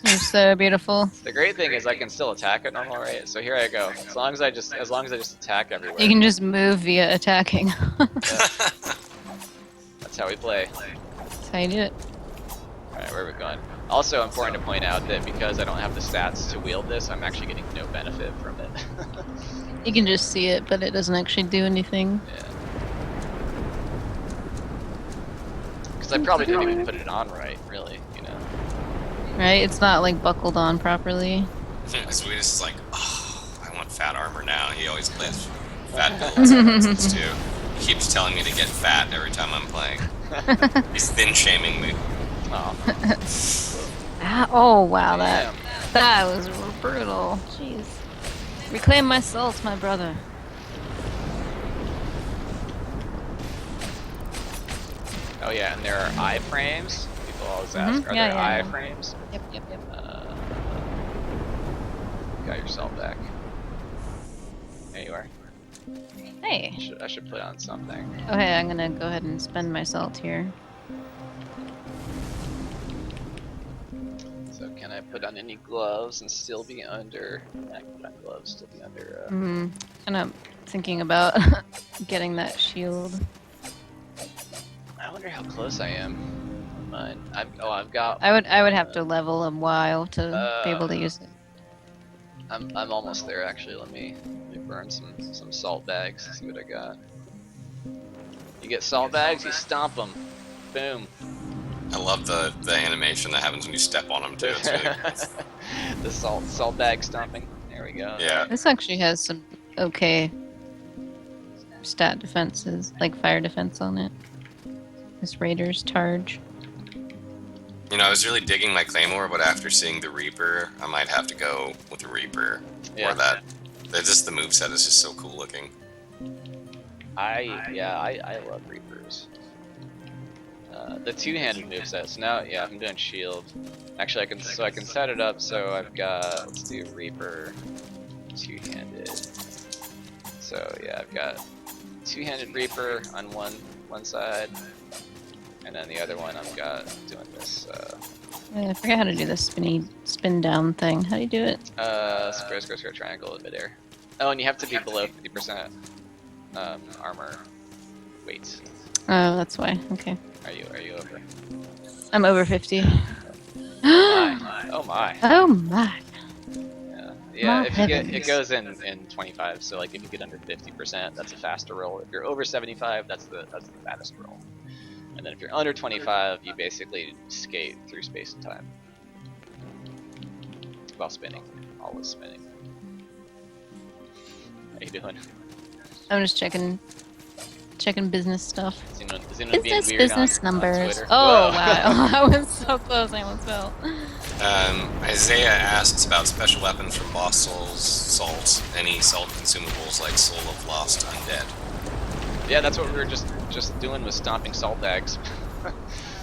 You're so beautiful. The great thing is I can still attack at normal rate. So here I go. As long as I just attack everywhere. You can just move via attacking. Yeah. That's how we play. That's how you do it. Alright, where are we going? Also important to point out that because I don't have the stats to wield this, I'm actually getting no benefit from it. You can just see it, but it doesn't actually do anything. Yeah. Because I probably didn't even put it on right, really, you know. Right? It's not like buckled on properly. Sweetest is like, oh, I want fat armor now. He always plays fat builds since too. He keeps telling me to get fat every time I'm playing. He's thin shaming me. Oh. Oh wow, Damn. that was brutal. Jeez. Reclaim my salt, my brother. Oh yeah, and there are iframes. People always ask, are there iframes? Yep. Got your salt back. There you are. Hey. I should put on something. Oh hey, I'm gonna go ahead and spend my salt here. So can I put on any gloves and still be under? I can put on gloves, still be under. Kind of thinking about getting that shield. I wonder how close I am. On mine. I've got. I would have to level a while to be able to use it. I'm almost there actually. Let me burn some salt bags. See what I got. You get salt bags, you stomp them. Boom. I love the animation that happens when you step on them too. It's really cool. The salt bag stomping. There we go. Yeah. This actually has some okay stat defenses, like fire defense on it. This Raider's Targe. You know, I was really digging my Claymore, but after seeing the Reaper, I might have to go with the Reaper. Yeah. Or that. Just the moveset is just so cool looking. I love Reapers. The two-handed moveset. So now, I'm doing shield. Actually, I can set it up so I've got. Let's do Reaper, two-handed. So yeah, I've got two-handed Reaper on one side, and then the other one I've got doing this. I forget how to do this spin down thing. How do you do it? Square, triangle in midair. Oh, and you have to be below 50% armor weight. Oh, that's why. Okay. Are you over? I'm over 50. Oh my. Oh my. Yeah. My If you get heavens. it goes in 25. So like if you get under 50%, that's a faster roll. If you're over 75, that's the fattest roll. And then if you're under 25, you basically skate through space and time while spinning, always spinning. How you doing? I'm just checking business stuff. Is anyone being weird Business on numbers. Twitter? Oh Whoa. wow, I was so close. I almost fell. Isaiah asks about special weapons from Lost Souls, Salt. Any salt consumables like Soul of Lost Undead? Yeah, that's what we were just doing with stomping salt bags.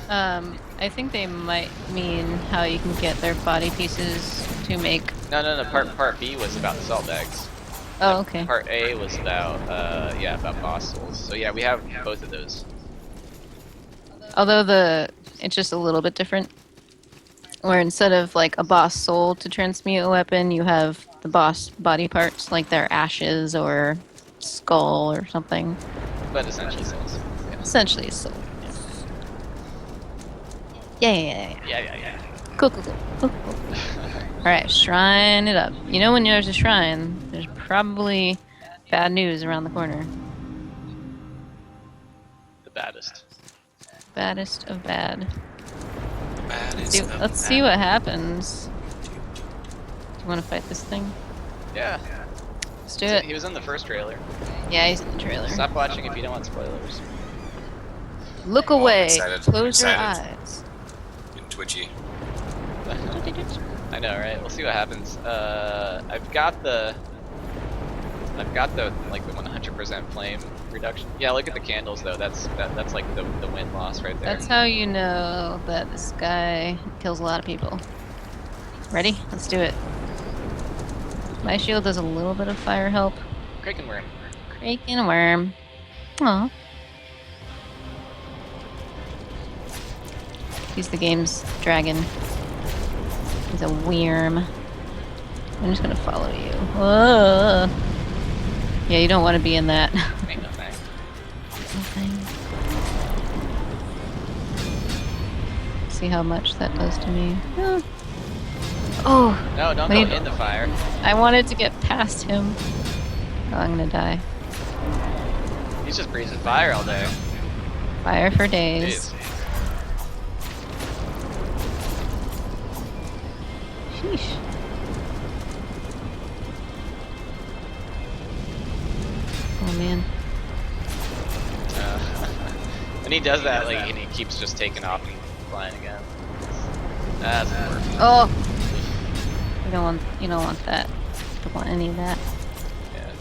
I think they might mean how you can get their body pieces to make. No. Part B was about the salt bags. Oh, okay. Part A was about about boss souls. So yeah, we have both of those. Although it's just a little bit different. Where instead of like a boss soul to transmute a weapon, you have the boss body parts, like their ashes or skull or something. but essentially souls. Essentially, so. Yeah. Yeah. Cool. Alright, shrine it up. You know when there's a shrine, there's probably bad news around the corner. The baddest. Baddest of bad. Baddest of Let's see what happens. Do you want to fight this thing? Yeah. Let's do it. He was in the first trailer. Yeah, he's in the trailer. Stop watching if you don't want spoilers. Look Oh, I'm away. excited. Close your Excited. eyes. Getting twitchy. I know, right? We'll see what happens. I've got the like the 100% flame reduction. Yeah, look at the candles though. That's like the win loss right there. That's how you know that this guy kills a lot of people. Ready? Let's do it. My shield does a little bit of fire help. Kraken worm. Kraken worm. Aw. He's the game's dragon. He's a worm. I'm just gonna follow you. Whoa. Yeah, you don't want to be in that. Ain't no thing. See how much that does to me. Oh. No, don't Wait. go in the fire. I wanted to get past him. Oh, I'm gonna die. He's just breathing fire all day. Fire for days. Jeez. Sheesh. Oh man. When he does that, like, and he keeps just taking off and flying again. That's perfect. Oh. You don't want that. Don't want any of that. Yeah.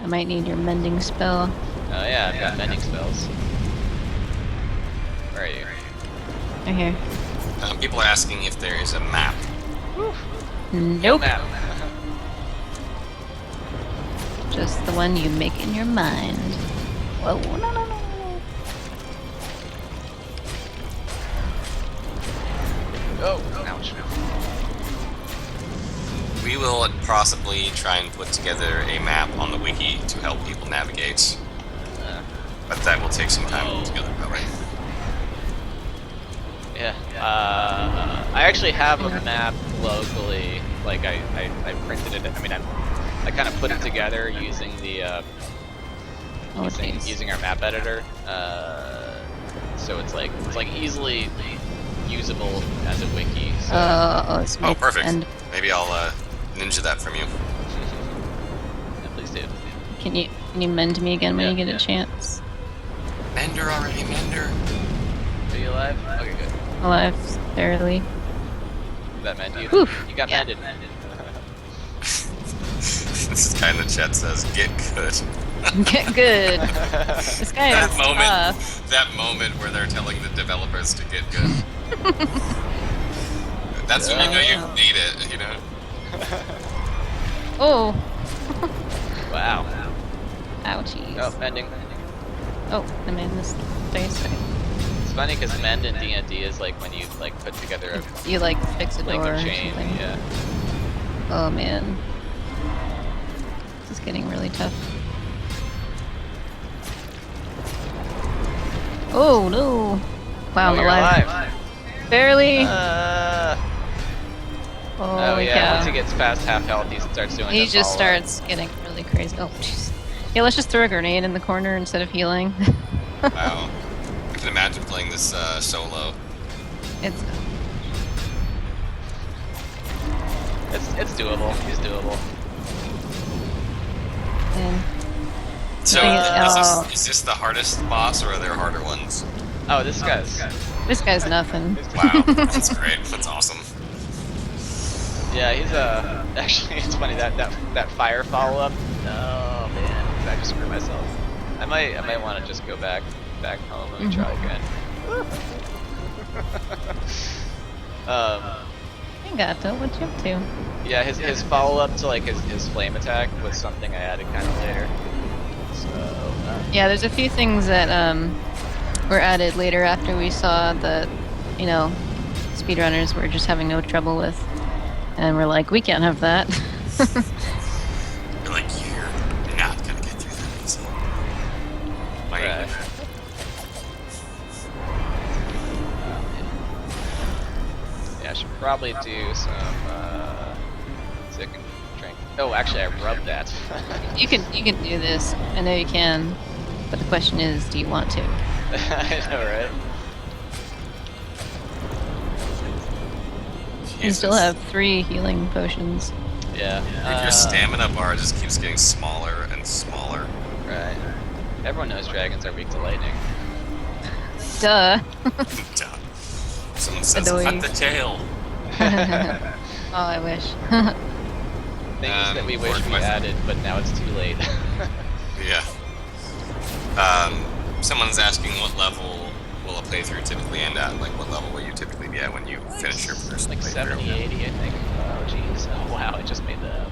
I might need your mending spell. Oh yeah, I've got mending spells. Where are you? Right here. People are asking if there is a map. Nope. Map. Just the one you make in your mind. Whoa, no. Oh, ouch. We will possibly try and put together a map on the wiki to help people navigate. But that will take some time to put together, probably. Yeah. I actually have a map locally. Like I printed it. I mean, I kind of put it together using the using our map editor. So it's like easily usable as a wiki. So. It's Oh, perfect. And Maybe I'll ninja that from you. Yeah, please do. can you mend me again when you get a chance? Mender already, Mender. Are you alive? Okay, good. Alive, barely. That mend you. Oof. You got Yeah. mended. This guy in the chat says, "Get good." Get good. This guy That is moment, tough. that moment where they're telling the developers to get good. That's when you know you need it, you know. Oh. Wow. Ouchies. Oh, mending. Oh, I made this face. It's funny because mend in D&D is like when you like put together a You like fix a link door of or chain. something. Yeah. Oh man. This is getting really tough. Oh no! Wow, I'm you're alive. Barely. Oh yeah. cow. Once he gets past half health, he starts doing. He the just follow-up. starts getting really crazy. Oh jeez. Yeah, let's just throw a grenade in the corner instead of healing. Wow. I can imagine playing this solo. It's It's doable. He's doable. and So, Oh. is this the hardest boss, or are there harder ones? Oh, this guy's. this guy's nothing. Wow, that's great. That's awesome. Yeah, he's actually it's funny that fire follow up. Oh man, I just screwed myself. I might want to just go back home. Let me try again. Hey Gato, what you up to? Yeah, his follow up to like his flame attack was something I added kind of later. So Yeah, there's a few things that were added later after we saw that, you know, speedrunners were just having no trouble with. And we're like, we can't have that. You're like, you're not gonna get through that easy. probably do some. See if I can drink. Oh, actually, I rubbed that. You can do this. I know you can, but the question is, do you want to? I know, right? You still have 3 healing potions. Yeah. Your stamina bar just keeps getting smaller and smaller. Right. Everyone knows dragons are weak to lightning. Duh. Duh. Someone says, Annoying. cut the tail. Oh, I wish. Things that we wish we added, but now it's too late. Yeah. Someone's asking what level will a playthrough typically end at? Like, what level will you typically be at when you finish your first Like playthrough? 70, 80, I think. Oh, jeez. Oh, wow, I just made that up.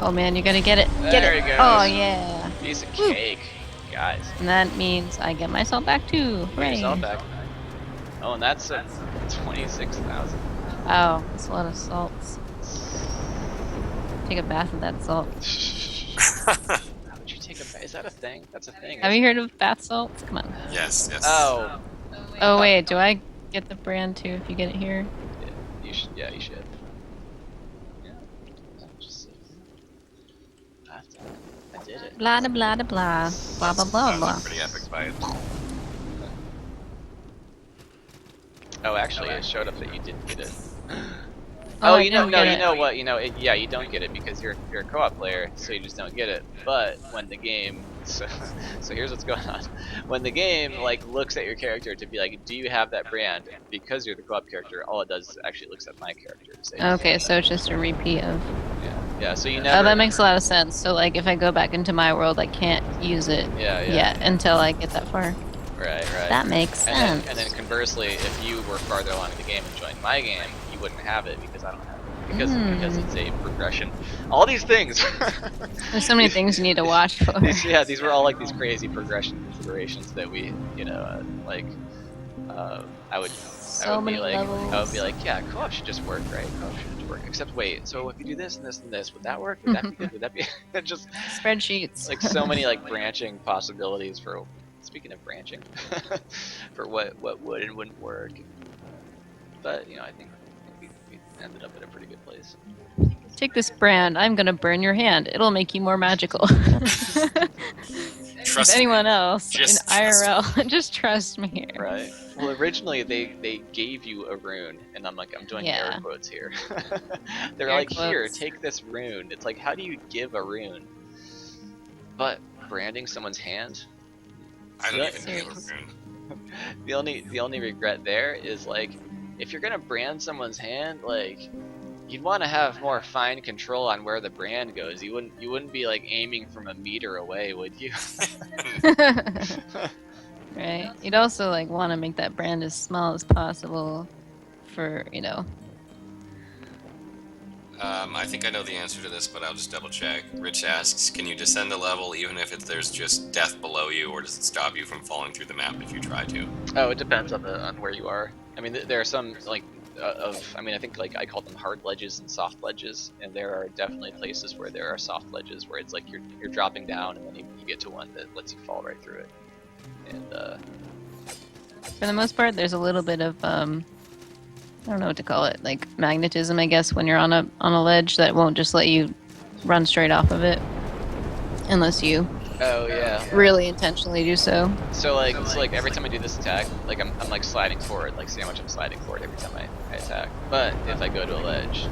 Oh man, you gotta get it. Get There it. he goes. Oh yeah. Piece of cake, guys. And that means I get myself back too. Get Hooray. yourself back. Oh, and that's 26,000. Oh, that's a lot of salts. Take a bath of that salt. How would you take a bath? Is that a thing? That's a thing. Have you heard of bath salts? Come on. Yes, yes. Oh. Oh wait, do I get the brand too if you get it here? Yeah, you should. Yeah, you should. Yeah. Just, I did it. Blah blah blah blah blah blah blah That blah. was a pretty epic fight. Oh, actually, it showed up that you didn't get it. Oh, Oh, I you know, didn't no, get you it. know what? You know, yeah, you don't get it because you're a co-op player, so you just don't get it. But when the game, so here's what's going on. When the game like looks at your character to be like, do you have that brand? Because you're the co-op character, all it does is actually looks at my character to say. Okay, so it's just a repeat of. Yeah. So you never. Oh, that makes a lot of sense. So like, if I go back into my world, I can't use it Yeah. yet until I get that far. Right. That makes sense. And then conversely, if you were farther along in the game and joined my game, you wouldn't have it because I don't have it. Because it's a progression. All these things. There's so many things you need to watch for. These were all like these crazy progression considerations that we, I would many levels. I would be like, yeah, co-op should just work, right? Co-op should just work. Except wait, so if you do this and this and this, would that work? Would that be good? Would that be just Spreadsheets. like so many like branching possibilities for. Speaking of branching, for what would and wouldn't work. But I think we ended up at a pretty good place. Take this brand. I'm gonna burn your hand. It'll make you more magical. Trust if anyone else Just in IRL, just trust me here. Right. Well, originally they gave you a rune, and I'm doing Yeah. air quotes here. They're Air like, here, quotes. take this rune. It's like, how do you give a rune? But branding someone's hand. I don't Yeah. even need a rune. The only regret there is like, if you're gonna brand someone's hand, like, you'd want to have more fine control on where the brand goes. You wouldn't be like aiming from a meter away, would you? Right. You'd also like want to make that brand as small as possible for I think I know the answer to this, but I'll just double check. Rich asks, can you descend a level even if there's just death below you, or does it stop you from falling through the map if you try to? Oh, it depends on where you are. I mean, there are some like I think like I call them hard ledges and soft ledges, and there are definitely places where there are soft ledges where it's like you're dropping down and then you get to one that lets you fall right through it. And For the most part, there's a little bit of I don't know what to call it, like magnetism, I guess, when you're on a ledge that won't just let you run straight off of it, unless you oh yeah. really intentionally do so. So like every time I do this attack, like I'm like sliding forward, like see how much I'm sliding forward every time I attack. But if I go to a ledge,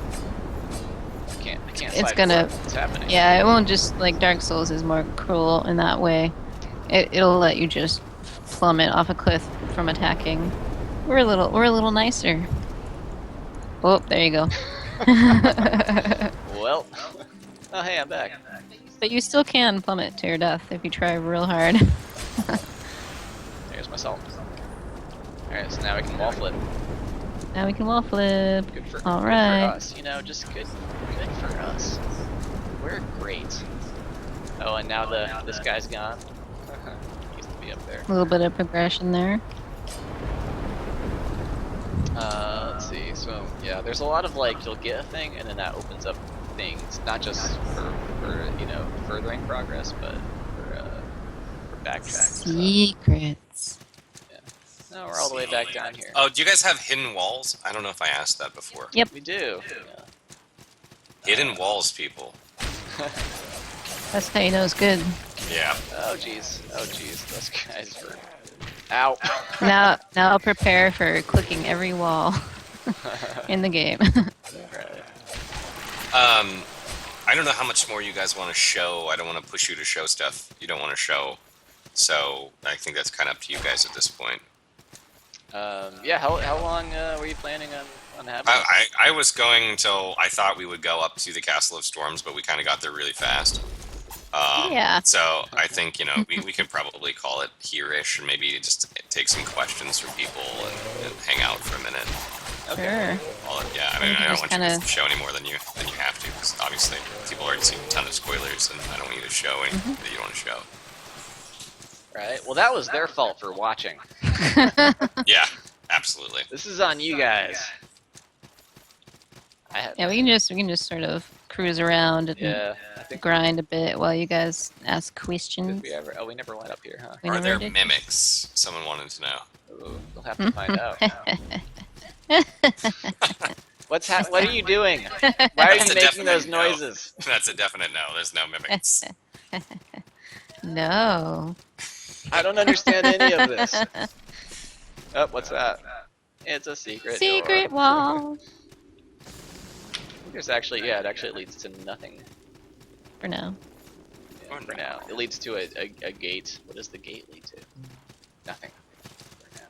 I can't It's slide gonna- forward. What's happening? Yeah, it won't just like Dark Souls is more cruel in that way. It'll let you just plummet off a cliff from attacking. We're a little nicer. Oh, there you go. Well, oh hey, I'm back. But you still can plummet to your death if you try real hard. There's my salt. All right, so now we can wall flip. Now we can wall flip. Good for Alright. us, just good for us. We're great. Oh, and now this guy's gone. He used to be up there. A little bit of progression there. Let's see. So yeah, there's a lot of like you'll get a thing and then that opens up things, not just for furthering progress, but backtrack. Secrets. So. No, we're all the way back down here. Oh, do you guys have hidden walls? I don't know if I asked that before. Yep. We do. Yeah. Hidden walls, people. That's how you know it's good. Yeah. Oh jeez. Oh jeez. Those guys were. Ow. Now prepare for clicking every wall in the game. Right. I don't know how much more you guys want to show. I don't want to push you to show stuff you don't want to show. So I think that's kind of up to you guys at this point. Yeah. How long were you planning on having? I was going until I thought we would go up to the Castle of Storms, but we kind of got there really fast. Yeah. So I think, we could probably call it here-ish, and maybe just take some questions from people and hang out for a minute. Okay. Sure. Yeah, I mean, I don't want you kinda to show any more than you have to, because obviously people already seen a ton of spoilers, and I don't want you to show anything that you don't want to show. Right. Well, that was their fault for watching. Yeah, absolutely. This is on you guys. Yeah, we can just sort of cruise around and Yeah. I think. grind a bit while you guys ask questions. Did we ever? Oh, we never went up here, huh? We Are never there did. mimics? Someone wanted to know. Ooh, we'll have to find out. What are you doing? Why are That's you a making definite those no. noises? That's a definite no. There's no mimics. No. I don't understand any of this. Oh, what's that? It's a secret. Secret door. wall. There's actually, yeah, it actually leads to nothing. For now. Yeah, for now, it leads to a gate. What does the gate lead to? Nothing. For now.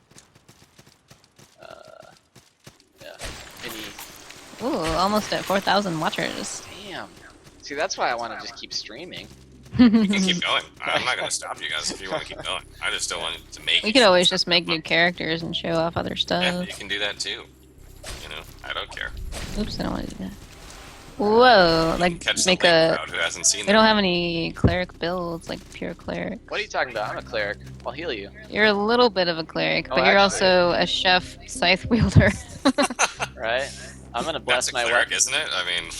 Yeah. Any? Ooh, almost at 4,000 watchers. Damn. See, that's why I want to just keep streaming. You can keep going. I'm not going to stop you guys if you want to keep going. I just don't want it to make. We could always just make new characters and show off other Yeah, stuff. you can do that too. I don't care. Oops, I don't want to do that. Whoa, like Catch the make late a. crowd who hasn't seen We them. don't have any cleric builds, like pure cleric. What are you talking about? I'm a cleric. I'll heal you. You're a little bit of a cleric, Oh, but you're actually. also a chef scythe wielder. Right? I'm gonna bless That's a my cleric, weapon. isn't it? I mean,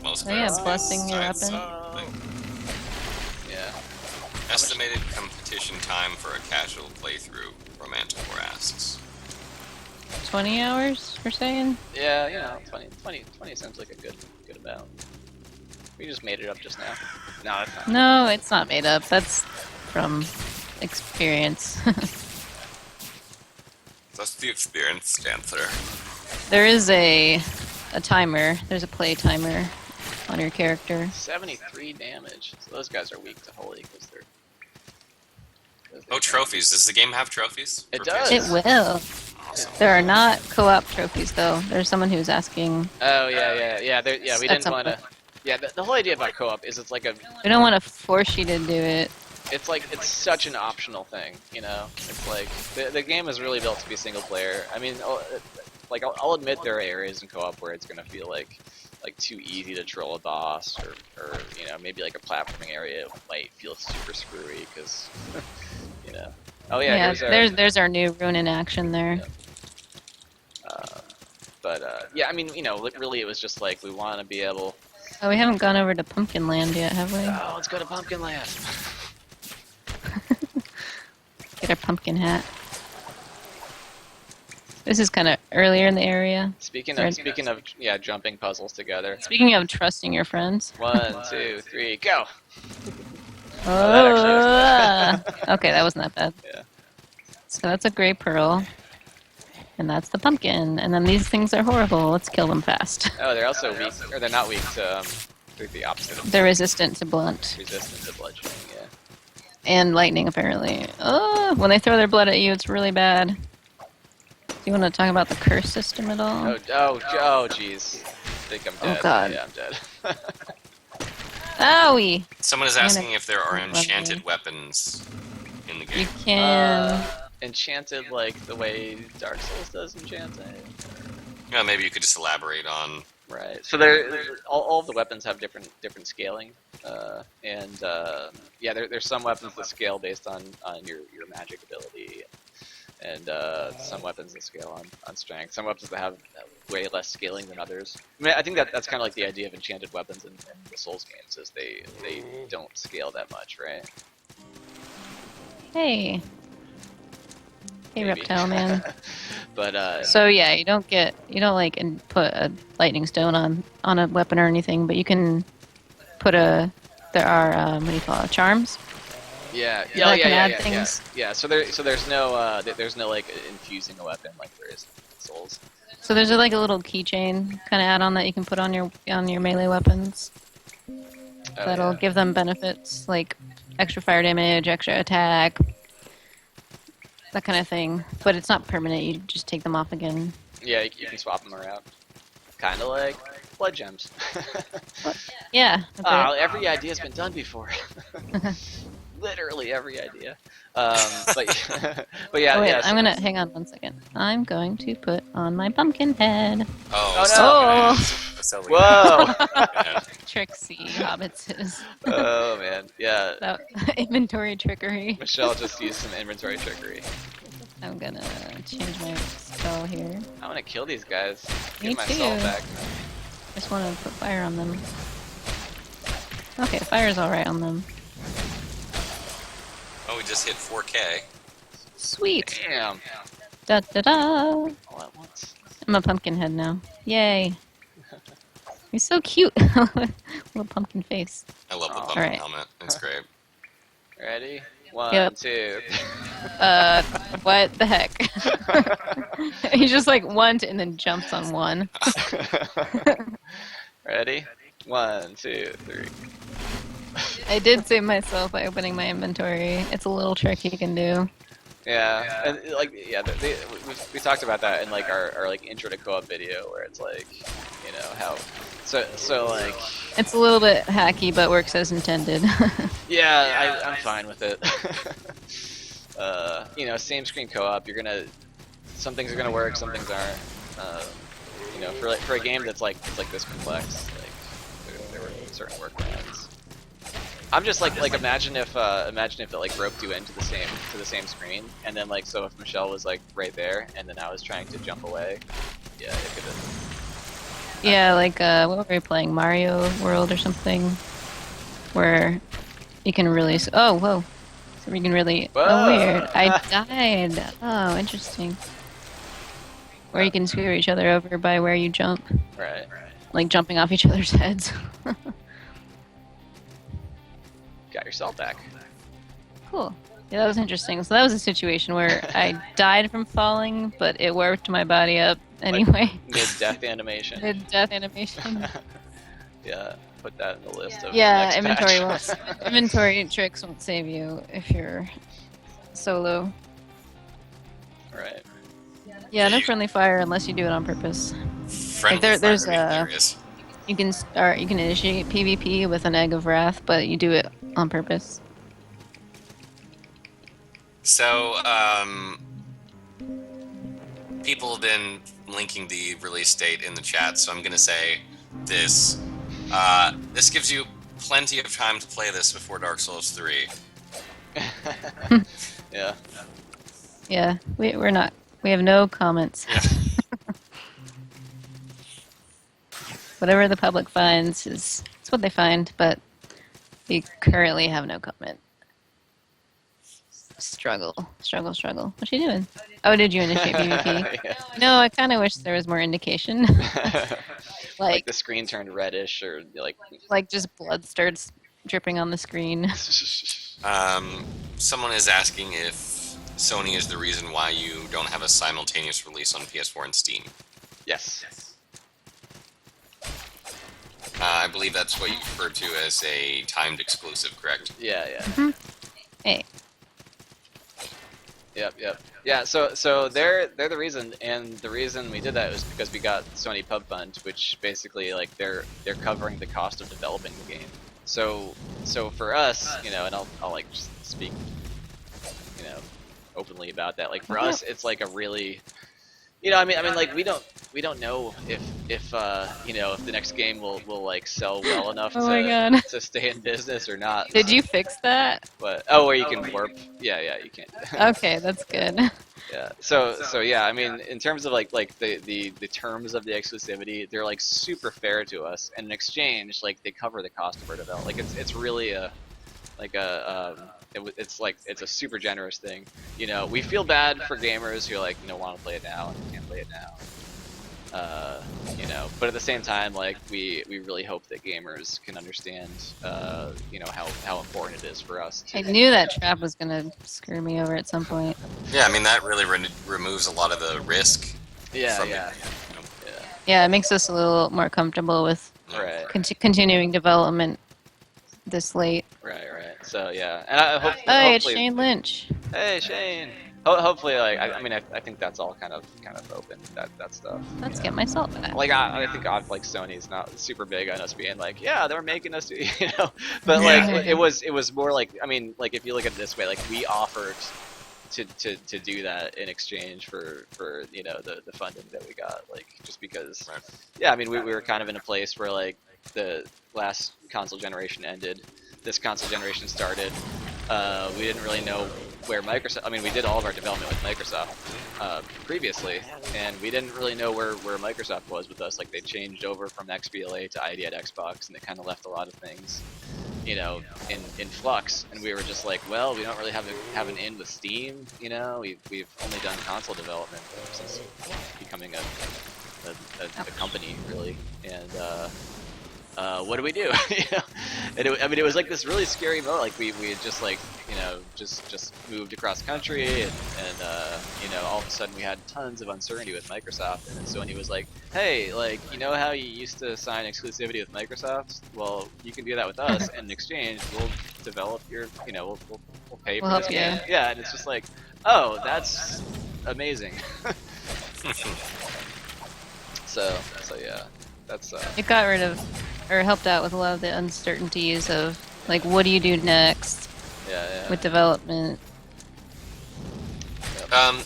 most Oh, yeah, clerics. blessing your Science, weapon. Yeah. Estimated competition time for a casual playthrough, Romanticor asks. 20 hours, we're saying? Yeah, 20 sounds like a good amount. We just made it up just now. No, it's not. No, it's not made up. That's from experience. That's the experienced answer. There is a timer. There's a play timer on your character. 73 damage. So those guys are weak to holy because they're. Oh, trophies. Does the game have trophies? It For does. It players? will. Awesome. There are not co-op trophies, though. There's someone who's asking. Oh yeah. We At didn't some want to. Yeah, the whole idea about co-op is it's like We don't want to force you to do it. it's such an optional thing, It's like the game is really built to be single player. I mean, I'll admit there are areas in co-op where it's gonna feel like too easy to troll a boss, or maybe like a platforming area might feel super screwy because Oh yeah, there's our new rune in action there. yeah, I mean, really it was just like we want to be able. Oh, we haven't gone over to Pumpkin Land yet, have we? Oh, let's go to Pumpkin Land. Get our pumpkin hat. This is kind of earlier in the area. Speaking Right. of jumping puzzles together. Speaking of trusting your friends. 1, 2, 3, go. Oh, okay, that wasn't that bad. Yeah. So that's a gray pearl, and that's the pumpkin. And then these things are horrible. Let's kill them fast. Oh, they're also weak, or they're not weak to the opposite of They're resistant to blunt resistant to bludgeoning. Yeah. and lightning, apparently. Oh, when they throw their blood at you, it's really bad. Do you want to talk about the curse system at all? Oh, jeez. I think I'm dead. Oh, God. Yeah, I'm dead. Owie! Someone is I'm asking gonna- if there are Lovely. enchanted weapons in the You game. can. Enchanted like the way Dark Souls does enchanted. Maybe you could just elaborate on. Right. So all of the weapons have different scaling, there's some weapons that scale based on your magic ability, and some weapons that scale on strength. Some weapons that have way less scaling than others. I mean, I think that's kind of like the idea of enchanted weapons in the Souls games, is they don't scale that much, right? Hey. Hey, Maybe. reptile man. But So yeah, you don't like put a lightning stone on a weapon or anything, but you can put there are what do you call it, charms yeah, that can add yeah. things. Yeah, so there's no there's no like infusing a weapon like there is in Souls. So there's like a little keychain kind of add-on that you can put on your melee weapons Oh, that'll yeah. give them benefits like extra fire damage, extra attack, that kind of thing. But it's not permanent. You just take them off again. Yeah, you can swap them around. Kind of like blood gems. Yeah. Oh, every idea's been done before. Literally every idea. But but yeah, Oh wait, yeah. I'm gonna hang on 1 second. I'm going to put on my pumpkin head. Oh, Oh, so no. so weird. Whoa! Yeah. Trixie hobbitses. Oh man, yeah. That inventory trickery. Michelle just used some inventory trickery. I'm gonna change my spell here. I want to kill these guys. Me Get my soul too. back. Just want to put fire on them. Okay, fire's alright on them. Oh, we just hit 4K. Sweet! Damn. Da da da! All at once. I'm a pumpkin head now. Yay! He's so cute! Little pumpkin face. I love the Oh. pumpkin Alright. helmet. It's great. Ready? One, Yep. 2. What the heck? He just like and then jumps on one. Ready? 1, 2, 3. I did save myself by opening my inventory. It's a little trick you can do. Yeah, and like yeah, we talked about that in like our like intro to co-op video where it's like, you know how, so like. It's a little bit hacky, but works as intended. Yeah, I'm fine with it. You know, same screen co-op. Some things are gonna work, some things aren't. You know, for a game that's like this complex, like there were certain workarounds. I'm just like imagine if it like roped you into the same screen, and then like so if Michelle was like right there, and then I was trying to jump away, yeah, it could have. Yeah, like what were we playing? Mario World or something, where you can really. Oh, whoa! So we can really. Whoa. Oh, weird! I died. Oh, interesting. Where you can screw each other over by where you jump, Right. like jumping off each other's heads. Got yourself back. Cool. Yeah, that was interesting. So that was a situation where I died from falling, but it worked my body up anyway. Mid-death animation. Mid-death animation. Yeah, put that in the list of Yeah, next inventory patch. inventory tricks won't save you if you're solo. Right. Yeah, no friendly fire unless you do it on purpose. Friendly there's fire, a- there is. You can initiate PvP with an Egg of Wrath, but you do it on purpose. So, people have been linking the release date in the chat, so I'm going to say this. This gives you plenty of time to play this before Dark Souls 3. Yeah. Yeah, we're not. We have no comments. Yeah. Whatever the public finds it's what they find, but we currently have no comment. Struggle. What's she doing? Oh, did you initiate PvP? Yeah. No, I kind of wish there was more indication. Like the screen turned reddish, or like. Just blood starts dripping on the screen. Someone is asking if Sony is the reason why you don't have a simultaneous release on PS4 and Steam. Yes. I believe that's what you refer to as a timed exclusive, correct? Yeah, yeah. Hey, Yep. Yeah, so they're the reason, and the reason we did that was because we got Sony Pub Fund, which basically like they're covering the cost of developing the game. So for us, you know, and I'll like just speak, you know, openly about that. Like for us, it's like a really, you know, I mean like we don't know if you know, if the next game will like sell well enough Oh my God. to stay in business or not. did you fix that? But where you can warp. Yeah, you can. Okay, that's good. Yeah. So yeah, I mean, in terms of like the terms of the exclusivity, they're like super fair to us, and in exchange, like they cover the cost of our development. Like it's really a it's like it's a super generous thing. You know, we feel bad for gamers who like want to play it now and can't play it now. You know, but at the same time, like we really hope that gamers can understand, you know, how important it is for us to. I knew that trap was gonna screw me over at some point. Yeah, I mean that really removes a lot of the risk. Yeah, from yeah, it, you know. Yeah, it makes us a little more comfortable with right, continuing development this late. right. So yeah, and I hope. Hey, it's Hopefully, Shane Lynch. hey Shane. Hopefully, like I mean, I think that's all kind of open, that stuff. Let's you get know? my salt back. Like I think like Sony's not super big on us being like, yeah, they're making us do, you know. But like it was more like, I mean, like if you look at it this way, like we offered to do that in exchange for you know the funding that we got, like just because. Right. Yeah, I mean we were kind of in a place where like the last console generation ended, this console generation started. We didn't really know where Microsoft. I mean, we did all of our development with Microsoft previously, and we didn't really know where Microsoft was with us. Like they changed over from XBLA to ID at Xbox, and they kind of left a lot of things, you know, in flux. And we were just like, well, we don't really have an in with Steam. You know, we've only done console development since becoming a company, really, and. What do we do? You know? I mean, it was like this really scary moment. Like we had just like just moved across country, and you know, all of a sudden we had tons of uncertainty with Microsoft, and then Sony was like, hey, like you know how you used to sign exclusivity with Microsoft? Well, you can do that with us, and in exchange we'll develop your, you know, we'll pay for We'll this help game. you. Yeah, and it's just like, oh, that's amazing. So yeah, that's It got rid of, or helped out with a lot of the uncertainties of, like, what do you do next yeah. with development?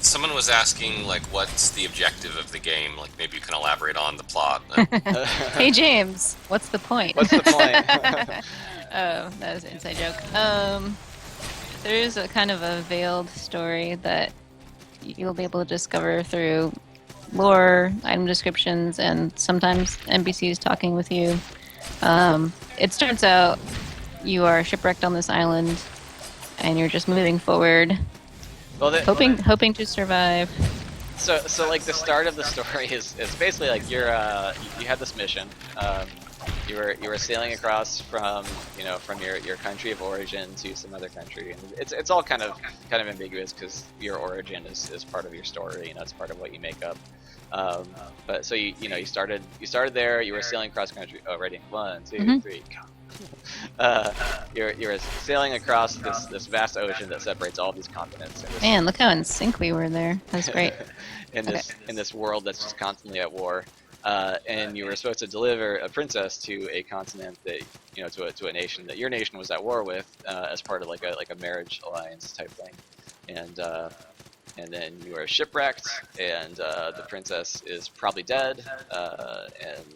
Someone was asking like, what's the objective of the game? Like, maybe you can elaborate on the plot. Hey James, what's the point? What's the point? Oh, that was an inside joke. There is a kind of a veiled story that you'll be able to discover through lore, item descriptions, and sometimes NPCs talking with you. It starts out you are shipwrecked on this island, and you're just moving forward, Well, hoping to survive. So like the start of the story is basically like you had this mission. You were sailing across from from your country of origin to some other country, and it's all kind of ambiguous because your origin is part of your story. You know, it's part of what you make up. But so you started there. You were sailing across country. Oh, ready? 1, 2, 3, go. You're sailing across this vast ocean that separates all these continents. Man, look how in sync we were there. That's great. in this world that's just constantly at war. And you were supposed to deliver a princess to a continent that to a nation that your nation was at war with, as part of like a marriage alliance type thing, and then you are shipwrecked, and the princess is probably dead, and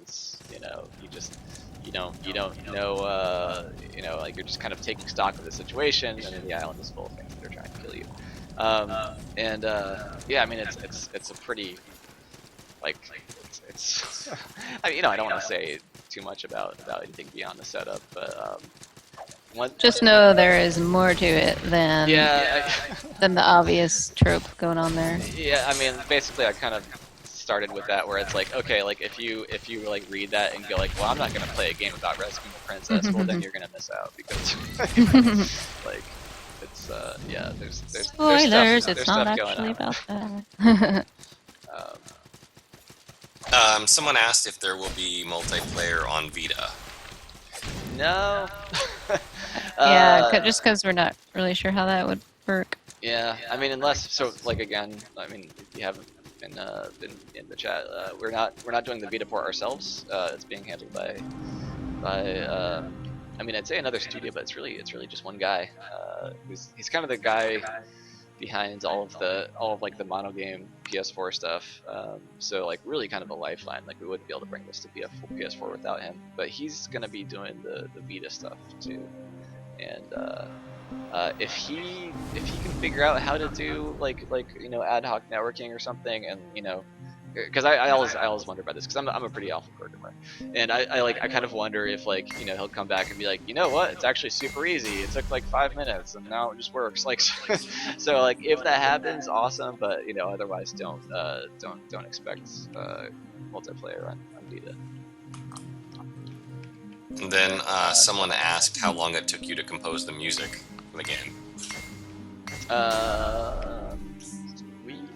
you don't know, like you're just kind of taking stock of the situation, and then the island is full of things that are trying to kill you. Yeah, I mean it's a pretty like it's I mean, I don't want to say too much about anything beyond the setup, but Just know there is more to it than than the obvious trope going on there. Yeah, I mean, basically, I kind of started with that, where it's like, okay, like if you like read that and go like, well, I'm not gonna play a game about rescuing a princess, well, then you're gonna miss out because like it's there's Spoilers, there's it's not stuff going actually on. about that. Someone asked if there will be multiplayer on Vita. No. Yeah, just because we're not really sure how that would work. Yeah, I mean, like again, I mean, if you haven't been in the chat, we're not doing the Vita port ourselves. It's being handled by I mean, I'd say another studio, but it's really just one guy. He's kind of the guy behind all of like the mono game PS4 stuff. So like really kind of a lifeline. Like we wouldn't be able to bring this to PS4 without him. But he's gonna be doing the Vita stuff too. And if he can figure out how to do like ad hoc networking or something, and because I always wonder about this because I'm a pretty awful programmer, and I kind of wonder if like he'll come back and be like, you know what, it's actually super easy. It took like 5 minutes and now it just works. Like so like if that happens, awesome. But otherwise don't expect multiplayer on Vita. And then someone asked how long it took you to compose the music for the game.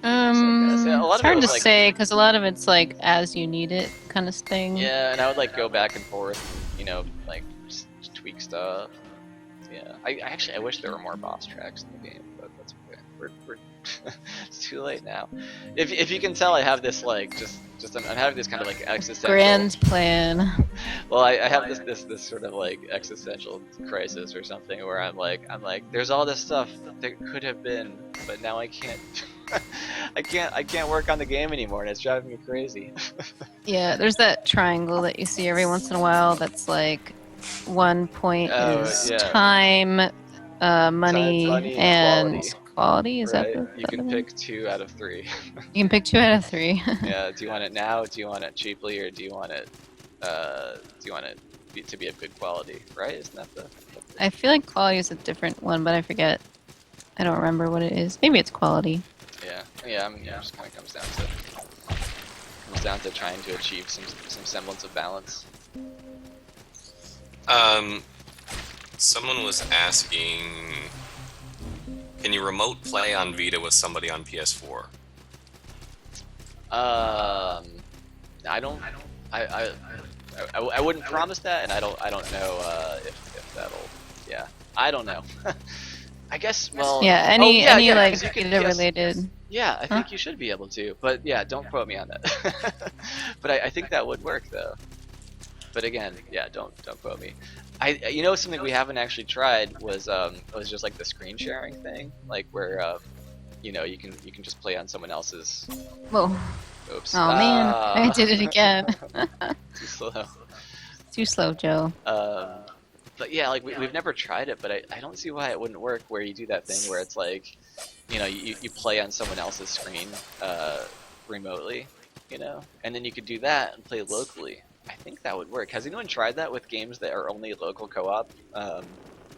It's hard to say because a lot of it's like as you need it kind of thing. Yeah, and I would like go back and forth, like just tweak stuff. Yeah, I wish there were more boss tracks in the game, but that's okay. We're it's too late now. If you can tell, I have this like I'm having this kind of like existential grand plan. Well, I have this sort of like existential crisis or something where I'm like there's all this stuff that could have been, but now I can't. I can't work on the game anymore, and it's driving me crazy. Yeah, there's that triangle that you see every once in a while. That's like 1 point is time, money, and quality. Is right. that you can pick 2 out of 3. You can pick 2 out of 3. Yeah. Do you want it now? Do you want it cheaply, or do you want it to be of good quality? Right? Isn't that the I feel like quality is a different one, but I forget. I don't remember what it is. Maybe it's quality. Yeah. I mean, it just kind of comes down to trying to achieve some semblance of balance. Someone was asking, can you remote play on Vita with somebody on PS4? I don't. I wouldn't promise that, and I don't know if that'll. Yeah, I don't know. I guess. Well. Yeah. Any like Vita related. Yeah, I think you should be able to, but yeah, don't quote me on that. But I think that would work though. But again, yeah, don't quote me. Something we haven't actually tried was just like the screen sharing thing, like where you can just play on someone else's. Whoa. Oops. Oh man, I did it again. Too slow. Too slow, Joe. But yeah, like we've never tried it, but I don't see why it wouldn't work. Where you do that thing where it's like, you play on someone else's screen remotely, and then you could do that and play locally. I think that would work. Has anyone tried that with games that are only local co-op,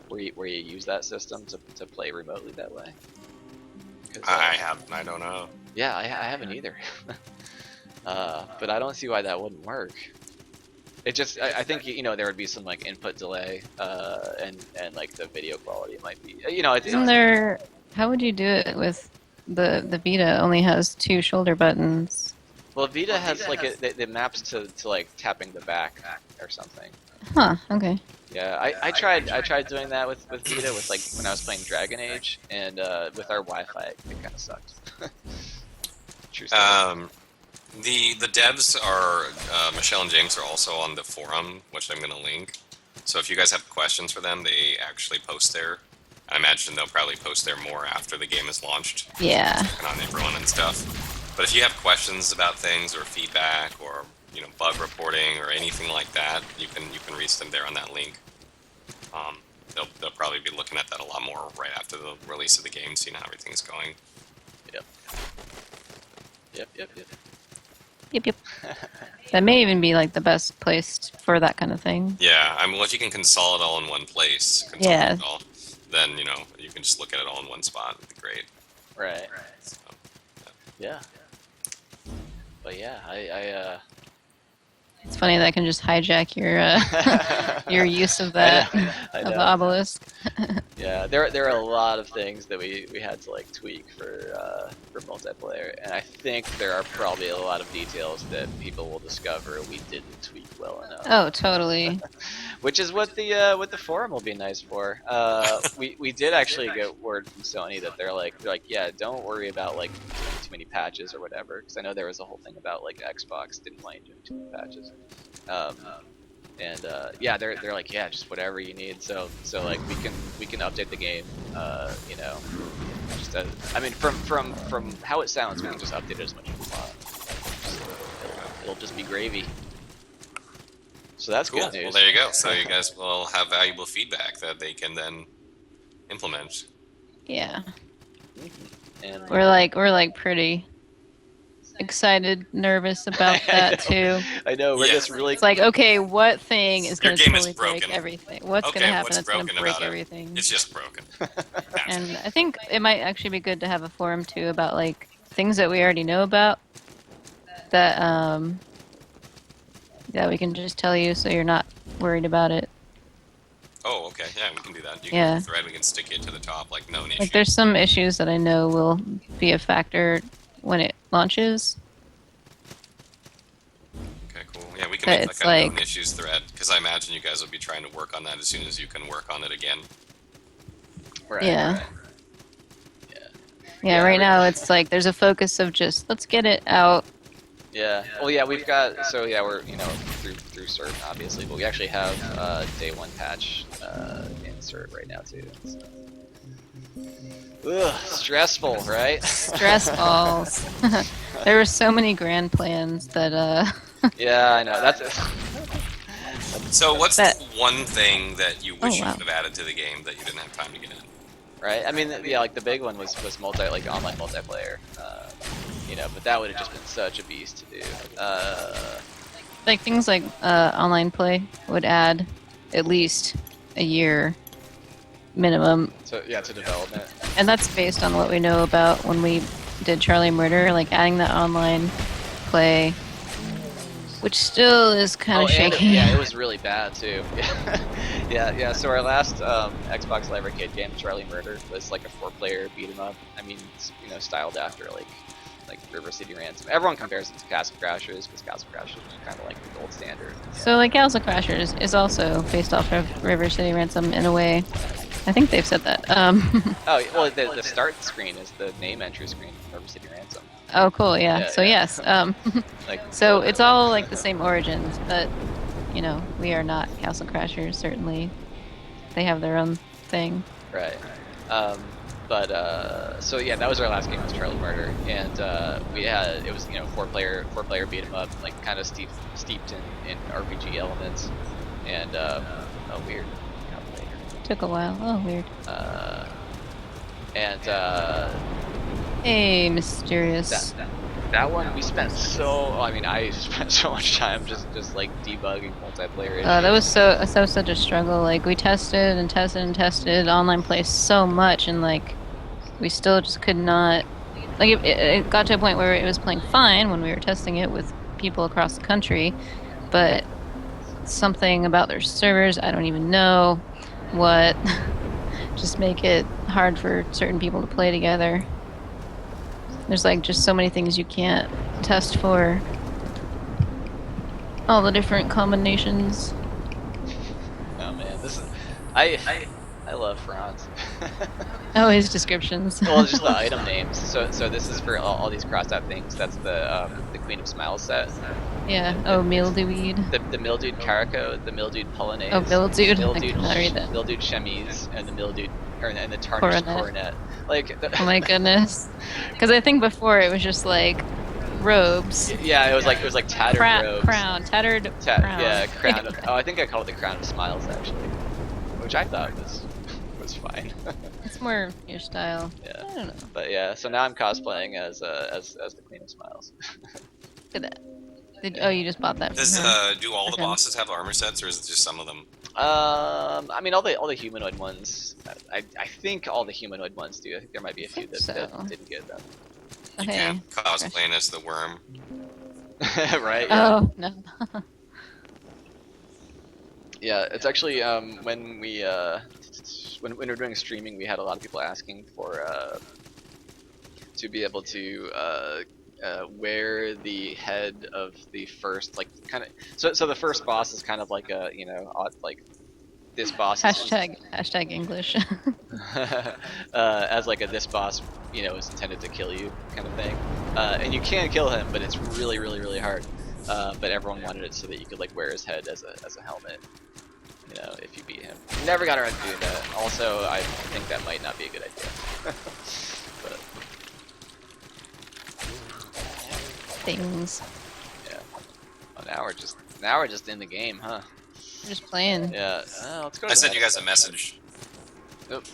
where you use that system to play remotely that way? I haven't. I don't know. Yeah, I haven't either. But I don't see why that wouldn't work. It just, I think there would be some like input delay, and like the video quality might be, Isn't there? How would you do it with the Vita? Only has 2 shoulder buttons. Well, Vita has like it maps to like tapping the back or something. Huh. Okay. Yeah, I tried doing that with Vita with like when I was playing Dragon Age, and with our Wi-Fi it kind of sucked. True story. The devs are Michele and James are also on the forum, which I'm going to link. So if you guys have questions for them, they actually post there. I imagine they'll probably post there more after the game is launched. Yeah. On everyone and stuff. But if you have questions about things or feedback or bug reporting or anything like that, you can reach them there on that link. They'll probably be looking at that a lot more right after the release of the game, seeing how everything's going. Yep. That may even be like the best place for that kind of thing. Yeah, I mean, well, if you can consolidate it all in one place, then you can just look at it all in one spot. It'd be great. Right. So, yeah. But yeah, I It's funny that I can just hijack your your use of that I of know. the obelisk. Yeah, there are a lot of things that we had to like tweak for multiplayer, and I think there are probably a lot of details that people will discover we didn't tweak well enough. Oh, totally. Which is what the forum will be nice for. We did actually get word from Sony that they're like yeah, don't worry about like too many patches or whatever, because I know there was a whole thing about like Xbox didn't want you doing too many patches. Yeah, they're like, yeah, just whatever you need. So like we can update the game. Just I mean from how it sounds, we can just update it as much as we want. It'll just be gravy. So that's cool. Good news. Well, there you go. So you guys will have valuable feedback that they can then implement. Yeah. And We're like pretty excited, nervous about that too. I know. We're Yeah. just really. It's like, okay, what thing is Your going to game is totally break broken. everything? What's going to Okay, happen what's that's going to broken break about it? everything? It's just broken. That's And it. I think it might actually be good to have a forum too about like things that we already know about that that we can just tell you so you're not worried about it. Oh, okay. Yeah, we can do that. You can Yeah. make a thread. We can stick it to the top, like known Like issue. there's some issues that I know will be a factor when it launches. Okay, cool. Yeah, we can But make it's like a known like- issues thread because I imagine you guys will be trying to work on that as soon as you can work on it again. Right, Yeah. right. Yeah, Yeah, right now it's like there's a focus of just let's get it out. Yeah. Well, yeah, we've got. So yeah, we're through cert obviously, but we actually have day 1 patch in cert right now too. So. Ugh, stressful, right? Stress balls. There were so many grand plans that Yeah, I know. That's. So, what's That- the one thing that you wish Oh, wow. you could have added to the game that you didn't have time to get in? Right. I mean, yeah, like the big one was online multiplayer. But that would have just been such a beast to do. like things like online play would add at least a year minimum, So yeah, to development. and that's based on what we know about when we did Charlie Murder, like adding that online play, which still is kind of and shaky. yeah, it was really bad too. Yeah. So our last Xbox Live Arcade game, Charlie Murder, was like a 4-player beat 'em up. I mean, styled after like River City Ransom. Everyone compares it to Castle Crashers because Castle Crashers is kind of like the gold standard. So like Castle Crashers is also based off of River City Ransom in a way. I think they've said that. Oh well, the start screen is the name entry screen from River City Ransom. Oh, cool. Yeah. Yeah, so yeah. yes. Like So it's all like the same origins, but we are not Castle Crashers. Certainly, they have their own thing. right. So yeah, that was our last game, was Charlie Murder, and it was 4-player beat 'em up, like kind of steeped in RPG elements, and weird calculator. Took a while. Oh, weird. And Hey, mysterious. that one we spent I spent so much time just like debugging multiplayer issues. That was such a struggle. Like we tested and tested and tested online play so much, and like we still just could not. Like it got to a point where it was playing fine when we were testing it with people across the country, but something about their servers, I don't even know what, just make it hard for certain people to play together. There's like just so many things you can't test for. All the different combinations. Oh man, this is I love Franz. Oh, his descriptions. Well, just the item names. So this is for all these crossed out things. That's the Queen of Smiles set. Yeah. Oh, mildewweed. The mildewed caraco, the mildewed polonaise. Oh, mildewed. I Mildewed, cannot read that. mildewed chemise, and the mildewed and the tarnished coronet. Like. Oh my goodness. Because I think before it was just like robes. Yeah, it was like tattered robes. Crown. Tattered crown. Yeah, crown. Oh, I think I called it the Crown of Smiles actually, which I thought was fine. It's more your style. Yeah. I don't know. But yeah, so now I'm cosplaying as the Queen of Smiles. Look at that. Oh, you just bought that. Does From her. do all the Okay. bosses have armor sets, or is it just some of them? I mean all the humanoid ones. I think all the humanoid ones do. I think there might be a few that So. didn't get them. You Okay. can't cosplay as the worm. Right? Yeah. Oh no. Yeah, it's actually when we when we were doing streaming, we had a lot of people asking for to be able to wear the head of the first kind of so the first boss is kind of like a odd, like this boss Hashtag English. as like this boss is intended to kill you kind of thing, and you can kill him, but it's really really really hard. But everyone wanted it so that you could like wear his head as a helmet. If you beat him. Never got around to doing that. Also, I think that might not be a good idea. But Things. yeah. Oh, now we're just in the game, huh? We're just playing. Yeah. Let's go. To I the sent you next guys a message. Nope.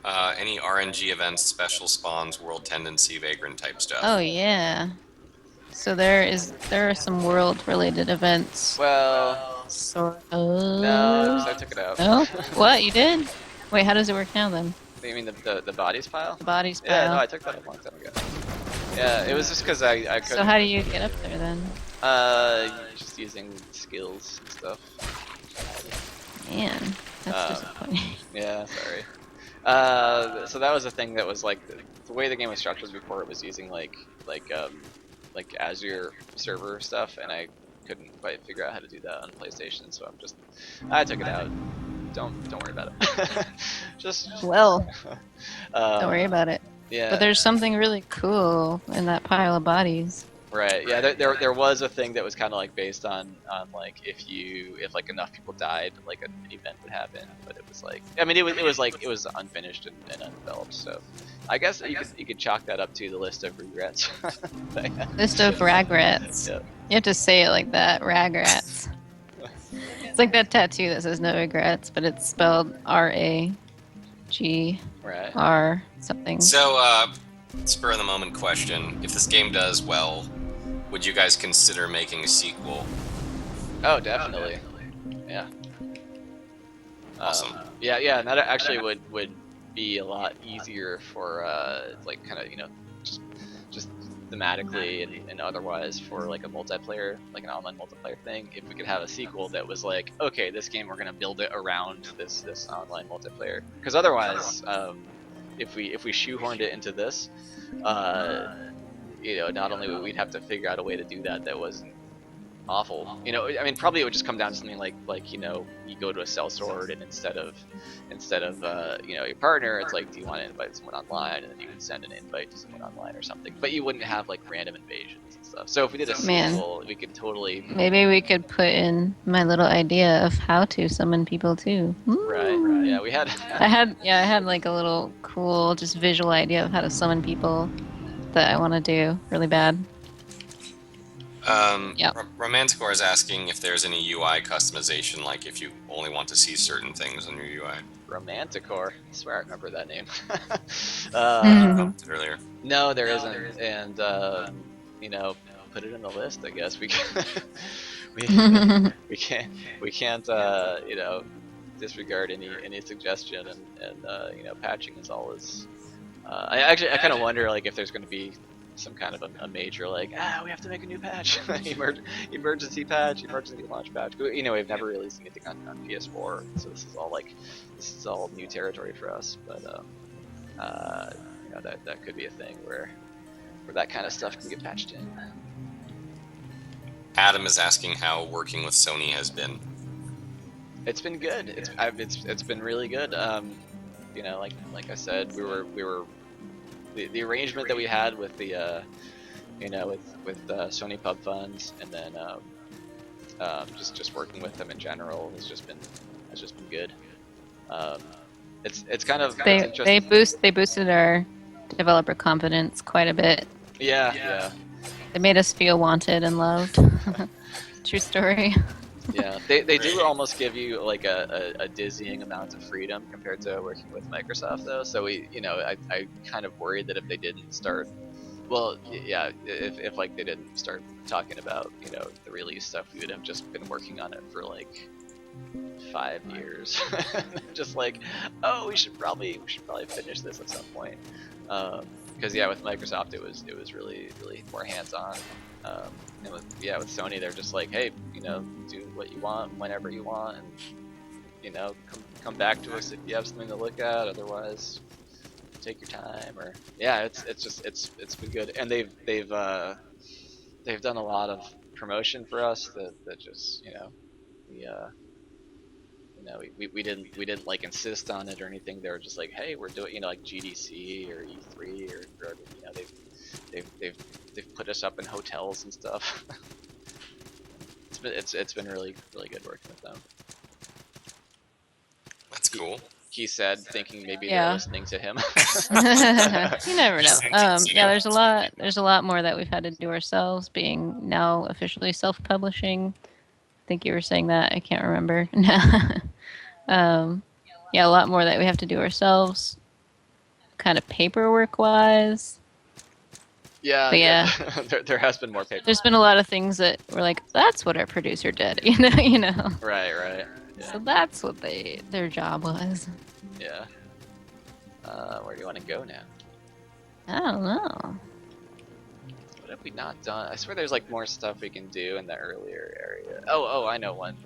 Any RNG events, special spawns, world tendency, vagrant type stuff? Oh yeah. So there are some world related events. Well, Sort no, of. because I took it out. No? What? You did? Wait, how does it work now then? You mean the bodies pile? The bodies Yeah, no, pile. I took that a long time ago. Yeah, it was just because I couldn't. So how do you get up there then? Just using skills and stuff. Man, that's Uh, disappointing. Yeah, sorry. So that was a thing that was like the way the game was structured before. It was using like Azure server stuff, and I couldn't quite figure out how to do that on PlayStation. So I took it out. Don't worry about it. Just Well, um, don't worry about it. Yeah. But there's something really cool in that pile of bodies. Right. Yeah. There was a thing that was kind of like based on like if like enough people died, like an event would happen. But it was like, I mean, it was unfinished and undeveloped. So I guess you could chalk that up to the list of regrets. List of ragrats. Yeah. You have to say it like that, ragrats. It's like that tattoo that says no regrets, but it's spelled R-A-G-R Right. something. So, spur of the moment question: if this game does well, would you guys consider making a sequel? Oh, definitely. Yeah. Awesome. Yeah, and that actually would be a lot easier for like kind of just thematically and otherwise for like a multiplayer, like an online multiplayer thing. If we could have a sequel that was like, okay, this game we're gonna build it around this online multiplayer, because otherwise, if we shoehorned it into this, not only would we'd have to figure out a way to do that wasn't awful. I mean, probably it would just come down to something like you go to a sellsword, and instead of your partner, it's like, do you want to invite someone online, and then you can send an invite to someone online or something. But you wouldn't have like random invasions and stuff. So if we did a sequel, we could totally. Maybe we could put in my little idea of how to summon people too. Right. Yeah, we had. I had like a little cool, just visual idea of how to summon people that I want to do really bad. Yep. Romanticor is asking if there's any UI customization, like if you only want to see certain things on your UI. Romanticor. I swear I remember that name. Commented earlier. No, there isn't, and put it in the list. I guess we can. we can't disregard any suggestion, and patching is always. I kind of wonder like if there's going to be some kind of a major like we have to make a new patch, emergency patch, emergency launch patch. We've never really seen anything on PS4, so this is all new territory for us. But that could be a thing where that kind of stuff can get patched in. Adam is asking how working with Sony has been. It's been good. It's been really good. Like I said, we were the arrangement that we had with the with Sony Pub Funds, and then just working with them in general has just been good. It's kind of they boosted our developer confidence quite a bit. Yeah. They made us feel wanted and loved. True story. Yeah, they do almost give you like a dizzying amount of freedom compared to working with Microsoft though. So I kind of worried that if they didn't start, if like they didn't start talking about the release stuff, we would have just been working on it for like 5 years. Just like, oh, we should probably finish this at some point. Because with Microsoft it was really more hands-on. With Sony they're just like, hey, do what you want whenever you want, and come back to us if you have something to look at. Otherwise, take your time. Or it's been good, and they've done a lot of promotion for us that just we didn't like insist on it or anything. They were just like, hey, we're doing like GDC or E3 or they've put us up in hotels and stuff. It's been really good working with them. That's cool. He said, thinking maybe they're listening to him. You never know. There's a lot more that we've had to do ourselves, being now officially self-publishing. I think you were saying that. I can't remember. A lot more that we have to do ourselves. kind of paperwork wise. Yeah, But yeah. there has been more paper. There's been a lot of things that were like, that's what our producer did, you know. Right. Yeah. So that's what their job was. Yeah. Where do you want to go now? I don't know. What have we not done? I swear there's like more stuff we can do in the earlier area. Oh, I know one.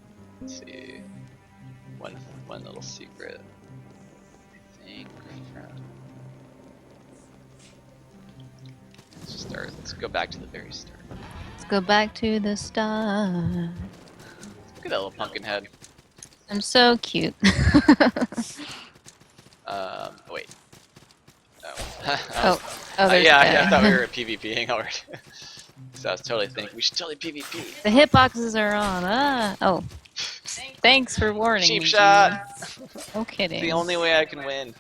Let's see. One little secret. I think let's just start. Let's go back to the very start. Let's go back to the start. Look at that little pumpkin head. I'm so cute. Wait. Oh, there's yeah, I thought we were PvPing already. So I was totally thinking we should totally PvP. The hitboxes are on. Oh. Thanks for warning Cheap me. shot. No kidding. The only way I can win.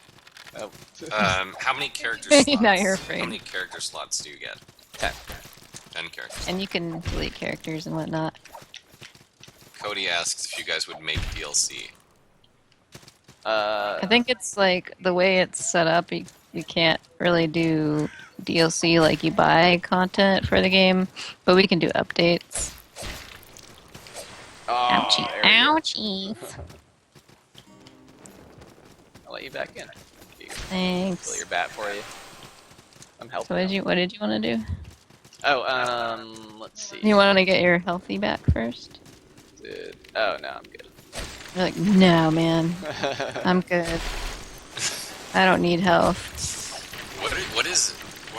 Oh. How many character slots? Now you're afraid. How many character slots do you get? 10. 10 characters. And you can delete characters and whatnot. Cody asks if you guys would make DLC. I think it's like the way it's set up, you can't really do DLC like you buy content for the game, but we can do updates. Oh, Ouchie. there we go. Ouchie. I'll let you back in. Fill Thanks. your bat for you. I'm helping. So what did you want to do? Oh, let's see. You want to get your healthy back first? Dude. Oh no, I'm good. You're like, no, man, I'm good. I don't need health. What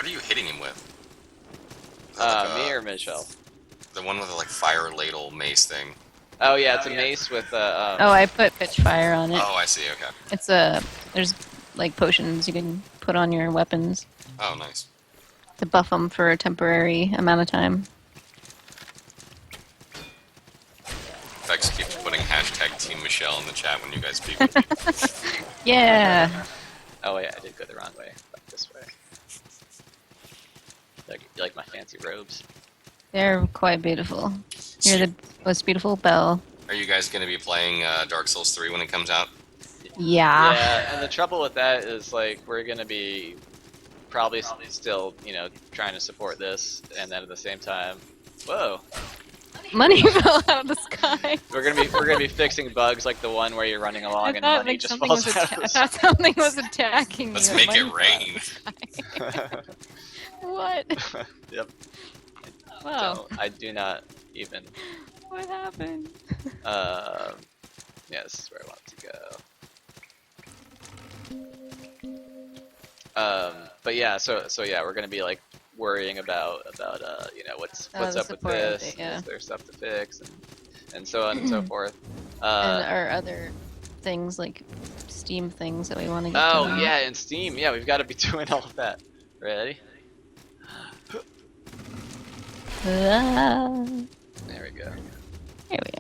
are you hitting him with? Me or Michelle? The one with the like fire ladle mace thing. Oh yeah, it's a mace with Oh, I put pitch fire on it. Oh, I see. Okay. It's there's like potions you can put on your weapons Oh, nice. to buff them for a temporary amount of time. Vex keeps putting hashtag Team Michelle in the chat when you guys speak. Yeah. Oh yeah, I did go the wrong way. Back this way. You like my fancy robes? They're quite beautiful. You're the most beautiful belle. Are you guys going to be playing Dark Souls 3 when it comes out? Yeah. Yeah, and the trouble with that is like we're gonna be probably still, trying to support this, and then at the same time, whoa, Money fell out of the sky. we're gonna be fixing bugs like the one where you're running along and thought, money like, just something falls was out of I the thought something was attacking Let's you. make Money it fell rain. out of the sky. What? Yep. Wow. I do not even. What happened? Yeah, this is where I want to go. But yeah, so yeah, we're gonna be like worrying about what's the up with support this, update, yeah. is there stuff to fix, and so on and so forth. And our other things like Steam things that we want to get. Oh done. yeah, and Steam, yeah, we've got to be doing all of that. Ready? Ah, There we go. here we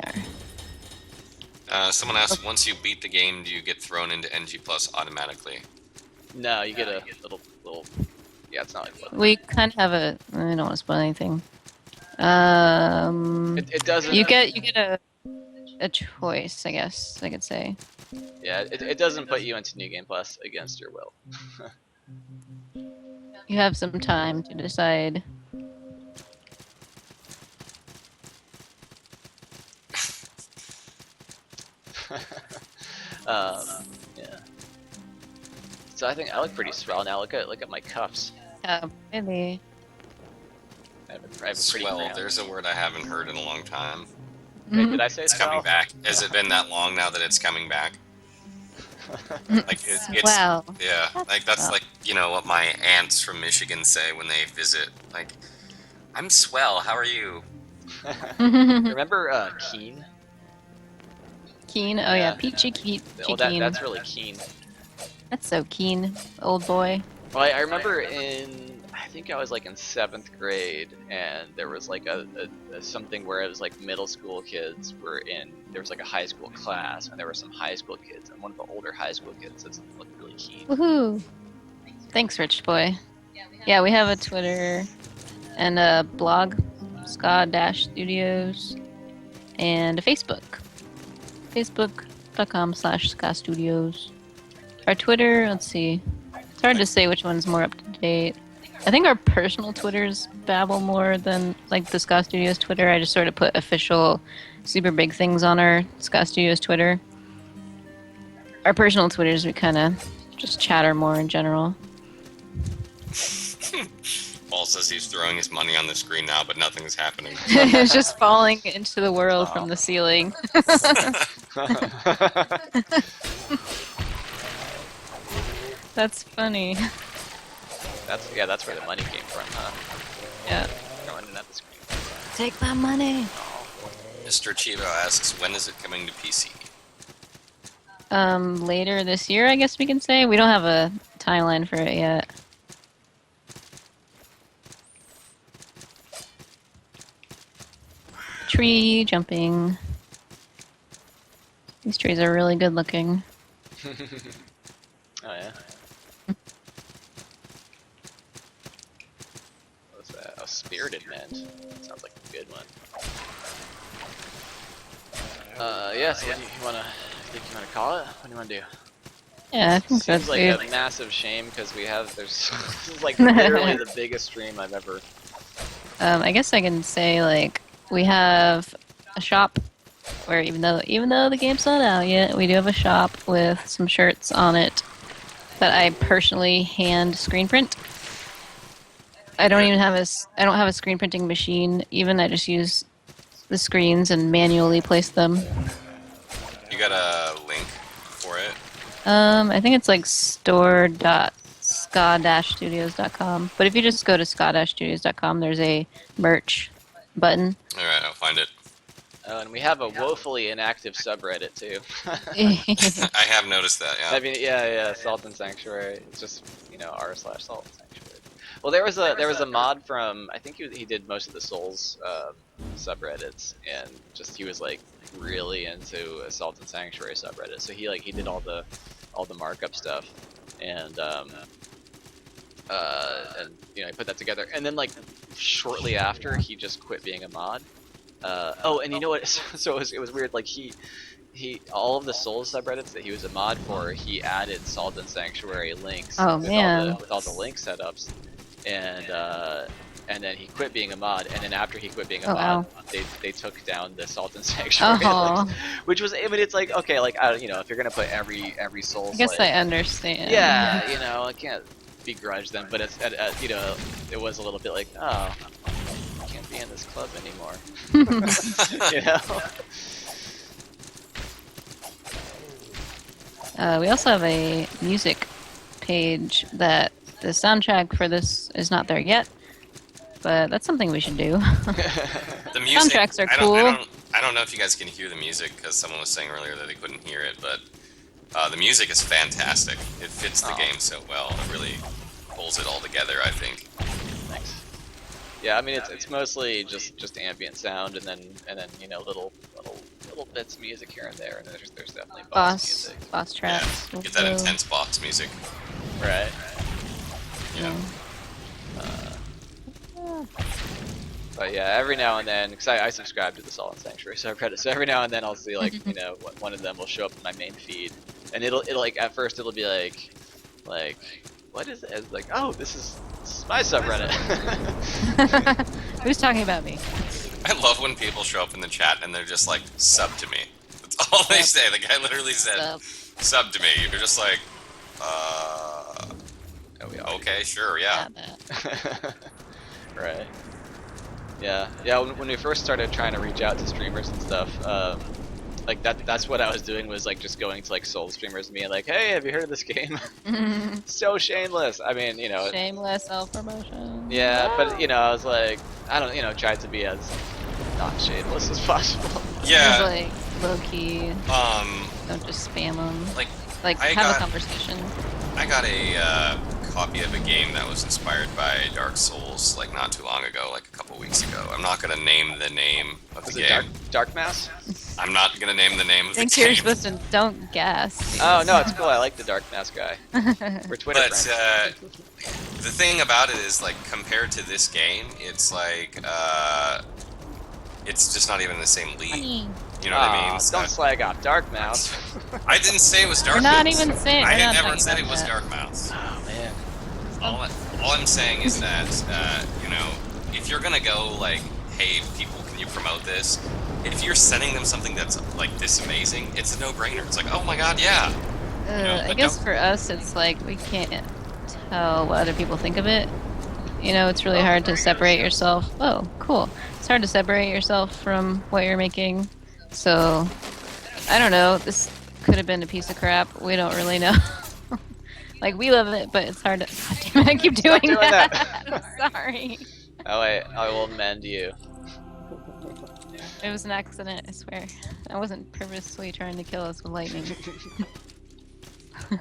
are. Someone asked, once you beat the game, do you get thrown into NG Plus automatically? No, you get a little. Yeah, it's not like what. We kind of have a. I don't want to spoil anything. It doesn't. You get a choice, I guess I could say. Yeah, it doesn't put you into New Game Plus against your will. You have some time to decide. Yeah. So I think I look pretty swell now. Look at my cuffs. Really? I have a pretty Swell, crown. there's a word I haven't heard in a long time. Wait, did I say It's swell? coming back. Has it been that long now that it's coming back? Like it's Wow. yeah, like that's swell. like what my aunts from Michigan say when they visit. Like, I'm swell. How are you? Remember Keen? Keen. Oh yeah, Peachy Keen. Well, that's really Keen. That's so keen, old boy. Well, I remember I think I was like in 7th grade, and there was like a something where it was like middle school kids were in. There was like a high school class, and there were some high school kids, and one of the older high school kids said something looked really keen. Woohoo! Thanks, Rich Boy. Yeah, we have a Twitter and a blog, ska-studios, and a Facebook. Facebook.com/ska-studios. Our Twitter, let's see. It's hard to say which one's more up to date. I think our personal Twitters babble more than like the Ska Studios Twitter. I just sort of put official super big things on our Ska Studios Twitter. Our personal Twitters, we kind of just chatter more in general. Paul says he's throwing his money on the screen now, but nothing's happening. It's just falling into the world from the ceiling. That's funny. That's where the money came from, huh? Yeah. Throwing it at the screen. Take my money. Mr. Chivo asks, when is it coming to PC? Later this year, I guess we can say. We don't have a timeline for it yet. Tree jumping. These trees are really good looking. Oh yeah. What's that? Oh, Spirited Mint. Sounds like a good one. Yeah. So what do you think you wanna call it? What do you wanna do? Yeah, I think Seems that's like good. a massive shame because there's this is like literally the biggest stream I've ever. I guess I can say like we have a shop where even though the game's not out yet, we do have a shop with some shirts on it that I personally hand screen print. I don't have a screen printing machine. Even I just use the screens and manually place them. You got a link for it? I think it's like store.ska-studios.com. But if you just go to ska-studios.com, there's a merch button. Alright, I'll find it. Oh, and we have a woefully inactive subreddit too. I have noticed that, yeah. I mean, yeah, Salt and Sanctuary. It's just r/Salt and Sanctuary. Well, there was a mod from I think he did most of the Souls subreddits, and he was like really into a Salt and Sanctuary subreddit. So he did all the markup stuff, and he put that together. And then like shortly after, he just quit being a mod. Oh, and you know what? So it was weird. Like he all of the Souls subreddits that he was a mod for, he added Salt and Sanctuary links. Oh, man. With all the link setups, and then he quit being a mod. And then after he quit being a mod, they took down the Salt and Sanctuary links, which was, I mean, it's like okay, like if you're gonna put every Souls, I guess I understand. Yeah, I can't begrudge them, but it's it was a little bit like, oh, I can't be in this club anymore. We also have a music page that the soundtrack for this is not there yet, but that's something we should do. The music, soundtracks are cool. I don't know if you guys can hear the music because someone was saying earlier that they couldn't hear it, but the music is fantastic. It fits the game so well. It really pulls it all together, I think. Thanks. Yeah, I mean it's mostly just ambient sound and then little bits of music here and there, and there's definitely boss music. Boss tracks. Yeah, get that intense boss music. Right. Yeah. But yeah, every now and then, because I subscribe to the Salt and Sanctuary subreddit, so every now and then I'll see like one of them will show up in my main feed, and it'll like at first it'll be like what is it? It's like, oh, this is my subreddit. Who's talking about me? I love when people show up in the chat and they're just like, sub to me. That's all they say. The guy literally said, sub to me. You're just like, okay, sure, yeah. Right. Yeah. When we first started trying to reach out to streamers and stuff, like that's what I was doing, was like just going to like Soul streamers and being like, hey, have you heard of this game? So shameless. I mean, shameless self-promotion. Yeah, but I was like, I don't, tried to be as not shameless as possible. Yeah. Like low key. Don't just spam them. Like have a conversation. I got a copy of a game that was inspired by Dark Souls like not too long ago, like a couple weeks ago. I'm not gonna name the name of the game. Dark Mass? I'm not gonna name the name of the game. You're supposed to don't guess. Oh no, it's cool. I like the Dark Mass guy. We're Twitter friends. The thing about it is, like, compared to this game, it's like it's just not even in the same league. You know what I mean? Don't slag off Dark Mouse. I didn't say it was Dark We're Mouse. not even saying. I never said it was Dark Mouse. Oh man. all I'm saying is that you know, if you're gonna go like, hey, people, can you promote this? If you're sending them something that's like this amazing, it's a no-brainer. It's like, oh my god, yeah. You know, I but guess don't- for us, it's like we can't tell what other people think of it. You know, it's really hard to separate yourself. Oh, cool. It's hard to separate yourself from what you're making. So, I don't know. This could have been a piece of crap. We don't really know. Like, we love it, but it's hard to. God damn it, I keep doing, doing that. that. I'm sorry. Oh wait, I will mend you. It was an accident, I swear. I wasn't purposely trying to kill us with lightning.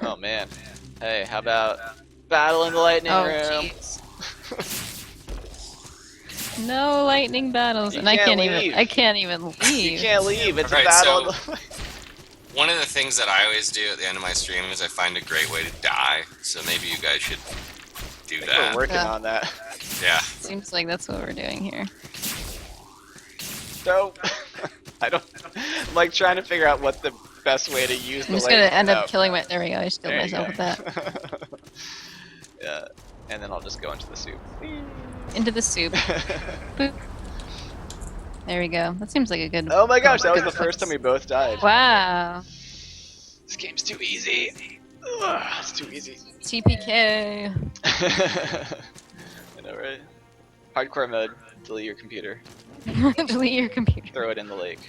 Oh man. Hey, how about battle in the lightning Oh, room? jeez. No lightning battles, You and I can't can't leave. even. I can't even leave. You can't leave. It's a Alright, battle. so- One of the things that I always do at the end of my stream is I find a great way to die. So maybe you guys should do We're that. working Yeah. on that. Yeah. Seems like that's what we're doing here. So, I don't. I'm like trying to figure out what the best way to use I'm the just gonna lightning. end up No. killing my. There we go. I just killed There you myself with go. that. Yeah, and then I'll just go into the soup. Into the soup. Boop. There we go. That seems like a good. Oh my gosh, that was good the first time fix. we both died. Wow. This game's too easy. Ugh, it's too easy. TPK. I know, right? Hardcore mode. Delete your computer. Delete your computer. Throw it in the lake.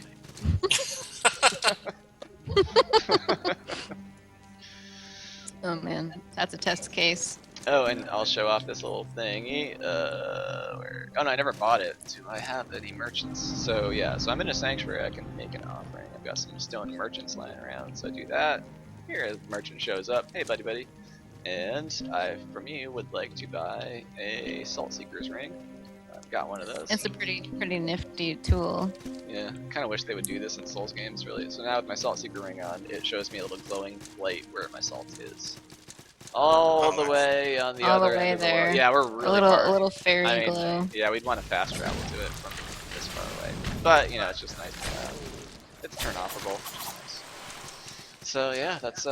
Oh man, that's a test case. Oh, and I'll show off this little thingy. Where? Oh no, I never bought it. Do I have any merchants? So yeah, so I'm in a sanctuary. I can make an offering. I've got some stone merchants lying around, so I do that. Here, a merchant shows up. Hey, buddy. And I, from you, would like to buy a Salt Seeker's ring. I've got one of those. It's a pretty nifty tool. Yeah, kind of wish they would do this in Souls games, really. So now with my Salt Seeker ring on, it shows me a little glowing light where my salt is. All the way on the All the other way end of the world. there. Yeah, we're really a far. little fairy I mean, glow. yeah, we'd want to fast travel to it from this far away. But, you know, it's just nice to have. It's turn offable, which is nice. So yeah, that's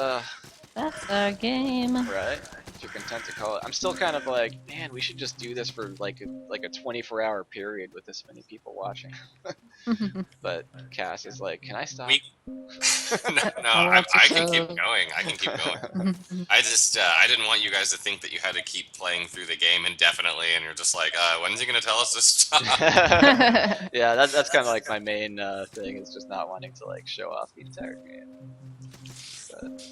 That's our game. right. If you're content to call it. I'm still kind of like, man, we should just do this for like a 24-hour period with this many people watching. But Cass is like, can I stop? We- I can keep going. I can keep going. I just I didn't want you guys to think that you had to keep playing through the game indefinitely, and you're just like, when's he gonna tell us to stop? Yeah, that's kind of like my main thing is just not wanting to like show off the entire game. But,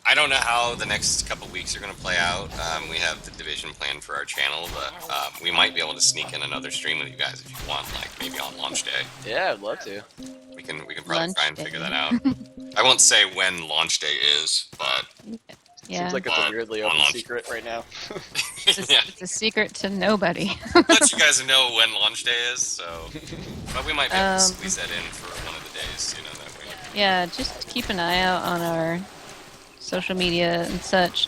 I don't know how the next couple weeks are gonna play out. We have the division planned for our channel, but we might be able to sneak in another stream with you guys if you want, like maybe on launch day. yeah, I'd love to. We can probably Launch try and day. figure that out. I won't say when launch day is, but Yeah. Seems like it's a weirdly open launch. secret right now. yeah, It's a secret to nobody. let you guys know when launch day is. So, but we might be able to Um, squeeze that in for one of the days. You know that way. Yeah, just keep an eye out on our social media and such.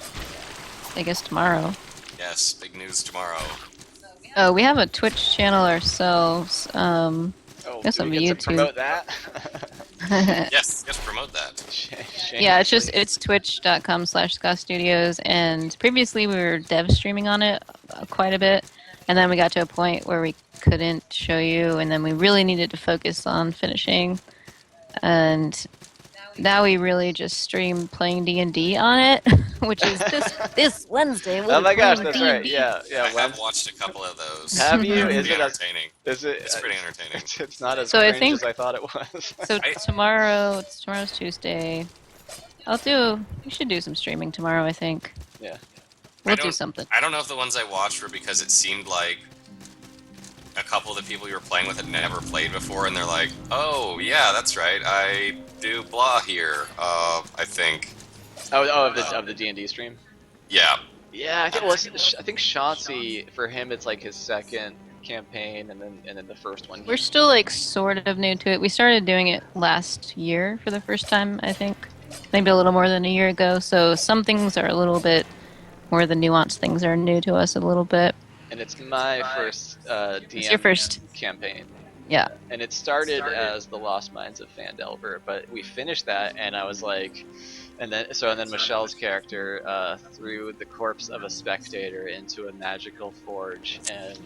I guess tomorrow. Yes, big news tomorrow. Oh, we have a Twitch channel ourselves. Oh, Guess do on we get to YouTube. promote that? Yes, promote that. Yeah, it's twitch.com/ScottStudios, and previously we were dev streaming on it quite a bit, and then we got to a point where we couldn't show you, and then we really needed to focus on finishing, and now we really just stream playing D&D on it, which is this Wednesday. Oh my gosh, playing that's right. D&D. Yeah, yeah. I have Wednesday. watched a couple of those. Have you? They're Is pretty it as- entertaining? Is it? It's pretty entertaining. It's not as So I cringe think- as I thought it was. So tomorrow's Tuesday. We should do some streaming tomorrow, I think. Yeah. We'll do don't- something. I don't know if the ones I watched were because it seemed like a couple of the people you were playing with had never played before, and they're like, "Oh, yeah, that's right. I do blah here." I think. Of the D&D stream. Yeah. Yeah, I think Chauncey, for him it's like his second campaign, and then the first one. We're still like sort of new to it. We started doing it last year for the first time, I think. Maybe a little more than a year ago. So some things are a little bit more the nuanced things are new to us a little bit. And it's my first DM It's your first. campaign. Yeah. And it started as the Lost Mines of Phandelver, but we finished that, and I was like, And then Michelle's character threw the corpse of a spectator into a magical forge, and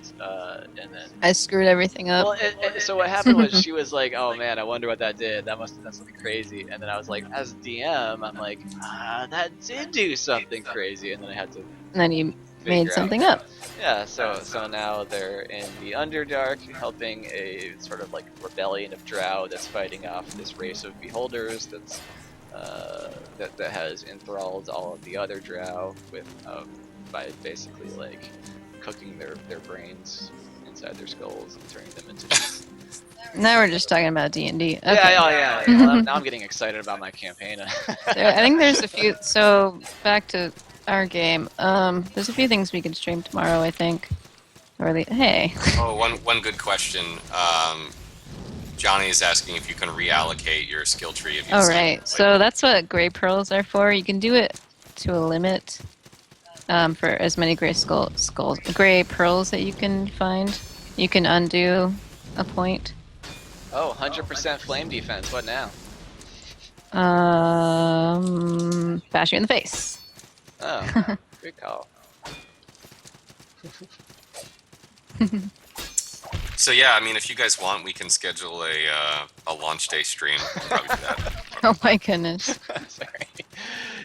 then. I screwed everything up. Well, so what happened was she was like, "Oh man, I wonder what that did. That must have done something crazy." And then I was like, as DM, I'm like, that did do something crazy. And then I had to. And then you made figure something out. up. Yeah. So now they're in the Underdark, helping a sort of like rebellion of Drow that's fighting off this race of beholders that's. That has enthralled all of the other Drow with by basically like cooking their brains inside their skulls and turning them into. Now we're just talking about D&D. Okay. Yeah. Well, now I'm getting excited about my campaign. I think there's a few. So back to our game. There's a few things we can stream tomorrow. I think. Hey. Oh, one good question. Johnny is asking if you can reallocate your skill tree. If you Oh right. So that's what gray pearls are for. You can do it to a limit. For as many gray gray pearls that you can find, you can undo a point. Oh, 100% flame defense. What now? Bash you in the face. Oh, good call. So yeah, I mean, if you guys want, we can schedule a launch day stream. We'll probably do that. Oh my goodness. Sorry.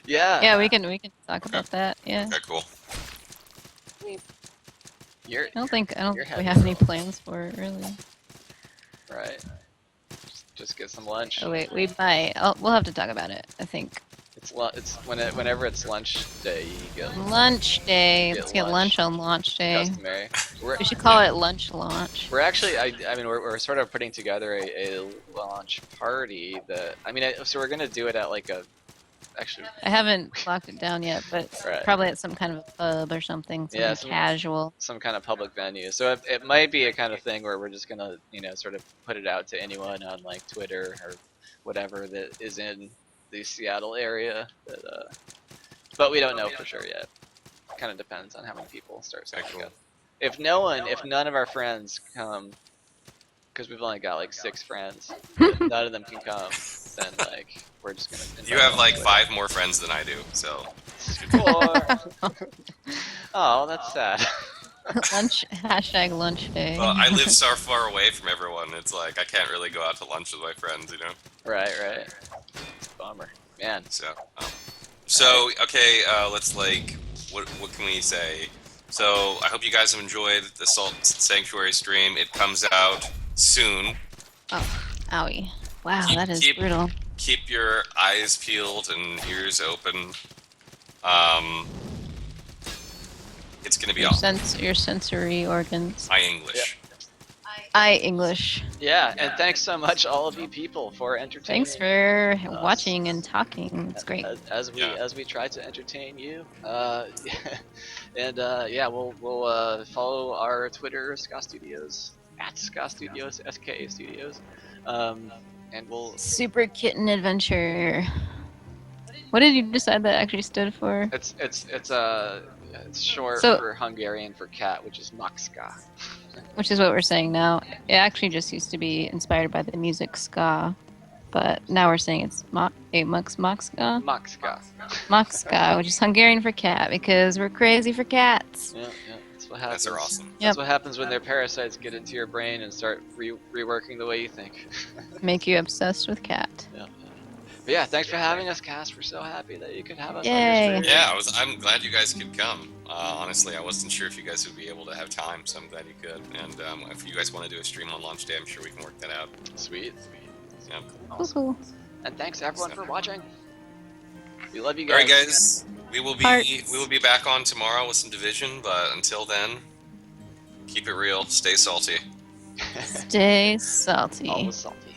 Yeah. Yeah, we can talk about that. Yeah. Okay, cool. I don't think we have any plans for it really. Right. Just get some lunch. Oh wait, we might. We'll have to talk about it. I think. Whenever it's lunch day, you get lunch day. Let's get lunch on launch day. Customary. We should call it lunch launch. We're actually, I mean, we're sort of putting together a launch party that, I mean, so we're gonna do it at like a, actually. I haven't locked it down yet, but probably at some kind of a pub or something. Yeah, casual. Some kind of public venue. So it might be a kind of thing where we're just gonna, sort of put it out to anyone on like Twitter or whatever that is in the Seattle area, but we don't know for sure yet. Kind of depends on how many people start signing up. If none of our friends come, because we've only got like 6 friends, if none of them can come, then like we're just gonna. You have like 5 more friends than I do, so. 4. Oh, that's sad. Hashtag lunch day. Well, I live so far away from everyone. It's like I can't really go out to lunch with my friends, Right. Bummer, man. So okay, let's like, what can we say? So I hope you guys have enjoyed the Salt Sanctuary stream. It comes out soon. Oh, owie! Wow, that is brutal. Keep your eyes peeled and ears open. It's gonna be awesome. Your sensory organs. English. Yeah, and thanks so much, all of you people, for entertaining. Thanks for watching and talking. It's great. As we try to entertain you, and we'll follow our Twitter, Ska Studios @Ska Studios, SKA Studios, and we'll Super Kitten Adventure. What did you decide that actually stood for? It's short for Hungarian for cat, which is Makska. Which is what we're saying now. It actually just used to be inspired by the music ska, but now we're saying it's Makska. Makska, which is Hungarian for cat, because we're crazy for cats. Yeah, that's what happens. Guys are awesome. That's what happens when their parasites get into your brain and start reworking the way you think. Make you obsessed with cat. Yeah. But yeah, thanks for having us, Cass. We're so happy that you could have us. Yay. On your stream. Yeah, I'm glad you guys could come. Honestly, I wasn't sure if you guys would be able to have time, so I'm glad you could. And if you guys want to do a stream on launch day, I'm sure we can work that out. Sweet. Yeah. Awesome. Cool. And thanks everyone for watching. We love you guys. All right, guys. We will be back on tomorrow with some Division, but until then, keep it real. Stay salty. Stay salty. Always salty.